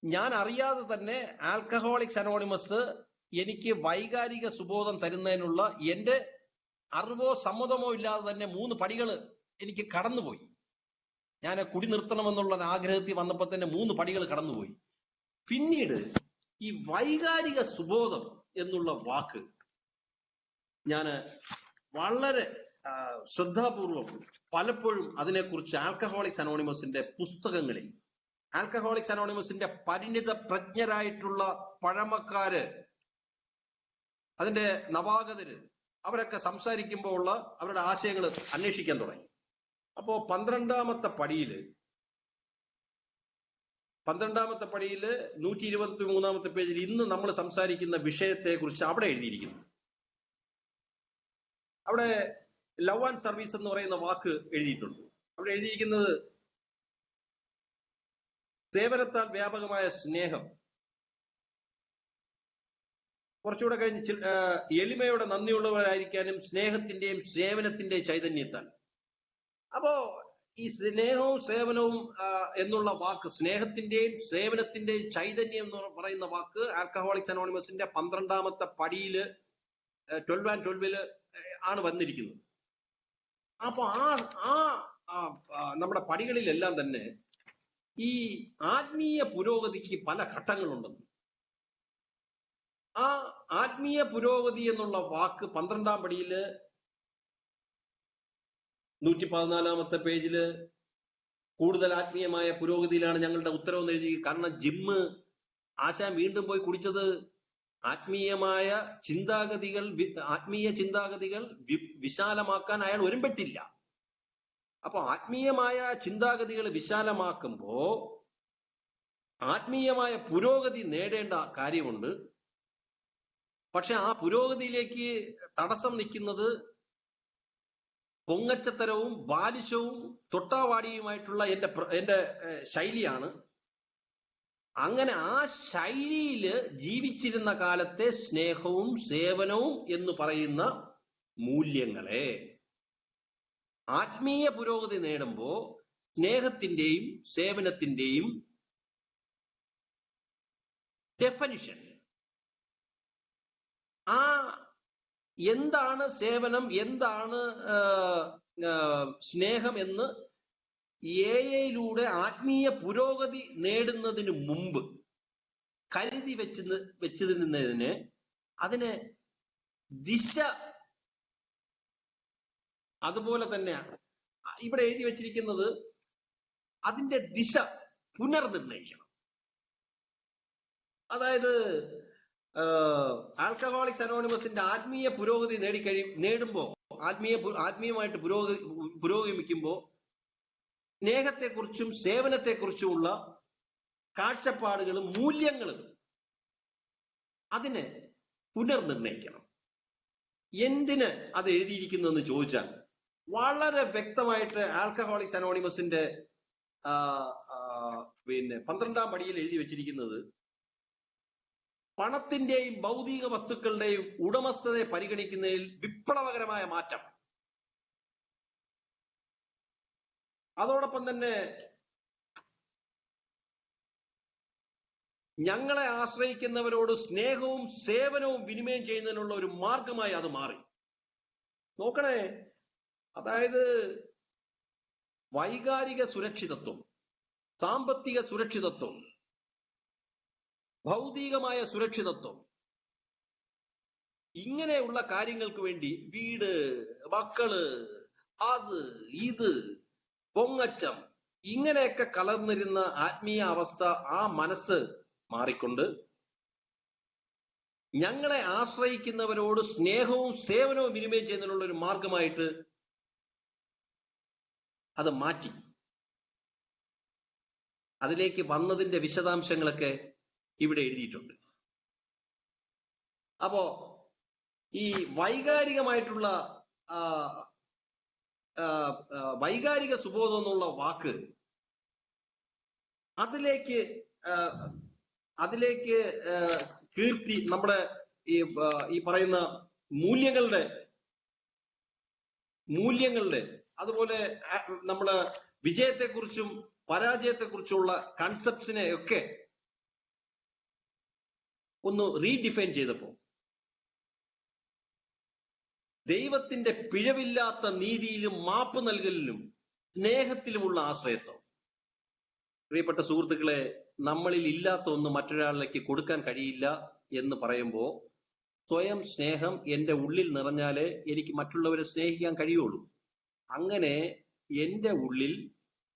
ഞാൻ അറിയാതെ തന്നെ ആൽക്കഹോളിക്സ് അനോണിമസ് എനിക്ക് വൈകാരിക സുബോധം തരുന്നതിനുള്ള എന്റെ അറിവോ സമ്മതമോ ഇല്ലാതെ തന്നെ 3 പടികൾ എനിക്ക് കടന്നുപോയി. ഞാൻ കുടി നിർത്തണമെന്നുള്ള ആഗ്രഹത്തിൽ വന്നപ്പോൾ തന്നെ 3 പടികൾ കടന്നുപോയി. പിന്നീട് ഈ വൈകാരിക സുബോധം എന്നുള്ള വാക്ക് ഞാൻ വളരെ ശ്രദ്ധാപൂർവം പലപ്പോഴും അതിനെക്കുറിച്ച് ആൽക്കഹോളിക്സ് അനോണിമസിന്റെ പുസ്തകങ്ങളിൽ ആൽക്കഹോളിക്സ് അനോണിമസിന്റെ പരിണിത പ്രജ്ഞരായിട്ടുള്ള പഴമക്കാര്, അതിന്റെ നവാഗതര്, അവരൊക്കെ സംസാരിക്കുമ്പോൾ ഉള്ള അവരുടെ ആശയങ്ങൾ അന്വേഷിക്കാൻ തുടങ്ങി. അപ്പോ 12-ാമത്തെ പടിയില് 123-ാമത്തെ പേജിൽ ഇന്ന് നമ്മൾ സംസാരിക്കുന്ന വിഷയത്തെ കുറിച്ച് അവിടെ എഴുതിയിരിക്കുന്നു. അവിടെ ലവ് ആൻഡ് സർവീസ് എന്ന് പറയുന്ന വാക്ക് എഴുതിയിട്ടുണ്ട്. അവിടെ എഴുതിയിരിക്കുന്നത് സേവനത്താൽ വ്യാപകമായ സ്നേഹം, കുറച്ചുകൂടെ കഴിഞ്ഞ് എളിമയോടെ നന്ദിയുള്ളവരായിരിക്കാനും സ്നേഹത്തിന്റെയും സേവനത്തിന്റെയും ചൈതന്യത്താൽ. അപ്പോ ഈ സ്നേഹവും സേവനവും എന്നുള്ള വാക്ക്, സ്നേഹത്തിന്റെയും സേവനത്തിന്റെയും ചൈതന്യം എന്ന് പറയുന്ന വാക്ക് ആൽക്കഹോളിക്സ് അനോണിമസിന്റെ 12-ാമത്തെ പടിയില് 12 ആണ് വന്നിരിക്കുന്നത്. അപ്പൊ നമ്മുടെ പടികളിലെല്ലാം തന്നെ ഈ ആത്മീയ പുരോഗതിക്ക് പല ഘട്ടങ്ങളുണ്ടെന്ന്. ആ ആത്മീയ പുരോഗതി എന്നുള്ള വാക്ക് 12-ാം പടിയില് 114-ാമത്തെ പേജില് കൂടുതൽ ആത്മീയമായ പുരോഗതിയിലാണ് ഞങ്ങളുടെ ഉത്തരവെന്ന് എഴുതി. കാരണം ജിമ്മ് ആശാൻ വീണ്ടും പോയി കുടിച്ചത് ആത്മീയ ചിന്താഗതികൾ വിശാലമാക്കാൻ അയാൾ ഒരുമ്പെട്ടില്ല. അപ്പൊ ആത്മീയമായ ചിന്താഗതികൾ വിശാലമാക്കുമ്പോ ആത്മീയമായ പുരോഗതി നേടേണ്ട കാര്യമുണ്ട്. പക്ഷെ ആ പുരോഗതിയിലേക്ക് തടസ്സം നിൽക്കുന്നത് പൊങ്ങച്ചത്തരവും ബാലിശവും തൊട്ടാവാടിയുമായിട്ടുള്ള എന്റെ ശൈലിയാണ്. അങ്ങനെ ആ ശൈലിയില് ജീവിച്ചിരുന്ന കാലത്തെ സ്നേഹവും സേവനവും എന്ന് പറയുന്ന മൂല്യങ്ങളെ ആത്മീയ പുരോഗതി നേടുമ്പോ സ്നേഹത്തിന്റെയും സേവനത്തിന്റെയും ഡെഫനിഷൻ, ആ എന്താണ് സേവനം, എന്താണ് സ്നേഹം എന്ന് എയിലൂടെ ആത്മീയ പുരോഗതി നേടുന്നതിന് മുമ്പ് കരുതി വെച്ചിരുന്നതിന് അതിന് ദിശ, അതുപോലെ തന്നെ ഇവിടെ എഴുതി വെച്ചിരിക്കുന്നത് അതിന്റെ ദിശ പുനർനിർണയിക്കണം. അതായത് ആൽക്കഹോളിക്സ് അനോണിമസിന്റെ ആത്മീയ പുരോഗതി നേടുമ്പോ ആത്മീയമായിട്ട് പുരോഗമിക്കുമ്പോ സ്നേഹത്തെക്കുറിച്ചും സേവനത്തെക്കുറിച്ചുമുള്ള കാഴ്ചപ്പാടുകളും മൂല്യങ്ങളും അതിനെ പുനർനിർണയിക്കണം. എന്തിന് അത് എഴുതിയിരിക്കുന്നു എന്ന് ചോദിച്ചാൽ വളരെ വ്യക്തമായിട്ട് ആൽക്കഹോളിക്സ് അനോണിമസിന്റെ 12-ാം പടിയിൽ എഴുതി വെച്ചിരിക്കുന്നത് പണത്തിന്റെയും ഭൗതിക വസ്തുക്കളുടെയും ഉടമസ്ഥതയെ പരിഗണിക്കുന്നതിൽ വിപ്ലവകരമായ മാറ്റം. അതോടൊപ്പം തന്നെ ഞങ്ങളെ ആശ്രയിക്കുന്നവരോട് സ്നേഹവും സേവനവും വിനിമയം ചെയ്യുന്നതിനുള്ള ഒരു മാർഗമായി അത് മാറി. നോക്കണേ, അതായത് വൈകാരിക സുരക്ഷിതത്വം, സാമ്പത്തിക സുരക്ഷിതത്വം, ഭൗതികമായ സുരക്ഷിതത്വം, ഇങ്ങനെയുള്ള കാര്യങ്ങൾക്ക് വേണ്ടി വീട്, മക്കള്, അത് ഇത്, പൊങ്ങച്ചം, ഇങ്ങനെയൊക്കെ കലർന്നിരുന്ന ആത്മീയ അവസ്ഥ, ആ മനസ്സ് മാറിക്കൊണ്ട് ഞങ്ങളെ ആശ്രയിക്കുന്നവരോട് സ്നേഹവും സേവനവും വിനിമയം ചെയ്യുന്നതിനുള്ള ഒരു മാർഗമായിട്ട് അത് മാറ്റി. അതിലേക്ക് വന്നതിന്റെ വിശദാംശങ്ങളൊക്കെ ഇവിടെ എഴുതിയിട്ടുണ്ട്. അപ്പോ ഈ വൈകാരികമായിട്ടുള്ള വൈകാരിക സുബോധം എന്നുള്ള വാക്ക് അതിലേക്ക് കീർത്തി, നമ്മുടെ ഈ പറയുന്ന മൂല്യങ്ങളുടെ അതുപോലെ നമ്മള് വിജയത്തെക്കുറിച്ചും പരാജയത്തെക്കുറിച്ചുള്ള കൺസെപ്റ്റ്സിനെ ഒക്കെ ഒന്ന് റീഡിഫൈൻ ചെയ്തപ്പോ ദൈവത്തിന്റെ പിഴവില്ലാത്ത നീതിയിലും മാപ്പ് നൽകലിലും സ്നേഹത്തിലുമുള്ള ആശ്രയത്വം. പ്രിയപ്പെട്ട സുഹൃത്തുക്കളെ, നമ്മളിൽ ഇല്ലാത്ത ഒന്ന് മറ്റൊരാളിലേക്ക് കൊടുക്കാൻ കഴിയില്ല എന്ന് പറയുമ്പോ സ്വയം സ്നേഹം എന്റെ ഉള്ളിൽ നിറഞ്ഞാലേ എനിക്ക് മറ്റുള്ളവരെ സ്നേഹിക്കാൻ കഴിയുള്ളൂ. അങ്ങനെ എന്റെ ഉള്ളിൽ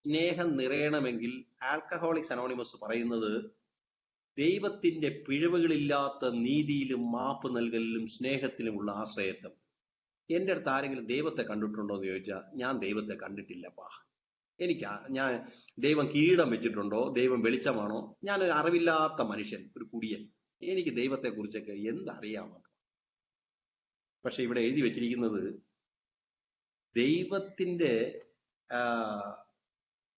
സ്നേഹം നിറയണമെങ്കിൽ ആൽക്കഹോളിക്സ് അനോണിമസ് പറയുന്നത് ദൈവത്തിന്റെ പിഴവുകളില്ലാത്ത നീതിയിലും മാപ്പ് നൽകലിലും സ്നേഹത്തിലുമുള്ള ആശ്രയത്വം. എന്റെ അടുത്ത് ആരെങ്കിലും ദൈവത്തെ കണ്ടിട്ടുണ്ടോ എന്ന് ചോദിച്ചാൽ ഞാൻ ദൈവത്തെ കണ്ടിട്ടില്ലപ്പാ. ഞാൻ ദൈവം കിരീടം വെച്ചിട്ടുണ്ടോ, ദൈവം വെളിച്ചമാണോ, ഞാനൊരു അറിവില്ലാത്ത മനുഷ്യൻ, ഒരു കുടിയൻ, എനിക്ക് ദൈവത്തെ കുറിച്ചൊക്കെ എന്തറിയാമോ. പക്ഷെ ഇവിടെ എഴുതി വെച്ചിരിക്കുന്നത് ദൈവത്തിന്റെ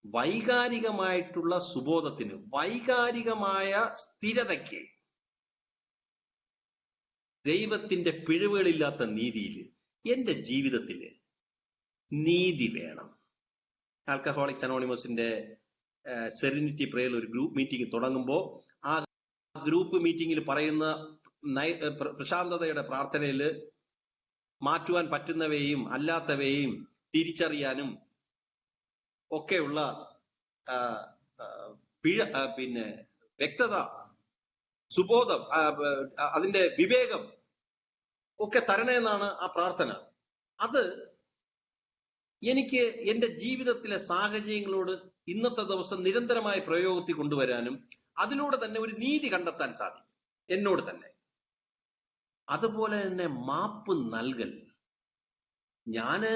വൈകാരികമായിട്ടുള്ള സുബോധത്തിന്, വൈകാരികമായ സ്ഥിരതയ്ക്ക്, ദൈവത്തിന്റെ പിഴവുകളില്ലാത്ത നീതിയിൽ എന്റെ ജീവിതത്തില് നീതി വേണം. ആൽക്കഹോളിക്സ് അനോണിമസിന്റെ സെറിനിറ്റി പ്രേയറിൽ ഒരു ഗ്രൂപ്പ് മീറ്റിംഗ് തുടങ്ങുമ്പോൾ ആ ഗ്രൂപ്പ് മീറ്റിംഗിൽ പറയുന്ന പ്രശാന്തതയുടെ പ്രാർത്ഥനയിൽ മാറ്റുവാൻ പറ്റുന്നവയും അല്ലാത്തവയും തിരിച്ചറിയാനും ഒക്കെയുള്ള വ്യക്തത, സുബോധം, അതിന്റെ വിവേകം ഒക്കെ തരണേന്നാണ് ആ പ്രാർത്ഥന. അത് എനിക്ക് എന്റെ ജീവിതത്തിലെ സാഹചര്യങ്ങളോട് ഇന്നത്തെ ദിവസം നിരന്തരമായ പ്രയോഗത്തിൽ കൊണ്ടുവരാനും അതിലൂടെ തന്നെ ഒരു നീതി കണ്ടെത്താൻ സാധിക്കും എന്നോട് തന്നെ. അതുപോലെ തന്നെ മാപ്പ് നൽകൽ. ഞാന്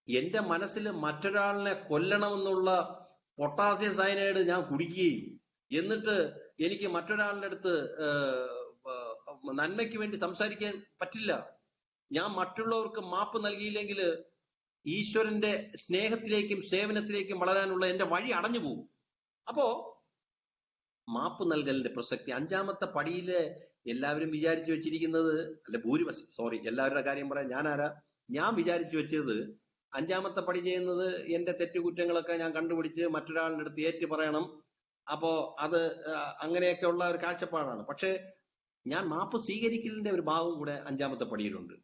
എന്റെ മനസ്സിൽ മറ്റൊരാളിനെ കൊല്ലണമെന്നുള്ള പൊട്ടാസ്യം സയനൈഡ് ഞാൻ കുടിക്കുകയും എന്നിട്ട് എനിക്ക് മറ്റൊരാളുടെ അടുത്ത് നന്മയ്ക്ക് വേണ്ടി സംസാരിക്കാൻ പറ്റില്ല. ഞാൻ മറ്റുള്ളവർക്ക് മാപ്പ് നൽകിയില്ലെങ്കിൽ ഈശ്വരന്റെ സ്നേഹത്തിലേക്കും സേവനത്തിലേക്കും വളരാനുള്ള എന്റെ വഴി അടഞ്ഞു പോകും. അപ്പോ മാപ്പ് നൽകലിന്റെ പ്രസക്തി 5-ാമത്തെ പടിയില് എല്ലാവരും വിചാരിച്ചു വെച്ചിരിക്കുന്നത്, അല്ലെ ഭൂരിപക്ഷം, സോറി എല്ലാവരുടെ കാര്യം പറയാൻ ഞാൻ വിചാരിച്ചു വെച്ചത് 5-ാമത്തെ പടി ചെയ്യുന്നത് എന്റെ തെറ്റുകുറ്റങ്ങളൊക്കെ ഞാൻ കണ്ടുപിടിച്ച് മറ്റൊരാളുടെ അടുത്ത് ഏറ്റു പറയണം. അപ്പോ അത് അങ്ങനെയൊക്കെ ഉള്ള ഒരു കാഴ്ചപ്പാടാണ്. പക്ഷെ ഞാൻ മാപ്പ് സ്വീകരിക്കലിന്റെ ഒരു ഭാഗം കൂടെ 5-ാമത്തെ പടിയിലുണ്ട്.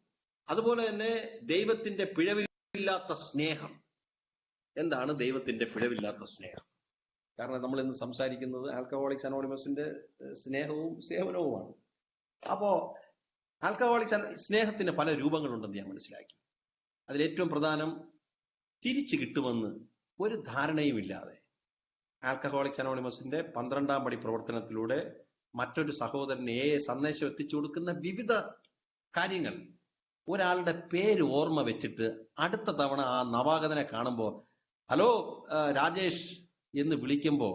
അതുപോലെ തന്നെ ദൈവത്തിന്റെ പിഴവില്ലാത്ത സ്നേഹം. എന്താണ് ദൈവത്തിന്റെ പിഴവില്ലാത്ത സ്നേഹം? കാരണം നമ്മൾ ഇന്ന് സംസാരിക്കുന്നത് ആൽക്കഹോളിക്സ് അനോണിമസിന്റെ സ്നേഹവും സേവനവുമാണ്. അപ്പോ ആൽക്കഹോളിക്സ് സ്നേഹത്തിന് പല രൂപങ്ങളുണ്ടെന്ന് ഞാൻ മനസ്സിലാക്കി. അതിലേറ്റവും പ്രധാനം, തിരിച്ചു കിട്ടുമെന്ന് ഒരു ധാരണയുമില്ലാതെ ആൽക്കഹോളിക്സ് അനോണിമസിന്റെ 12-ാം പടി പ്രവർത്തനത്തിലൂടെ മറ്റൊരു സഹോദരന് സന്ദേശം എത്തിച്ചു കൊടുക്കുന്ന വിവിധ കാര്യങ്ങൾ. ഒരാളുടെ പേര് ഓർമ്മ വെച്ചിട്ട് അടുത്ത തവണ ആ നവാഗതനെ കാണുമ്പോ ഹലോ രാജേഷ് എന്ന് വിളിക്കുമ്പോ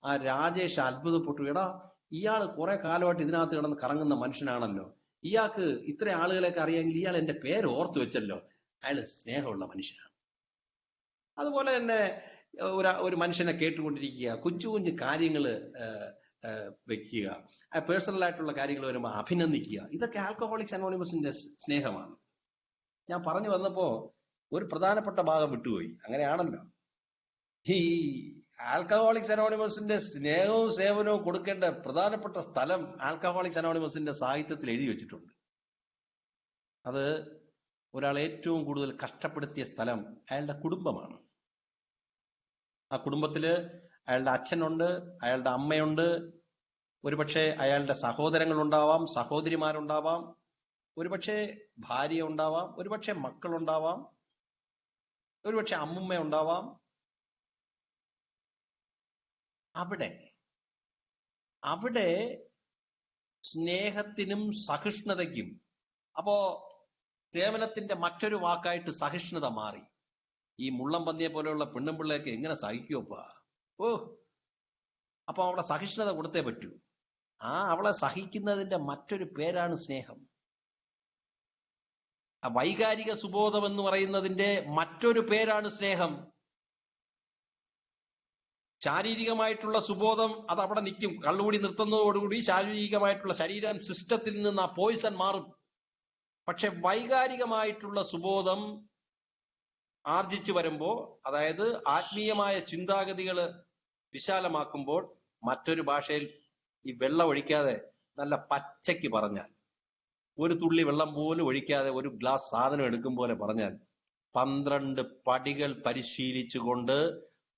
ആ രാജേഷ് അത്ഭുതപ്പെട്ടു. എടാ, ഇയാൾ കുറെ കാലമായിട്ട് ഇതിനകത്ത് കിടന്ന് കറങ്ങുന്ന മനുഷ്യനാണല്ലോ, ഇയാൾക്ക് ഇത്ര ആളുകളെയൊക്കെ അറിയാമെങ്കിൽ ഇയാൾ എന്റെ പേര് ഓർത്തു വെച്ചല്ലോ, അയാൾ സ്നേഹമുള്ള മനുഷ്യനാണ്. അതുപോലെ തന്നെ ഒരു മനുഷ്യനെ കേട്ടുകൊണ്ടിരിക്കുക, കുഞ്ഞു കുഞ്ഞു കാര്യങ്ങള് വെക്കുക, പേഴ്സണൽ ആയിട്ടുള്ള കാര്യങ്ങൾ വരുമ്പോൾ അഭിനന്ദിക്കുക. ഇതൊക്കെ ആൽക്കഹോളിക്സ് അനോണിമസിന്റെ സ്നേഹമാണ്. ഞാൻ പറഞ്ഞു വന്നപ്പോ ഒരു പ്രധാനപ്പെട്ട ഭാഗം വിട്ടുപോയി. അങ്ങനെയാണല്ലോ, ഈ ആൽക്കഹോളിക്സ് അനോണിമസിന്റെ സ്നേഹവും സേവനവും കൊടുക്കേണ്ട പ്രധാനപ്പെട്ട സ്ഥലം ആൽക്കഹോളിക്സ് അനോണിമസിന്റെ സാഹിത്യത്തിൽ എഴുതി വെച്ചിട്ടുണ്ട്. അത് ഒരാൾ ഏറ്റവും കൂടുതൽ കഷ്ടപ്പെടുത്തിയ സ്ഥലം അയാളുടെ കുടുംബമാണ്. ആ കുടുംബത്തില് അയാളുടെ അച്ഛനുണ്ട്, അയാളുടെ അമ്മയുണ്ട്, ഒരുപക്ഷെ അയാളുടെ സഹോദരങ്ങൾ ഉണ്ടാവാം, സഹോദരിമാരുണ്ടാവാം, ഒരുപക്ഷെ ഭാര്യ ഉണ്ടാവാം, ഒരുപക്ഷെ മക്കളുണ്ടാവാം, ഒരുപക്ഷെ അമ്മുമ്മ ഉണ്ടാവാം. അവിടെ സ്നേഹത്തിനും സഹിഷ്ണുതയ്ക്കും, അപ്പോ സേവനത്തിന്റെ മറ്റൊരു വാക്കായിട്ട് സഹിഷ്ണുത മാറി. ഈ മുള്ളം പന്നിയെ പോലെയുള്ള പെണ്ണും പിള്ളേക്ക് എങ്ങനെ സഹിക്കുവപ്പാ? അപ്പൊ അവിടെ സഹിഷ്ണുത കൊടുത്തേ പറ്റൂ. അവളെ സഹിക്കുന്നതിന്റെ മറ്റൊരു പേരാണ് സ്നേഹം. വൈകാരിക സുബോധം എന്ന് പറയുന്നതിന്റെ മറ്റൊരു പേരാണ് സ്നേഹം. ശാരീരികമായിട്ടുള്ള സുബോധം അത് അവിടെ നിൽക്കും. കള്ളുകൂടി നിർത്തുന്നതോടുകൂടി ശാരീരികമായിട്ടുള്ള ശരീരം സിസ്റ്റത്തിൽ നിന്ന് ആ പോയിസൺ മാറും. പക്ഷെ വൈകാരികമായിട്ടുള്ള സുബോധം ആർജിച്ചു വരുമ്പോ, അതായത് ആത്മീയമായ ചിന്താഗതികൾ വിശാലമാക്കുമ്പോൾ, മറ്റൊരു ഭാഷയിൽ ഈ വെള്ളം ഒഴിക്കാതെ നല്ല പച്ചയ്ക്ക് പറഞ്ഞാൽ, ഒരു തുള്ളി വെള്ളം പോലും ഒഴിക്കാതെ ഒരു ഗ്ലാസ് സാധനം എടുക്കും പോലെ പറഞ്ഞാൽ, 12 പടികൾ പരിശീലിച്ചുകൊണ്ട്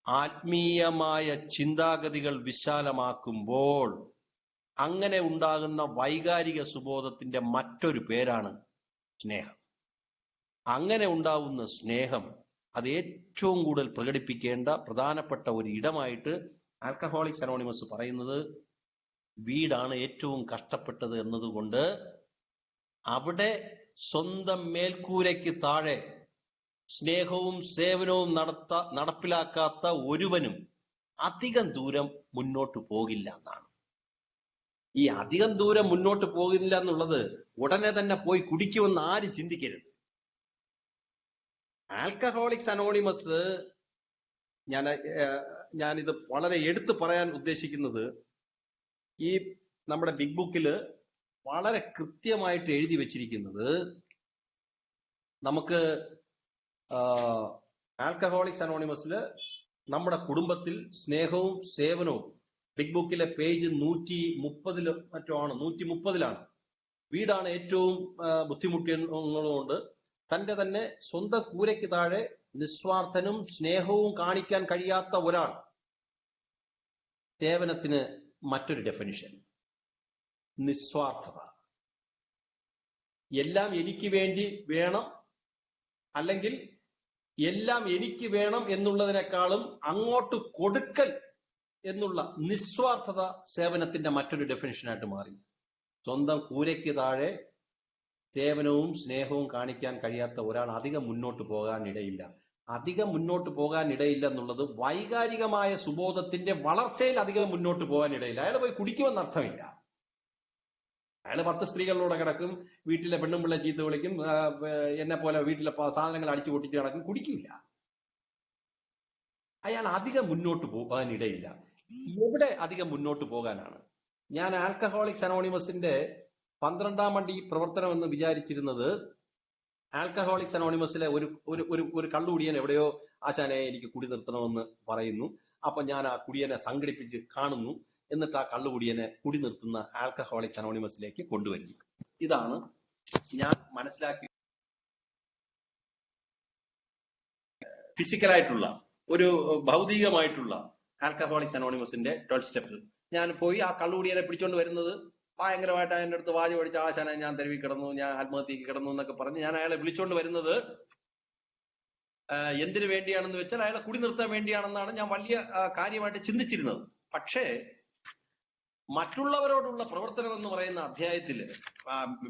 ആത്മീയമായ ചിന്താഗതികൾ വിശാലമാക്കുമ്പോൾ അങ്ങനെ ഉണ്ടാകുന്ന വൈകാരിക സുബോധത്തിന്റെ മറ്റൊരു പേരാണ് സ്നേഹം. അങ്ങനെ ഉണ്ടാവുന്ന സ്നേഹം അത് ഏറ്റവും കൂടുതൽ പ്രകടിപ്പിക്കേണ്ട പ്രധാനപ്പെട്ട ഒരു ഇടമായിട്ട് ആൽക്കഹോളിക്സ് അനോണിമസ് പറയുന്നത് വീടാണ് ഏറ്റവും കഷ്ടപ്പെട്ടത് എന്നതുകൊണ്ട് അവിടെ സ്വന്തം മേൽക്കൂരയ്ക്ക് താഴെ സ്നേഹവും സേവനവും നടപ്പിലാക്കാത്ത ഒരുവനും അധികം ദൂരം മുന്നോട്ട് പോകില്ല എന്നാണ്. ഈ അധികം ദൂരം മുന്നോട്ട് പോകില്ല എന്നുള്ളത് ഉടനെ തന്നെ പോയി കുടിക്കുമെന്ന് ആരും ചിന്തിക്കരുത്. ആൽക്കഹോളിക്സ് അനോണിമസ്, ഞാനിത് വളരെ എടുത്തു പറയാൻ ഉദ്ദേശിക്കുന്നത്, ഈ നമ്മുടെ ബിഗ് ബുക്കില് വളരെ കൃത്യമായിട്ട് എഴുതി വെച്ചിരിക്കുന്നത്, നമുക്ക് ആൽക്കഹോളിക്സ് അനോണിമസില് നമ്മുടെ കുടുംബത്തിൽ സ്നേഹവും സേവനവും, ബിഗ് ബുക്കിലെ പേജ് 130 മറ്റോ ആണ്, 130 വീടാണ് ഏറ്റവും ബുദ്ധിമുട്ടുന്നതുകൊണ്ട് തന്റെ തന്നെ സ്വന്തം കൂരയ്ക്ക് താഴെ നിസ്വാർത്ഥനും സ്നേഹവും കാണിക്കാൻ കഴിയാത്ത ഒരാൾ. സേവനത്തിന് മറ്റൊരു ഡെഫിനിഷൻ നിസ്വാർത്ഥത. എല്ലാം എനിക്ക് വേണ്ടി വേണം, അല്ലെങ്കിൽ എല്ലാം എനിക്ക് വേണം എന്നുള്ളതിനേക്കാളും അങ്ങോട്ട് കൊടുക്കൽ എന്നുള്ള നിസ്വാർത്ഥത സേവനത്തിന്റെ മറ്റൊരു ഡെഫിനിഷനായിട്ട് മാറി. സ്വന്തം കൂരയ്ക്ക് താഴെ സേവനവും സ്നേഹവും കാണിക്കാൻ കഴിയാത്ത ഒരാൾ അധികം മുന്നോട്ട് പോകാൻ ഇടയില്ല. അധികം മുന്നോട്ട് പോകാൻ ഇടയില്ല എന്നുള്ളത് വൈകാരികമായ സുബോധത്തിന്റെ വളർച്ചയിൽ അധികം മുന്നോട്ട് പോകാൻ ഇടയില്ല. അയാൾ പോയി കുടിക്കുമെന്ന് അർത്ഥമില്ല. അയാൾ 10 സ്ത്രീകളോടെ കിടക്കും, വീട്ടിലെ പെണ്ണും പിള്ളെ ചീത്ത വിളിക്കും, എന്നെ പോലെ വീട്ടിലെ സാധനങ്ങൾ അടിച്ചു പൊട്ടിച്ച് കിടക്കും, കുടിക്കില്ല. അയാൾ അധികം മുന്നോട്ട് പോകാൻ ഇടയില്ല. എവിടെ അധികം മുന്നോട്ട് പോകാനാണ്? ഞാൻ ആൽക്കഹോളിക്സ് അനോണിമസിന്റെ 12ാം മണ്ടി പ്രവർത്തനം എന്ന് വിചാരിച്ചിരുന്നത്, ആൽക്കഹോളിക്സ് അനോണിമസിലെ ഒരു കള്ളുകുടിയൻ എവിടെയോ ആശാനെ എനിക്ക് കുടി നിർത്തണമെന്ന് പറയുന്നു. അപ്പൊ ഞാൻ ആ കുടിയനെ സംഘടിപ്പിച്ച് കാണുന്നു, എന്നിട്ട് ആ കള്ളുകുടിയനെ കുടി നിർത്തുന്ന ആൽക്കഹോളിക്സ് അനോണിമസിലേക്ക് കൊണ്ടുവരുന്നു. ഇതാണ് ഞാൻ മനസ്സിലാക്കി ഫിസിക്കലായിട്ടുള്ള ഒരു ഭൗതികമായിട്ടുള്ള ആൽക്കഹോളിക്സ് അനോണിമസിന്റെ 12 സ്റ്റെപ്പ്. ഞാൻ പോയി ആ കള്ളുകുടിയനെ പിടിച്ചോണ്ട് വരുന്നത് ഭയങ്കരമായിട്ട് അതിൻ്റെ അടുത്ത് വാജി പഠിച്ച ആശാനെ ഞാൻ തെരുവിൽ കിടന്നു, ഞാൻ ആത്മഹത്യക്ക് കിടന്നു എന്നൊക്കെ പറഞ്ഞ് ഞാൻ അയാളെ വിളിച്ചോണ്ട് വരുന്നത് എന്തിനു വേണ്ടിയാണെന്ന് വെച്ചാൽ അയാളെ കുടി നിർത്താൻ വേണ്ടിയാണെന്നാണ് ഞാൻ വലിയ കാര്യമായിട്ട് ചിന്തിച്ചിരുന്നത്. പക്ഷേ മറ്റുള്ളവരോടുള്ള പ്രവർത്തനം എന്ന് പറയുന്ന അധ്യായത്തില്,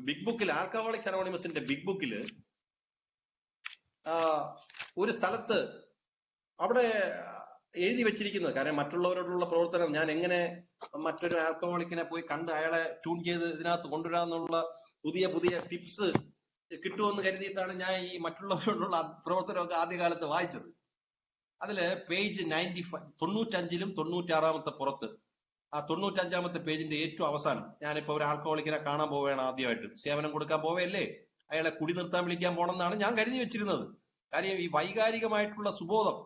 ബിഗ് ബുക്കിൽ, ആൽക്കഹോളിക്സ് അനോണിമസിന്റെ ബിഗ് ബുക്കില് ഒരു സ്ഥലത്ത് അവിടെ എഴുതി വെച്ചിരിക്കുന്നത്, കാരണം മറ്റുള്ളവരോടുള്ള പ്രവർത്തനം ഞാൻ എങ്ങനെ മറ്റൊരു ആൽക്കഹോളിക്കിനെ പോയി കണ്ട് അയാളെ ട്യൂൺ ചെയ്ത് ഇതിനകത്ത് കൊണ്ടുവരാന്നുള്ള പുതിയ പുതിയ ടിപ്സ് കിട്ടുമെന്ന് കരുതിയിട്ടാണ് ഞാൻ ഈ മറ്റുള്ളവരോടുള്ള പ്രവർത്തനമൊക്കെ ആദ്യകാലത്ത് വായിച്ചത്. അതില് പേജ് 95ലും 96ാമത്തെ പുറത്ത്, ആ 95ാമത്തെ പേജിന്റെ ഏറ്റവും അവസാനം, ഞാനിപ്പോ ഒരു ആൽക്കഹോളിക്കിനെ കാണാൻ പോവുകയാണ്, ആദ്യമായിട്ട് സേവനം കൊടുക്കാൻ പോവല്ലേ, അയാളെ കുടി നിർത്താൻ വിളിക്കാൻ പോകണമെന്നാണ് ഞാൻ കരുതി വെച്ചിരുന്നത്. കാര്യം ഈ വൈകാരികമായിട്ടുള്ള സുബോധം,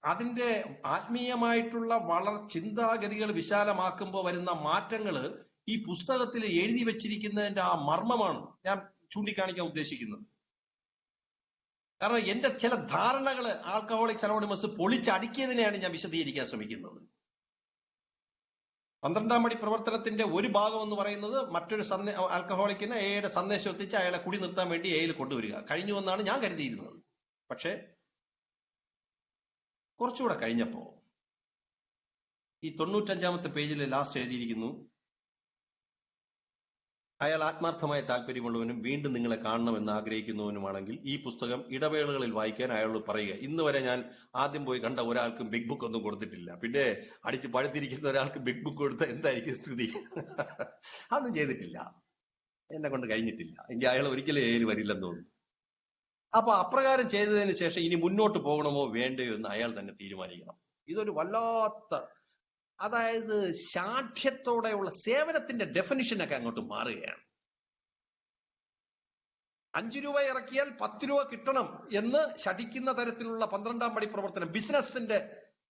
അതിന്റെ ആത്മീയമായിട്ടുള്ള ചിന്താഗതികൾ വിശാലമാക്കുമ്പോൾ വരുന്ന മാറ്റങ്ങൾ ഈ പുസ്തകത്തിൽ എഴുതി വെച്ചിരിക്കുന്നതിന്റെ ആ മർമ്മമാണ് ഞാൻ ചൂണ്ടിക്കാണിക്കാൻ ഉദ്ദേശിക്കുന്നത്. കാരണം എന്റെ ചില ധാരണകൾ ആൽക്കഹോളിക്സ് അനോണിമസ് പൊളിച്ചടുക്കിയതിനെയാണ് ഞാൻ വിശദീകരിക്കാൻ ശ്രമിക്കുന്നത്. 12ാം മണി പ്രവർത്തനത്തിന്റെ ഒരു ഭാഗം എന്ന് പറയുന്നത് മറ്റൊരു ആൽക്കഹോളിക്കിന് എയുടെ സന്ദേശം എത്തിച്ച് അയാളെ കുടി നിർത്താൻ വേണ്ടി എയിൽ കൊണ്ടുവരിക കഴിഞ്ഞു എന്നാണ് ഞാൻ കരുതിയിരുന്നത്. പക്ഷെ കുറച്ചുകൂടെ കഴിഞ്ഞപ്പോ ഈ 95ാമത്തെ പേജിൽ ലാസ്റ്റ് എഴുതിയിരിക്കുന്നു, അയാൾ ആത്മാർത്ഥമായ താല്പര്യമുള്ളവനും വീണ്ടും നിങ്ങളെ കാണണമെന്ന് ആഗ്രഹിക്കുന്നവനുമാണെങ്കിൽ ഈ പുസ്തകം ഇടവേളകളിൽ വായിക്കാൻ അയാളോട് പറയുക. ഇന്ന് വരെ ഞാൻ ആദ്യം പോയി കണ്ട ഒരാൾക്കും ബിഗ് ബുക്ക് ഒന്നും കൊടുത്തിട്ടില്ല. പിന്നെ അടിച്ച് പഴുത്തിരിക്കുന്ന ഒരാൾക്ക് ബിഗ് ബുക്ക് കൊടുത്താൽ എന്തായിരിക്കും സ്ഥിതി? അതൊന്നും ചെയ്തിട്ടില്ല, എന്നെ കൊണ്ട് കഴിഞ്ഞിട്ടില്ല. എങ്കിൽ അയാൾ ഒരിക്കലും ഏല് വരില്ലെന്ന് തോന്നുന്നു. അപ്പൊ അപ്രകാരം ചെയ്തതിന് ശേഷം ഇനി മുന്നോട്ട് പോകണമോ വേണ്ടയോ എന്ന് അയാൾ തന്നെ തീരുമാനിക്കണം. ഇതൊരു വല്ലാത്ത, അതായത് ശാഠ്യത്തോടെയുള്ള സേവനത്തിന്റെ ഡെഫിനിഷനൊക്കെ അങ്ങോട്ട് മാറുകയാണ്. 5 രൂപ ഇറക്കിയാൽ 10 രൂപ കിട്ടണം എന്ന് ശഠിക്കുന്ന തരത്തിലുള്ള 12ാം മണി പ്രവർത്തനം, ബിസിനസിന്റെ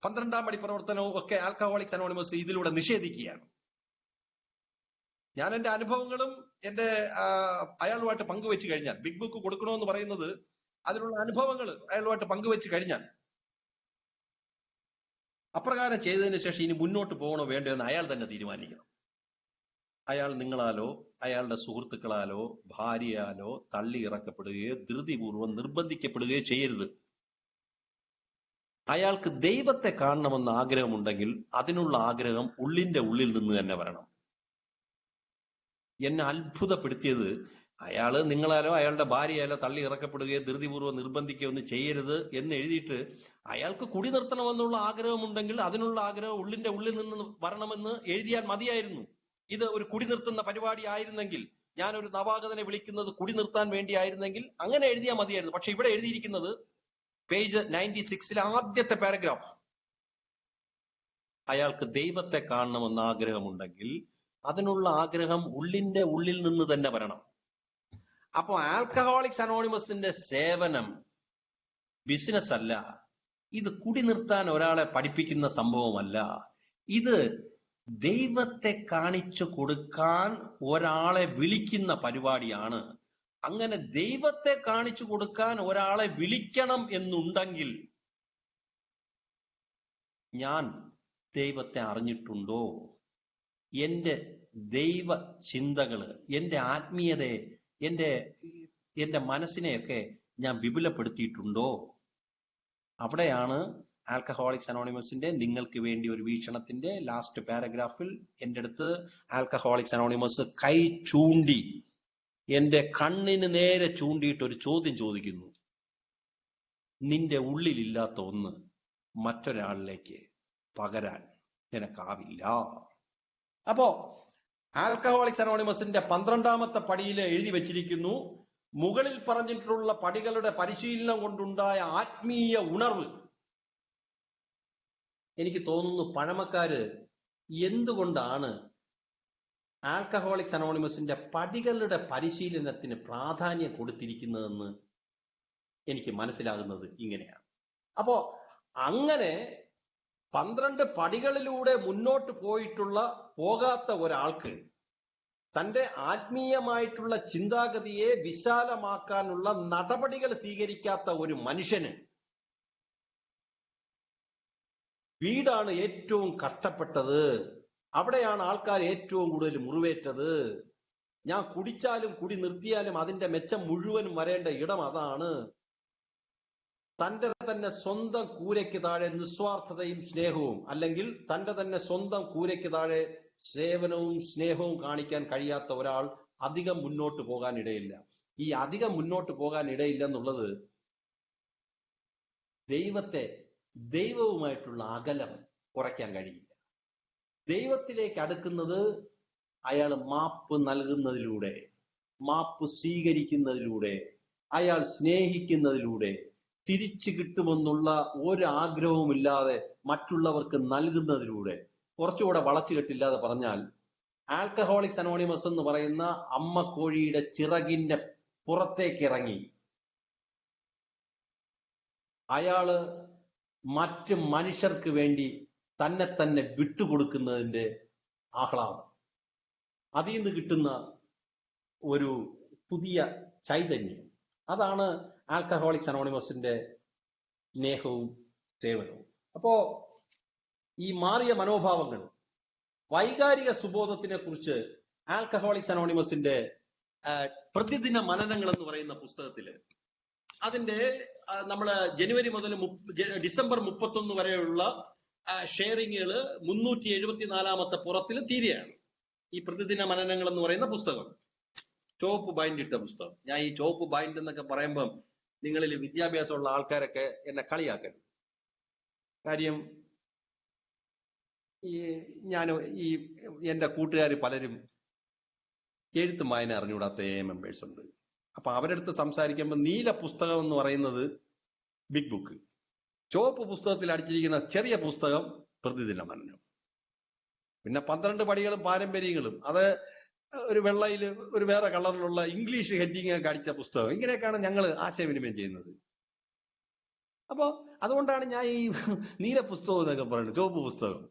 12ാം മണി പ്രവർത്തനവും ഒക്കെ ആൽക്കഹോളിക്സ് അനോണിമസ് ഇതിലൂടെ നിഷേധിക്കുകയാണ്. ഞാൻ എന്റെ അനുഭവങ്ങളും എന്റെ അയാളുമായിട്ട് പങ്കുവെച്ച് കഴിഞ്ഞാൽ, ബിഗ് ബുക്ക് കൊടുക്കണമെന്ന് പറയുന്നത് അതിലുള്ള അനുഭവങ്ങൾ അയാളുമായിട്ട് പങ്കുവെച്ച് കഴിഞ്ഞാൽ, അപ്രകാരം ചെയ്തതിന് ശേഷം ഇനി മുന്നോട്ട് പോകണോ വേണ്ടോ എന്ന് അയാൾ തന്നെ തീരുമാനിക്കണം. അയാൾ നിങ്ങളാലോ അയാളുടെ സുഹൃത്തുക്കളാലോ ഭാര്യയാലോ തള്ളി ഇറക്കപ്പെടുകയോ ധൃതിപൂർവ്വം നിർബന്ധിക്കപ്പെടുകയോ ചെയ്യരുത്. അയാൾക്ക് ദൈവത്തെ കാണണമെന്ന് ആഗ്രഹമുണ്ടെങ്കിൽ അതിനുള്ള ആഗ്രഹം ഉള്ളിന്റെ ഉള്ളിൽ നിന്ന് തന്നെ വരണം. എന്നെ അത്ഭുതപ്പെടുത്തിയത്, അയാള് നിങ്ങളാലോ അയാളുടെ ഭാര്യയാലോ തള്ളി ഇറക്കപ്പെടുകയോ ധൃതിപൂർവ്വം നിർബന്ധിക്കുകയോ ഒന്നും ചെയ്യരുത് എന്ന് എഴുതിയിട്ട് അയാൾക്ക് കുടി നിർത്തണമെന്നുള്ള ആഗ്രഹമുണ്ടെങ്കിൽ അതിനുള്ള ആഗ്രഹം ഉള്ളിന്റെ ഉള്ളിൽ നിന്ന് വരണമെന്ന് എഴുതിയാൽ മതിയായിരുന്നു. ഇത് ഒരു കുടി നിർത്തുന്ന പരിപാടി ആയിരുന്നെങ്കിൽ, ഞാനൊരു നവാഗതനെ വിളിക്കുന്നത് കുടി നിർത്താൻ വേണ്ടി ആയിരുന്നെങ്കിൽ അങ്ങനെ എഴുതിയാൽ മതിയായിരുന്നു. പക്ഷെ ഇവിടെ എഴുതിയിരിക്കുന്നത് പേജ് 96ലെ ആദ്യത്തെ പാരഗ്രാഫ്, അയാൾക്ക് ദൈവത്തെ കാണണമെന്ന് ആഗ്രഹമുണ്ടെങ്കിൽ അതിനുള്ള ആഗ്രഹം ഉള്ളിന്റെ ഉള്ളിൽ നിന്ന് തന്നെ വരണം. അപ്പോ ആൽക്കഹോളിക്സ് അനോണിമസിന്റെ സേവനം ബിസിനസ് അല്ല. ഇത് കുടി നിർത്താൻ ഒരാളെ പഠിപ്പിക്കുന്ന സംഭവമല്ല. ഇത് ദൈവത്തെ കാണിച്ചു കൊടുക്കാൻ ഒരാളെ വിളിക്കുന്ന പരിപാടിയാണ്. അങ്ങനെ ദൈവത്തെ കാണിച്ചു കൊടുക്കാൻ ഒരാളെ വിളിക്കണം എന്നുണ്ടെങ്കിൽ ഞാൻ ദൈവത്തെ അറിഞ്ഞിട്ടുണ്ടോ? എന്റെ ദൈവ ചിന്തകള്, എന്റെ ആത്മീയതയെ, എന്റെ മനസ്സിനെയൊക്കെ ഞാൻ വിപുലപ്പെടുത്തിയിട്ടുണ്ടോ? അവിടെയാണ് ആൽക്കഹോളിക്സ് അനോണിമസിന്റെ നിങ്ങൾക്ക് വേണ്ടി ഒരു വീക്ഷണത്തിന്റെ ലാസ്റ്റ് പാരഗ്രാഫിൽ എൻ്റെ അടുത്ത് ആൽക്കഹോളിക്സ് അനോണിമസ് കൈ ചൂണ്ടി എന്റെ കണ്ണിന് നേരെ ചൂണ്ടിയിട്ട് ഒരു ചോദ്യം ചോദിക്കുന്നു: നിന്റെ ഉള്ളിലില്ലാത്ത ഒന്ന് മറ്റൊരാളിലേക്ക് പകരാൻ നിനക്കാവില്ല. അപ്പോ ആൽക്കഹോളിക്സ് അനോണിമസിന്റെ 12ാമത്തെ പടിയിൽ എഴുതി വെച്ചിരിക്കുന്നു: മുകളിൽ പറഞ്ഞിട്ടുള്ള പടികളുടെ പരിശീലനം കൊണ്ടുണ്ടായ ആത്മീയ ഉണർവ്. എനിക്ക് തോന്നുന്നു പഴമക്കാര് എന്തുകൊണ്ടാണ് ആൽക്കഹോളിക്സ് അനോണിമസിന്റെ പടികളുടെ പരിശീലനത്തിന് പ്രാധാന്യം കൊടുത്തിരിക്കുന്നതെന്ന് എനിക്ക് മനസ്സിലാകുന്നത് ഇങ്ങനെയാണ്. അപ്പോ അങ്ങനെ 12 പടികളിലൂടെ മുന്നോട്ട് പോകാത്ത ഒരാൾക്ക്, തന്റെ ആത്മീയമായിട്ടുള്ള ചിന്താഗതിയെ വിശാലമാക്കാനുള്ള നടപടികൾ സ്വീകരിക്കാത്ത ഒരു മനുഷ്യന് വീടാണ് ഏറ്റവും കഷ്ടപ്പെട്ടത്. അവിടെയാണ് ആൾക്കാർ ഏറ്റവും കൂടുതൽ മുറിവേറ്റത്. ഞാൻ കുടിച്ചാലും കുടി നിർത്തിയാലും അതിന്റെ മെച്ചം മുഴുവനും വരേണ്ട ഇടം അതാണ്. തന്റെ തന്നെ സ്വന്തം കൂരയ്ക്ക് താഴെ നിസ്വാർത്ഥതയും സ്നേഹവും, അല്ലെങ്കിൽ തന്റെ തന്നെ സ്വന്തം കൂരയ്ക്ക് താഴെ സേവനവും സ്നേഹവും കാണിക്കാൻ കഴിയാത്ത ഒരാൾ അധികം മുന്നോട്ട് പോകാൻ ഇടയില്ല. ഈ അധികം മുന്നോട്ട് പോകാൻ ഇടയില്ല എന്നുള്ളത് ദൈവവുമായിട്ടുള്ള അകലം കുറയ്ക്കാൻ കഴിയില്ല. ദൈവത്തിലേക്ക് അടുക്കുന്നത് അയാൾ മാപ്പ് നൽകുന്നതിലൂടെ, മാപ്പ് സ്വീകരിക്കുന്നതിലൂടെ, അയാൾ സ്നേഹിക്കുന്നതിലൂടെ, തിരിച്ചു കിട്ടുമെന്നുള്ള ഒരു ആഗ്രഹവുമില്ലാതെ മറ്റുള്ളവർക്ക് നൽകുന്നതിലൂടെ. കുറച്ചുകൂടെ വളച്ചുകെട്ടില്ലാതെ പറഞ്ഞാൽ, ആൽക്കഹോളിക്സ് അനോണിമസ് എന്ന് പറയുന്ന അമ്മ കോഴിയുടെ ചിറകിന്റെ പുറത്തേക്ക് ഇറങ്ങി അയാള് മറ്റ് മനുഷ്യർക്ക് വേണ്ടി തന്നെ വിട്ടുകൊടുക്കുന്നതിന്റെ ആഹ്ലാദം, അതിൽ നിന്ന് കിട്ടുന്ന ഒരു പുതിയ ചൈതന്യം, അതാണ് ആൽക്കഹോളിക്സ് അനോണിമസിന്റെ സ്നേഹവും സേവനവും. അപ്പോ ഈ മാറിയ മനോഭാവങ്ങൾ, വൈകാരിക സുബോധത്തിനെ കുറിച്ച് ആൽക്കഹോളിക്സ് അനോണിമസിന്റെ പ്രതിദിന മനനങ്ങൾ എന്ന് പറയുന്ന പുസ്തകത്തില്, അതിന്റെ നമ്മള് ജനുവരി മുതൽ ഡിസംബർ 31 വരെയുള്ള ഷെയറിങ്ങുകൾ 374ാമത്തെ പുറത്തിൽ തീരെയാണ്. ഈ പ്രതിദിന മനനങ്ങൾ എന്ന് പറയുന്ന പുസ്തകം, ചോപ്പ് ബൈൻഡ് ഇട്ട പുസ്തകം. ഞാൻ ഈ ചോപ്പ് ബൈൻഡ് എന്നൊക്കെ പറയുമ്പം നിങ്ങളിൽ വിദ്യാഭ്യാസമുള്ള ആൾക്കാരൊക്കെ എന്നെ കളിയാക്കരുത്. കാര്യം എന്റെ കൂട്ടുകാർ പലരും എഴുത്തും വായന അറിഞ്ഞുകൂടാത്ത മെമ്പേഴ്സ് ഉണ്ട്. അപ്പൊ അവരെടുത്ത് സംസാരിക്കുമ്പോൾ നീല പുസ്തകം എന്ന് പറയുന്നത് ബിഗ് ബുക്ക്, ചുവപ്പ് പുസ്തകത്തിൽ അടിച്ചിരിക്കുന്ന ചെറിയ പുസ്തകം പ്രതിദിന മനനം, പിന്നെ 12 പടികളും പാരമ്പര്യങ്ങളും, അത് ഒരു വെള്ളയിൽ ഒരു വേറെ കളറിലുള്ള ഇംഗ്ലീഷ് ഹെഡിങ് ഒക്കെ അടിച്ച പുസ്തകം. ഇങ്ങനെയൊക്കെയാണ് ഞങ്ങൾ ആശയവിനിമയം ചെയ്യുന്നത്. അപ്പോ അതുകൊണ്ടാണ് ഞാൻ ഈ നീല പുസ്തകം എന്നൊക്കെ പറയുന്നത്, ചുവപ്പ് പുസ്തകം.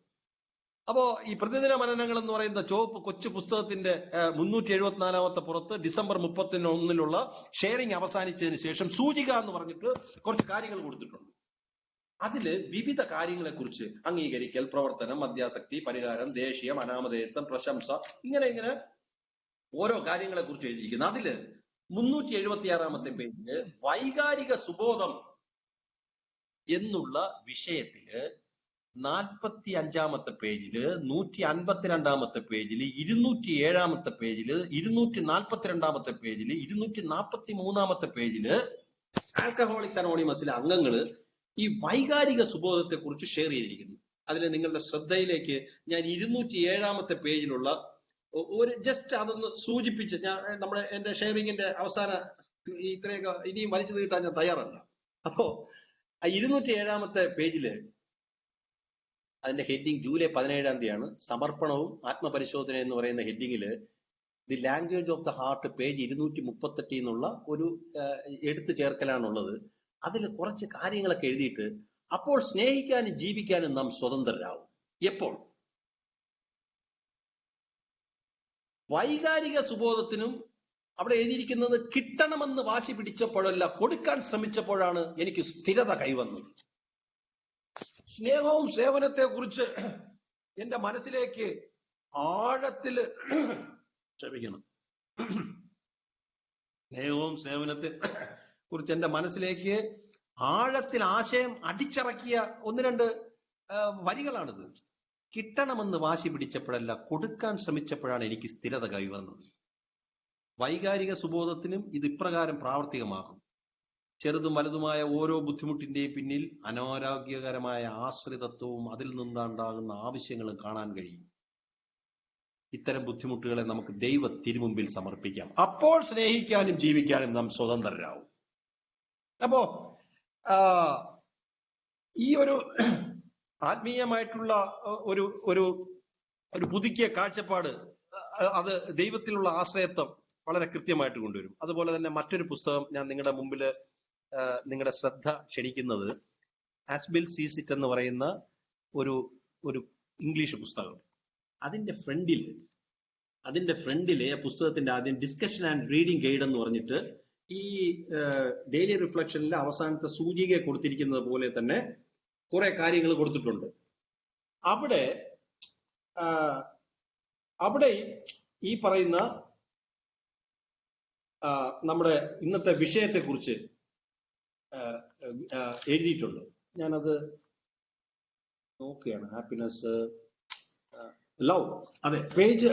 അപ്പോ ഈ പ്രതിദിന മനനങ്ങൾ എന്ന് പറയുന്ന ചുവപ്പ് കൊച്ചു പുസ്തകത്തിന്റെ 374ാമത്തെ പുറത്ത് ഡിസംബർ 31-നുള്ള ഷെയറിംഗ് അവസാനിച്ചതിന് ശേഷം സൂചിക എന്ന് പറഞ്ഞിട്ട് കുറച്ച് കാര്യങ്ങൾ കൊടുത്തിട്ടുണ്ട്. അതില് വിവിധ കാര്യങ്ങളെ കുറിച്ച്, അംഗീകരിക്കൽ, പ്രവർത്തനം, മദ്യാസക്തി, പരിഹാരം, ദേഷ്യം, അനാമധേയത്വം, പ്രശംസ, ഇങ്ങനെ ഓരോ കാര്യങ്ങളെ കുറിച്ച് എഴുതിയിരിക്കുന്നു. അതില് 376ാമത്തെ പേജില് വൈകാരിക സുബോധം എന്നുള്ള വിഷയത്തില് 45ാമത്തെ പേജില്, 152ാമത്തെ പേജില്, 207ാമത്തെ പേജില്, 242ാമത്തെ പേജില്, 243ാമത്തെ പേജില് ആൽക്കഹോളിക്സ് അനോണിമസിലെ അംഗങ്ങള് ഈ വൈകാരിക സുബോധത്തെ കുറിച്ച് ഷെയർ ചെയ്തിരിക്കുന്നു. അതിൽ നിങ്ങളുടെ ശ്രദ്ധയിലേക്ക് ഞാൻ 207ാമത്തെ പേജിലുള്ള ഒരു ജസ്റ്റ് അതൊന്ന് സൂചിപ്പിച്ച്, എന്റെ ഷെയറിങ്ങിന്റെ അവസാന ഇത്രയൊക്കെ ഇനിയും വലിച്ചു നീട്ടാൻ ഞാൻ തയ്യാറല്ല. അപ്പോ 207ാമത്തെ പേജില് അതിന്റെ ഹെഡിങ് ജൂലൈ 17-ാം തീയതിയാണ്. സമർപ്പണവും ആത്മപരിശോധന എന്ന് പറയുന്ന ഹെഡിങ്ങില് the language of the heart page 238 എന്നുള്ള ഒരു എടുത്തു ചേർക്കലാണുള്ളത്. അതിൽ കുറച്ച് കാര്യങ്ങളൊക്കെ എഴുതിയിട്ട്, അപ്പോൾ സ്നേഹിക്കാനും ജീവിക്കാനും നാം സ്വതന്ത്രരാകും. എപ്പോൾ? വൈകാരിക സുബോധത്തിനും അവിടെ എഴുതിയിരിക്കുന്നത് കിട്ടണമെന്ന് വാശി പിടിച്ചപ്പോഴല്ല, കൊടുക്കാൻ ശ്രമിച്ചപ്പോഴാണ് എനിക്ക് സ്ഥിരത കൈവന്നത്. സ്നേഹവും സേവനത്തെ കുറിച്ച് എന്റെ മനസ്സിലേക്ക് ആഴത്തില് ക്ഷമിക്കണം സ്നേഹവും സേവനത്തെ കുറിച്ച് എന്റെ മനസ്സിലേക്ക് ആഴത്തിൽ ആശയം അടിച്ചിറക്കിയ ഒന്ന് രണ്ട് വരികളാണിത്. കിട്ടണമെന്ന് വാശി പിടിച്ചപ്പോഴല്ല, കൊടുക്കാൻ ശ്രമിച്ചപ്പോഴാണ് എനിക്ക് സ്ഥിരത കൈവന്നത്. വൈകാരിക സുബോധത്തിനും ഇത് ഇപ്രകാരം പ്രാവർത്തികമാകും. ചെറുതും വലുതുമായ ഓരോ ബുദ്ധിമുട്ടിന്റെയും പിന്നിൽ അനാരോഗ്യകരമായ ആശ്രിതത്വവും അതിൽ നിന്നുണ്ടാകുന്ന ആവശ്യങ്ങളും കാണാൻ കഴിയും. ഇത്തരം ബുദ്ധിമുട്ടുകളെ നമുക്ക് ദൈവ തിരുമുമ്പിൽ സമർപ്പിക്കാം. അപ്പോൾ സ്നേഹിക്കാനും ജീവിക്കാനും നാം സ്വതന്ത്രരാകും. അപ്പോ ഈ ഒരു ആത്മീയമായിട്ടുള്ള ഒരു ഒരു ഒരു പുതുക്കിയ കാഴ്ചപ്പാട്, അത് ദൈവത്തിലുള്ള ആശ്രയത്വം വളരെ കൃത്യമായിട്ട് കൊണ്ടുവരും. അതുപോലെ തന്നെ മറ്റൊരു പുസ്തകം ഞാൻ നിങ്ങളുടെ മുമ്പിൽ നിങ്ങളുടെ ശ്രദ്ധ ക്ഷണിക്കുന്നത് ആസ്ബിൽ സീസിറ്റ് എന്ന് പറയുന്ന ഒരു ഒരു ഇംഗ്ലീഷ് പുസ്തകം. അതിന്റെ ഫ്രണ്ടിലെ പുസ്തകത്തിന്റെ ആദ്യം ഡിസ്കഷൻ ആൻഡ് റീഡിംഗ് ഗൈഡ് എന്ന് പറഞ്ഞിട്ട് ഈ ഡെയിലി റിഫ്ലക്ഷനിലെ അവസാനത്തെ സൂചിക കൊടുത്തിരിക്കുന്നത് പോലെ തന്നെ കുറെ കാര്യങ്ങൾ കൊടുത്തിട്ടുണ്ട്. അവിടെ ഈ പറയുന്ന നമ്മുടെ ഇന്നത്തെ വിഷയത്തെക്കുറിച്ച് എഴുതിയിട്ടുണ്ട്. ഞാനത് നോക്കുകയാണ്. Happiness, love. അതെ, പേജ്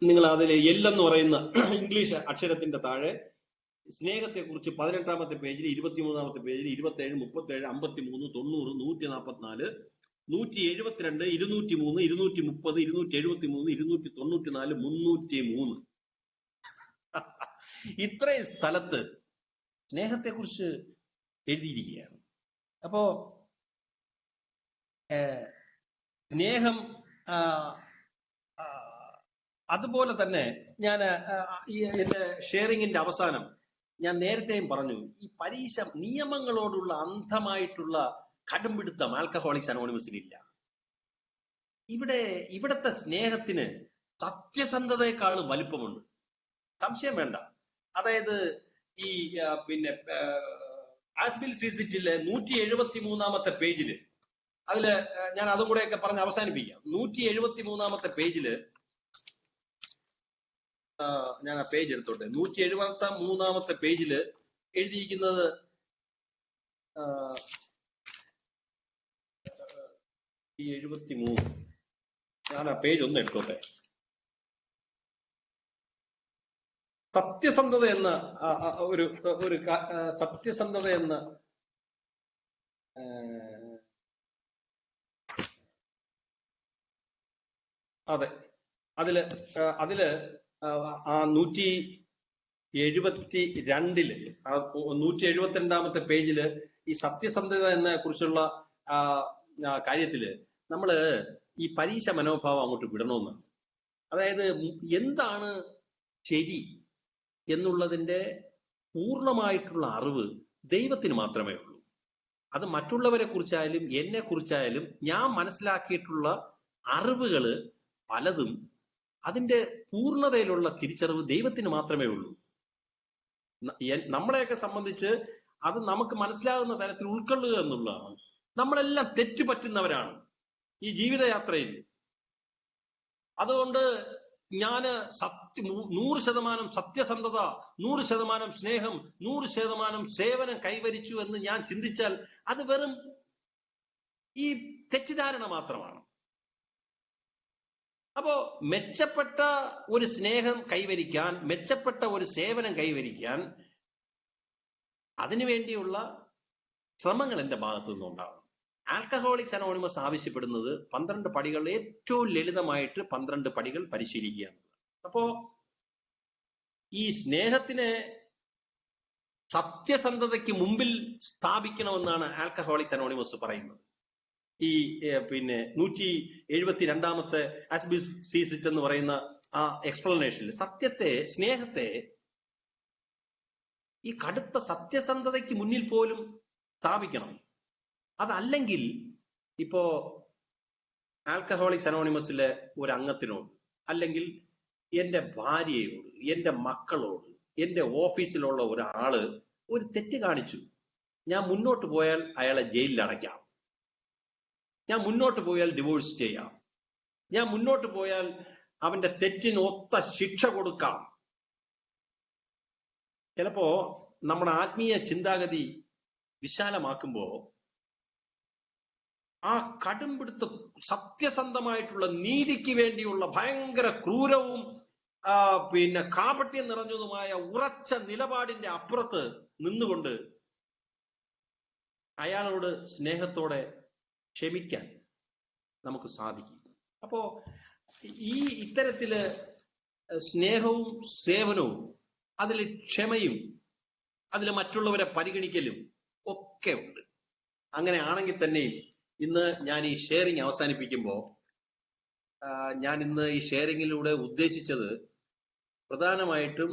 നിങ്ങൾ അതിൽ എന്ന് പറയുന്ന ഇംഗ്ലീഷ് അക്ഷരത്തിന്റെ താഴെ സ്നേഹത്തെക്കുറിച്ച് 18-ാമത്തെ പേജിൽ, 23-ാമത്തെ പേജിൽ, 27, 37, 53, 90, 144, 172, 203, 230, 273, 294, 303 ഇത്രയും സ്ഥലത്ത് സ്നേഹത്തെക്കുറിച്ച് എഴുതിയിരിക്കുകയാണ്. അപ്പോ സ്നേഹം, അതുപോലെ തന്നെ ഞാൻ എന്റെ ഷെയറിങ്ങിന്റെ അവസാനം ഞാൻ നേരത്തെയും പറഞ്ഞു, ഈ പരീക്ഷ നിയമങ്ങളോടുള്ള അന്ധമായിട്ടുള്ള കടുംപിടുത്തം ആൽക്കഹോളിക്സ് അനോണിമസിനില്ല. ഇവിടത്തെ സ്നേഹത്തിന് സത്യസന്ധതയെക്കാളും വലിപ്പമുണ്ട്, സംശയം വേണ്ട. അതായത് ഈ ആസ്ബിൽ സീസിറ്റിലെ 173-ാമത്തെ പേജില്, അതില് ഞാൻ അതും കൂടെയൊക്കെ പറഞ്ഞ് അവസാനിപ്പിക്കാം. 173-ാമത്തെ പേജില് ഞാൻ ആ പേജ് എടുത്തോട്ടെ. 173-ാമത്തെ പേജില് എഴുതിയിരിക്കുന്നത്, ഈ 73, ഞാൻ ആ പേജ് ഒന്ന് എടുത്തോട്ടെ. സത്യസന്ധത എന്ന ഒരു സത്യസന്ധത എന്ന അതെ, അതില് 172-ല് 172-ാമത്തെ പേജില് ഈ സത്യസന്ധത എന്നെ കുറിച്ചുള്ള കാര്യത്തില് നമ്മള് ഈ പരീക്ഷ മനോഭാവം അങ്ങോട്ട് വിടണമെന്നാണ്. അതായത് എന്താണ് ശരി എന്നുള്ളതിന്റെ പൂർണ്ണമായിട്ടുള്ള അറിവ് ദൈവത്തിന് മാത്രമേ ഉള്ളൂ. അത് മറ്റുള്ളവരെ കുറിച്ചായാലും എന്നെ കുറിച്ചായാലും ഞാൻ മനസ്സിലാക്കിയിട്ടുള്ള അറിവുകള് പലതും അതിന്റെ പൂർണ്ണതയിലുള്ള തിരിച്ചറിവ് ദൈവത്തിന് മാത്രമേ ഉള്ളൂ. നമ്മളെയൊക്കെ സംബന്ധിച്ച് അത് നമുക്ക് മനസ്സിലാകുന്ന തരത്തിൽ ഉൾക്കൊള്ളുക എന്നുള്ളതാണ്. നമ്മളെല്ലാം തെറ്റുപറ്റുന്നവരാണ് ഈ ജീവിതയാത്രയിൽ. അതുകൊണ്ട് ഞാന് 100% സത്യസന്ധത, 100% സ്നേഹം, 100% സേവനം കൈവരിച്ചു എന്ന് ഞാൻ ചിന്തിച്ചാൽ അത് വെറും ഈ തെറ്റിദ്ധാരണ മാത്രമാണ്. അപ്പോ മെച്ചപ്പെട്ട ഒരു സ്നേഹം കൈവരിക്കാൻ, മെച്ചപ്പെട്ട ഒരു സേവനം കൈവരിക്കാൻ അതിനുവേണ്ടിയുള്ള ശ്രമങ്ങൾ എന്റെ ഭാഗത്തു നിന്നുണ്ടാകും. ആൽക്കഹോളിക്സ് അനോണിമസ് ആവശ്യപ്പെടുന്നത് 12 പടികൾ, ഏറ്റവും ലളിതമായിട്ട് 12 പടികൾ പരിശീലിക്കുക. അപ്പോ ഈ സ്നേഹത്തിനെ സത്യസന്ധതയ്ക്ക് മുമ്പിൽ സ്ഥാപിക്കണമെന്നാണ് ആൽക്കഹോളിക്സ് അനോണിമസ് പറയുന്നത്. ഈ 172-ാമത്തെ ആസ്ബിൽ സീസിറ്റ് എന്ന് പറയുന്ന ആ എക്സ്പ്ലനേഷനിൽ സത്യത്തെ, സ്നേഹത്തെ ഈ കടുത്ത സത്യസന്ധതയ്ക്ക് മുന്നിൽ പോലും സ്ഥാപിക്കണം. അതല്ലെങ്കിൽ ഇപ്പോ ആൽക്കഹോളിക്സ് അനോണിമസിലെ ഒരു അംഗത്തിനോട്, അല്ലെങ്കിൽ എന്റെ ഭാര്യയോട്, എന്റെ മക്കളോട്, എന്റെ ഓഫീസിലുള്ള ഒരാള് ഒരു തെറ്റ് കാണിച്ചു, ഞാൻ മുന്നോട്ട് പോയാൽ അയാളെ ജയിലിൽ അടയ്ക്കാം, ഞാൻ മുന്നോട്ട് പോയാൽ ഡിവോഴ്സ് ചെയ്യാം, ഞാൻ മുന്നോട്ട് പോയാൽ അവന്റെ തെറ്റിന് ഒത്ത ശിക്ഷ കൊടുക്കാം. ചിലപ്പോ നമ്മുടെ ആത്മീയ ചിന്താഗതി വിശാലമാക്കുമ്പോ ആ കടുംപിടുത്ത സത്യസന്ധമായിട്ടുള്ള നീതിക്ക് വേണ്ടിയുള്ള ഭയങ്കര ക്രൂരവും പിന്നെ കാപട്യം നിറഞ്ഞതുമായ ഉറച്ച നിലപാടിന്റെ അപ്പുറത്ത് നിന്നുകൊണ്ട് അയാളോട് സ്നേഹത്തോടെ ക്ഷമിക്കാൻ നമുക്ക് സാധിക്കും. അപ്പോ ഈ ഇത്തരത്തില് സ്നേഹവും സേവനവും, അതിൽ ക്ഷമയും, അതിൽ മറ്റുള്ളവരെ പരിഗണിക്കലും ഒക്കെ ഉണ്ട്. അങ്ങനെ ആണെങ്കിൽ തന്നെയും ഇന്ന് ഞാൻ ഈ ഷെയറിങ് അവസാനിപ്പിക്കുമ്പോൾ ഞാൻ ഇന്ന് ഈ ഷെയറിങ്ങിലൂടെ ഉദ്ദേശിച്ചത് പ്രധാനമായിട്ടും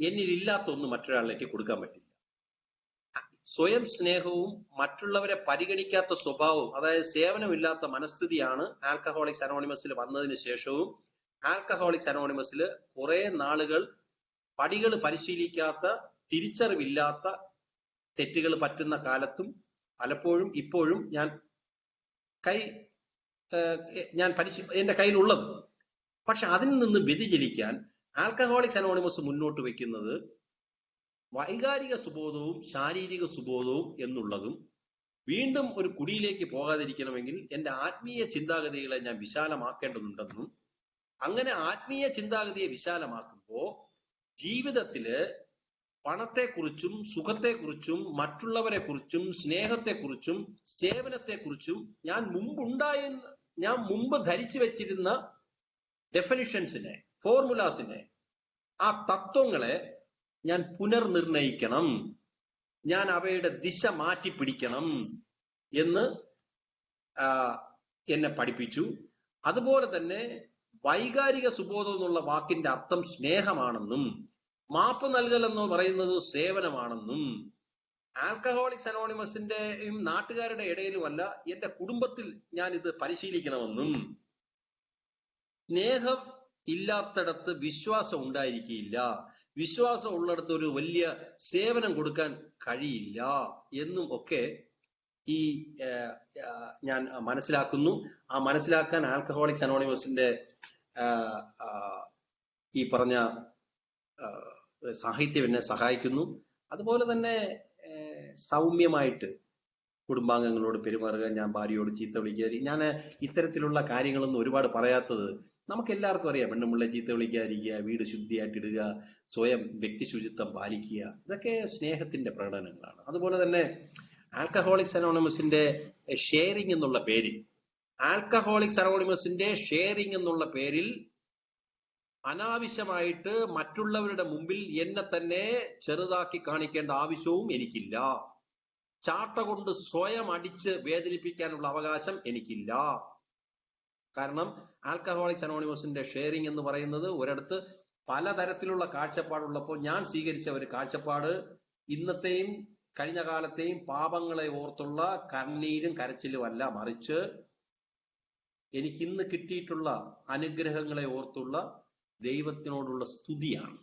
എന്നിലില്ലാത്ത ഒന്ന് മറ്റൊരാളിലേക്ക് കൊടുക്കാൻ പറ്റില്ല. സ്വയം സ്നേഹവും മറ്റുള്ളവരെ പരിഗണിക്കാത്ത സ്വഭാവവും, അതായത് സേവനമില്ലാത്ത മനസ്ഥിതിയാണ് ആൽക്കഹോളിക്സ് അനോണിമസിൽ വന്നതിന് ശേഷവും ആൽക്കഹോളിക്സ് അനോണിമസിൽ കുറെ നാളുകൾ പടികൾ പരിശീലിക്കാത്ത, തിരിച്ചറിവില്ലാത്ത, തെറ്റുകൾ പറ്റുന്ന കാലത്തും പലപ്പോഴും ഇപ്പോഴും എന്റെ കയ്യിലുള്ളത്. പക്ഷെ അതിൽ നിന്ന് വ്യതിചലിക്കാൻ ആൽക്കഹോളിക്സ് അനോണിമസ് മുന്നോട്ട് വെക്കുന്നത് വൈകാരിക സുബോധവും ശാരീരിക സുബോധവും എന്നുള്ളതും, വീണ്ടും ഒരു കുടിയിലേക്ക് പോകാതിരിക്കണമെങ്കിൽ എന്റെ ആത്മീയ ചിന്താഗതികളെ ഞാൻ വിശാലമാക്കേണ്ടതുണ്ടെന്നും, അങ്ങനെ ആത്മീയ ചിന്താഗതിയെ വിശാലമാക്കുമ്പോൾ ജീവിതത്തില് പണത്തെക്കുറിച്ചും സുഖത്തെക്കുറിച്ചും മറ്റുള്ളവരെ കുറിച്ചും സ്നേഹത്തെക്കുറിച്ചും സേവനത്തെക്കുറിച്ചും ഞാൻ മുമ്പ് ധരിച്ചു വെച്ചിരുന്ന ഡെഫിനിഷൻസിനെ, ഫോർമുലാസിനെ, ആ തത്വങ്ങളെ ഞാൻ പുനർനിർണയിക്കണം, ഞാൻ അവയുടെ ദിശ മാറ്റിപ്പിടിക്കണം എന്ന് എന്നെ പഠിപ്പിച്ചു. അതുപോലെ തന്നെ വൈകാരിക സുബോധം എന്നുള്ള വാക്കിന്റെ അർത്ഥം സ്നേഹമാണെന്നും മാപ്പ് നൽകൽ എന്ന് പറയുന്നത് സേവനമാണെന്നും, ആൽക്കഹോളിക്സ് അനോണിമസിന്റെയും നാട്ടുകാരുടെ ഇടയിലുമല്ല എന്റെ കുടുംബത്തിൽ ഞാൻ ഇത് പരിശീലിക്കണമെന്നും, സ്നേഹം ഇല്ലാത്തടത്ത് വിശ്വാസം ഉണ്ടായിരിക്കില്ല, വിശ്വാസം ഉള്ളിടത്ത് ഒരു വലിയ സേവനം കൊടുക്കാൻ കഴിയില്ല എന്നും ഒക്കെ ഞാൻ മനസ്സിലാക്കുന്നു. ആ മനസ്സിലാക്കാൻ ആൽക്കഹോളിക്സ് അനോണിമസിന്റെ ഈ പറഞ്ഞ സാഹിത്യം എന്നെ സഹായിക്കുന്നു. അതുപോലെ തന്നെ സൗമ്യമായിട്ട് കുടുംബാംഗങ്ങളോട് പെരുമാറുക, ഞാൻ ഭാര്യയോട് ചീത്ത വിളിക്കുക, ഞാൻ ഇത്തരത്തിലുള്ള കാര്യങ്ങളൊന്നും ഒരുപാട് പറയാത്തത് നമുക്ക് എല്ലാവർക്കും അറിയാം. പെണ്ണുമുള്ള ചീത്ത വിളിക്കാതിരിക്കുക, വീട് ശുദ്ധിയായിട്ടിടുക, സ്വയം വ്യക്തി ശുചിത്വം പാലിക്കുക, ഇതൊക്കെ സ്നേഹത്തിന്റെ പ്രകടനങ്ങളാണ്. അതുപോലെ തന്നെ ആൽക്കഹോളിക്സ് അനോണിമസിന്റെ ഷെയറിംഗ് എന്നുള്ള പേരിൽ, ആൽക്കഹോളിക്സ് അനോണിമസിന്റെ ഷെയറിംഗ് എന്നുള്ള പേരിൽ അനാവശ്യമായിട്ട് മറ്റുള്ളവരുടെ മുമ്പിൽ എന്നെ തന്നെ ചെറുതാക്കി കാണിക്കേണ്ട ആവശ്യവും എനിക്കില്ല. ചാട്ട കൊണ്ട് സ്വയം അടിച്ച് വേദനിപ്പിക്കാനുള്ള അവകാശം എനിക്കില്ല. കാരണം ആൽക്കഹോളിക്സ് അനോണിമസിന്റെ ഷെയറിംഗ് എന്ന് പറയുന്നത് ഒരിടത്ത് പലതരത്തിലുള്ള കാഴ്ചപ്പാടുള്ളപ്പോൾ ഞാൻ സ്വീകരിച്ച ഒരു കാഴ്ചപ്പാട് ഇന്നത്തെയും കഴിഞ്ഞ കാലത്തെയും പാപങ്ങളെ ഓർത്തുള്ള കണ്ണീരും കരച്ചിലും അല്ല, മറിച്ച് എനിക്കിന്ന് കിട്ടിയിട്ടുള്ള അനുഗ്രഹങ്ങളെ ഓർത്തുള്ള ദൈവത്തിനോടുള്ള സ്തുതിയാണ്.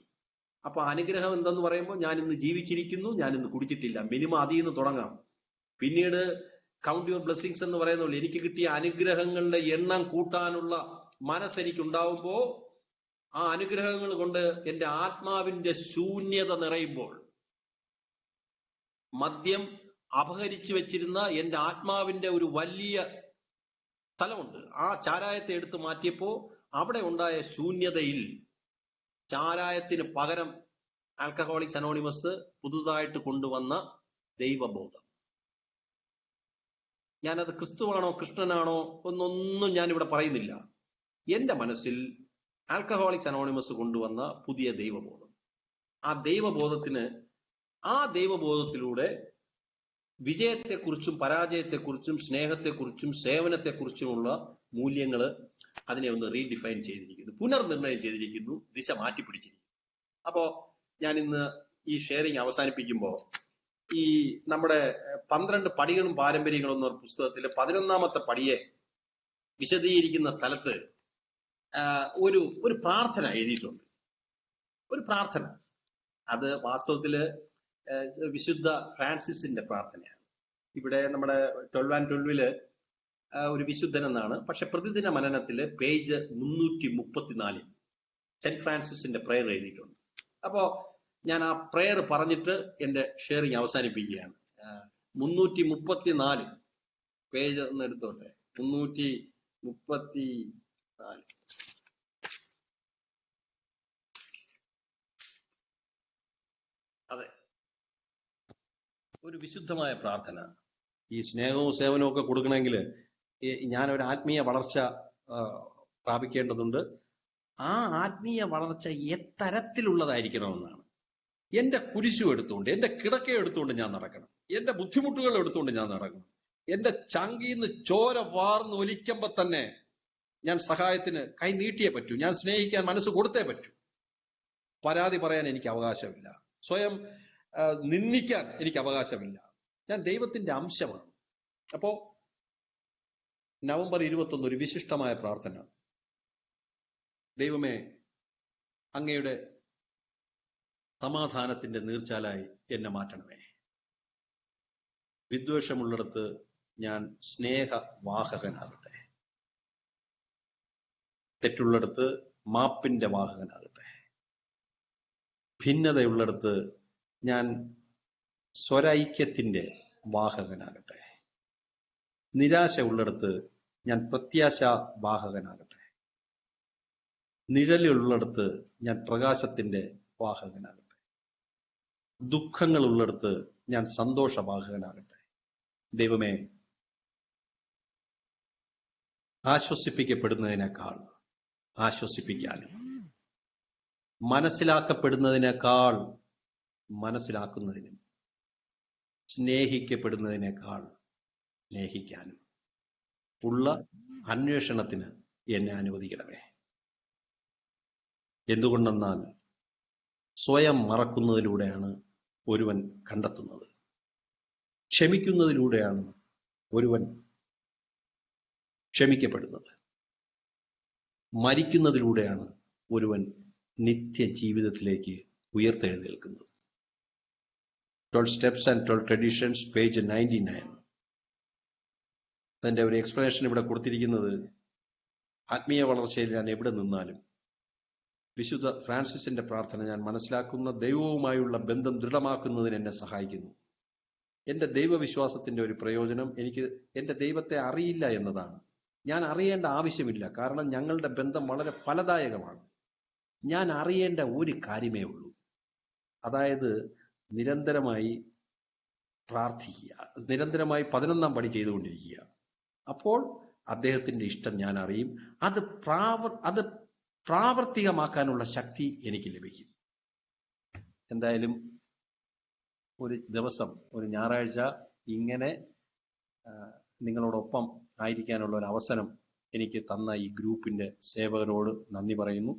അപ്പൊ അനുഗ്രഹം എന്തെന്ന് പറയുമ്പോൾ ഞാൻ ഇന്ന് ജീവിച്ചിരിക്കുന്നു, ഞാൻ ഇന്ന് കുടിച്ചിട്ടില്ല, മിനിമം അതിൽ നിന്ന് തുടങ്ങാം. പിന്നീട് കൗണ്ട് യുവർ ബ്ലെസ്സിങ്സ് എന്ന് പറയുന്നുള്ളൂ. എനിക്ക് കിട്ടിയ അനുഗ്രഹങ്ങളുടെ എണ്ണം കൂട്ടാനുള്ള മനസ്സെനിക്കുണ്ടാവുമ്പോ, ആ അനുഗ്രഹങ്ങൾ കൊണ്ട് എന്റെ ആത്മാവിന്റെ ശൂന്യത നിറയുമ്പോൾ, മദ്യം അപഹരിച്ചു വെച്ചിരുന്ന എന്റെ ആത്മാവിന്റെ ഒരു വലിയ സ്ഥലമുണ്ട്, ആ ചാരായത്തെ എടുത്തു മാറ്റിയപ്പോ അവിടെ ഉണ്ടായ ശൂന്യതയിൽ ചാരായത്തിന് പകരം ആൽക്കഹോളിക്സ് അനോണിമസ് പുതുതായിട്ട് കൊണ്ടുവന്ന ദൈവബോധം. ഞാനത് ക്രിസ്തുവാണോ കൃഷ്ണനാണോ എന്നൊന്നും ഞാനിവിടെ പറയുന്നില്ല. എന്റെ മനസ്സിൽ ആൽക്കഹോളിക്സ് അനോണിമസ് കൊണ്ടുവന്ന പുതിയ ദൈവബോധം, ആ ദൈവബോധത്തിലൂടെ വിജയത്തെക്കുറിച്ചും പരാജയത്തെക്കുറിച്ചും സ്നേഹത്തെക്കുറിച്ചും സേവനത്തെക്കുറിച്ചുമുള്ള മൂല്യങ്ങള് അതിനെ ഒന്ന് റീഡിഫൈൻ ചെയ്തിരിക്കുന്നു, പുനർനിർണയം ചെയ്തിരിക്കുന്നു, ദിശ മാറ്റിപ്പിടിച്ചിരിക്കുന്നു. അപ്പോ ഞാൻ ഇന്ന് ഈ ഷെയറിങ് അവസാനിപ്പിക്കുമ്പോൾ ഈ നമ്മുടെ 12 പടികളും പാരമ്പര്യങ്ങളും എന്ന പുസ്തകത്തിലെ 11ാമത്തെ പടിയെ വിശദീകരിക്കുന്ന സ്ഥലത്ത് ഒരു പ്രാർത്ഥന എഴുതിയിട്ടുണ്ട്. ഒരു പ്രാർത്ഥന, അത് വാസ്തവത്തില് വിശുദ്ധ ഫ്രാൻസിസിന്റെ പ്രാർത്ഥനയാണ്. ഇവിടെ നമ്മുടെ 12 ഒരു വിശുദ്ധൻ എന്നാണ്, പക്ഷെ പ്രതിദിന മനനത്തില് പേജ് 334 സെന്റ് ഫ്രാൻസിസിന്റെ പ്രയർ എഴുതിയിട്ടുണ്ട്. അപ്പോ ഞാൻ ആ പ്രയർ പറഞ്ഞിട്ട് എന്റെ ഷെയറിങ് അവസാനിപ്പിക്കുകയാണ്. 334 പേജ് ഒന്ന് എടുത്തോട്ടെ. 334. അതെ, ഒരു വിശുദ്ധമായ പ്രാർത്ഥന. ഈ സ്നേഹവും സേവനവും ഒക്കെ കൊടുക്കണമെങ്കിൽ ഞാൻ ഒരു ആത്മീയ വളർച്ച പ്രാപിക്കേണ്ടതുണ്ട്. ആ ആത്മീയ വളർച്ച എത്തരത്തിലുള്ളതായിരിക്കണമെന്നാണ്. എന്റെ കുരിശും എടുത്തുകൊണ്ട്, എന്റെ കിടക്കയും എടുത്തുകൊണ്ട് ഞാൻ നടക്കണം. എന്റെ ബുദ്ധിമുട്ടുകൾ എടുത്തുകൊണ്ട് ഞാൻ നടക്കണം. എന്റെ ചങ്കീന്ന് ചോര വാർന്ന് ഒലിക്കുമ്പോ തന്നെ ഞാൻ സഹായത്തിന് കൈ നീട്ടിയേ പറ്റൂ. ഞാൻ സ്നേഹിക്കാൻ മനസ്സ് കൊടുത്തേ പറ്റൂ. പരാതി പറയാൻ എനിക്ക് അവകാശമില്ല. സ്വയം നിന്ദിക്കാൻ എനിക്ക് അവകാശമില്ല. ഞാൻ ദൈവത്തിന്റെ അംശമാണ്. അപ്പോ നവംബർ 21 ഒരു വിശിഷ്ടമായ പ്രാർത്ഥന. ദൈവമേ, അങ്ങയുടെ സമാധാനത്തിന്റെ നീർച്ചാലായി എന്നെ മാറ്റണമേ. വിദ്വേഷമുള്ളിടത്ത് ഞാൻ സ്നേഹവാഹകനാകട്ടെ. തെറ്റുള്ളിടത്ത് മാപ്പിന്റെ വാഹകനാകട്ടെ. ഭിന്നതയുള്ളിടത്ത് ഞാൻ സ്വരൈക്യത്തിന്റെ വാഹകനാകട്ടെ. നിരാശ ഉള്ളിടത്ത് ഞാൻ പ്രത്യാശ വാഹകനാകട്ടെ. നിഴലുള്ളിടത്ത് ഞാൻ പ്രകാശത്തിന്റെ വാഹകനാകട്ടെ. ദുഃഖങ്ങൾ ഉള്ളിടത്ത് ഞാൻ സന്തോഷവാഹകനാകട്ടെ. ദൈവമേ, ആശ്വസിപ്പിക്കപ്പെടുന്നതിനേക്കാൾ ആശ്വസിപ്പിക്കാനും, മനസ്സിലാക്കപ്പെടുന്നതിനേക്കാൾ മനസ്സിലാക്കുന്നതിനും, സ്നേഹിക്കപ്പെടുന്നതിനേക്കാൾ സ്നേഹിക്കാനും ഉള്ള അന്വേഷണത്തിന് എന്നെ അനുവദിക്കണമേ. എന്തുകൊണ്ടെന്നാൽ സ്വയം മറക്കുന്നതിലൂടെയാണ് ഒരുവൻ കണ്ടെത്തുന്നത്. ക്ഷമിക്കുന്നതിലൂടെയാണ് ഒരുവൻ ക്ഷമിക്കപ്പെടുന്നത്. മരിക്കുന്നതിലൂടെയാണ് ഒരുവൻ നിത്യജീവിതത്തിലേക്ക് ഉയർത്തെഴുന്നേൽക്കുന്നത്. 12 Steps and 12 Traditions, പേജ് 99. അതിന്റെ ഒരു എക്സ്പ്ലനേഷൻ ഇവിടെ കൊടുത്തിരിക്കുന്നത്, ആത്മീയ വളർച്ചയിൽ ഞാൻ എവിടെ നിന്നാലും വിശുദ്ധ ഫ്രാൻസിസിന്റെ പ്രാർത്ഥന ഞാൻ മനസ്സിലാക്കുന്ന ദൈവവുമായുള്ള ബന്ധം ദൃഢമാക്കുന്നതിന് എന്നെ സഹായിക്കുന്നു. എന്റെ ദൈവവിശ്വാസത്തിന്റെ ഒരു പ്രയോജനം എനിക്ക് എന്റെ ദൈവത്തെ അറിയില്ല എന്നതാണ്. ഞാൻ അറിയേണ്ട ആവശ്യമില്ല, കാരണം ഞങ്ങളുടെ ബന്ധം വളരെ ഫലദായകമാണ്. ഞാൻ അറിയേണ്ട ഒരു കാര്യമേ ഉള്ളൂ, അതായത് നിരന്തരമായി പ്രാർത്ഥിക്കുക, നിരന്തരമായി 11ാം പടി ചെയ്തുകൊണ്ടിരിക്കുക. അപ്പോൾ അദ്ദേഹത്തിന്റെ ഇഷ്ടം ഞാൻ അറിയും. അത് പ്രാവർത്തികമാക്കാനുള്ള ശക്തി എനിക്ക് ലഭിക്കും. എന്തായാലും ഒരു ദിവസം, ഒരു ഞായറാഴ്ച ഇങ്ങനെ നിങ്ങളോടൊപ്പം ആയിരിക്കാനുള്ള ഒരു അവസരം എനിക്ക് തന്ന ഈ ഗ്രൂപ്പിന്റെ സേവകരോട് നന്ദി പറയുന്നു.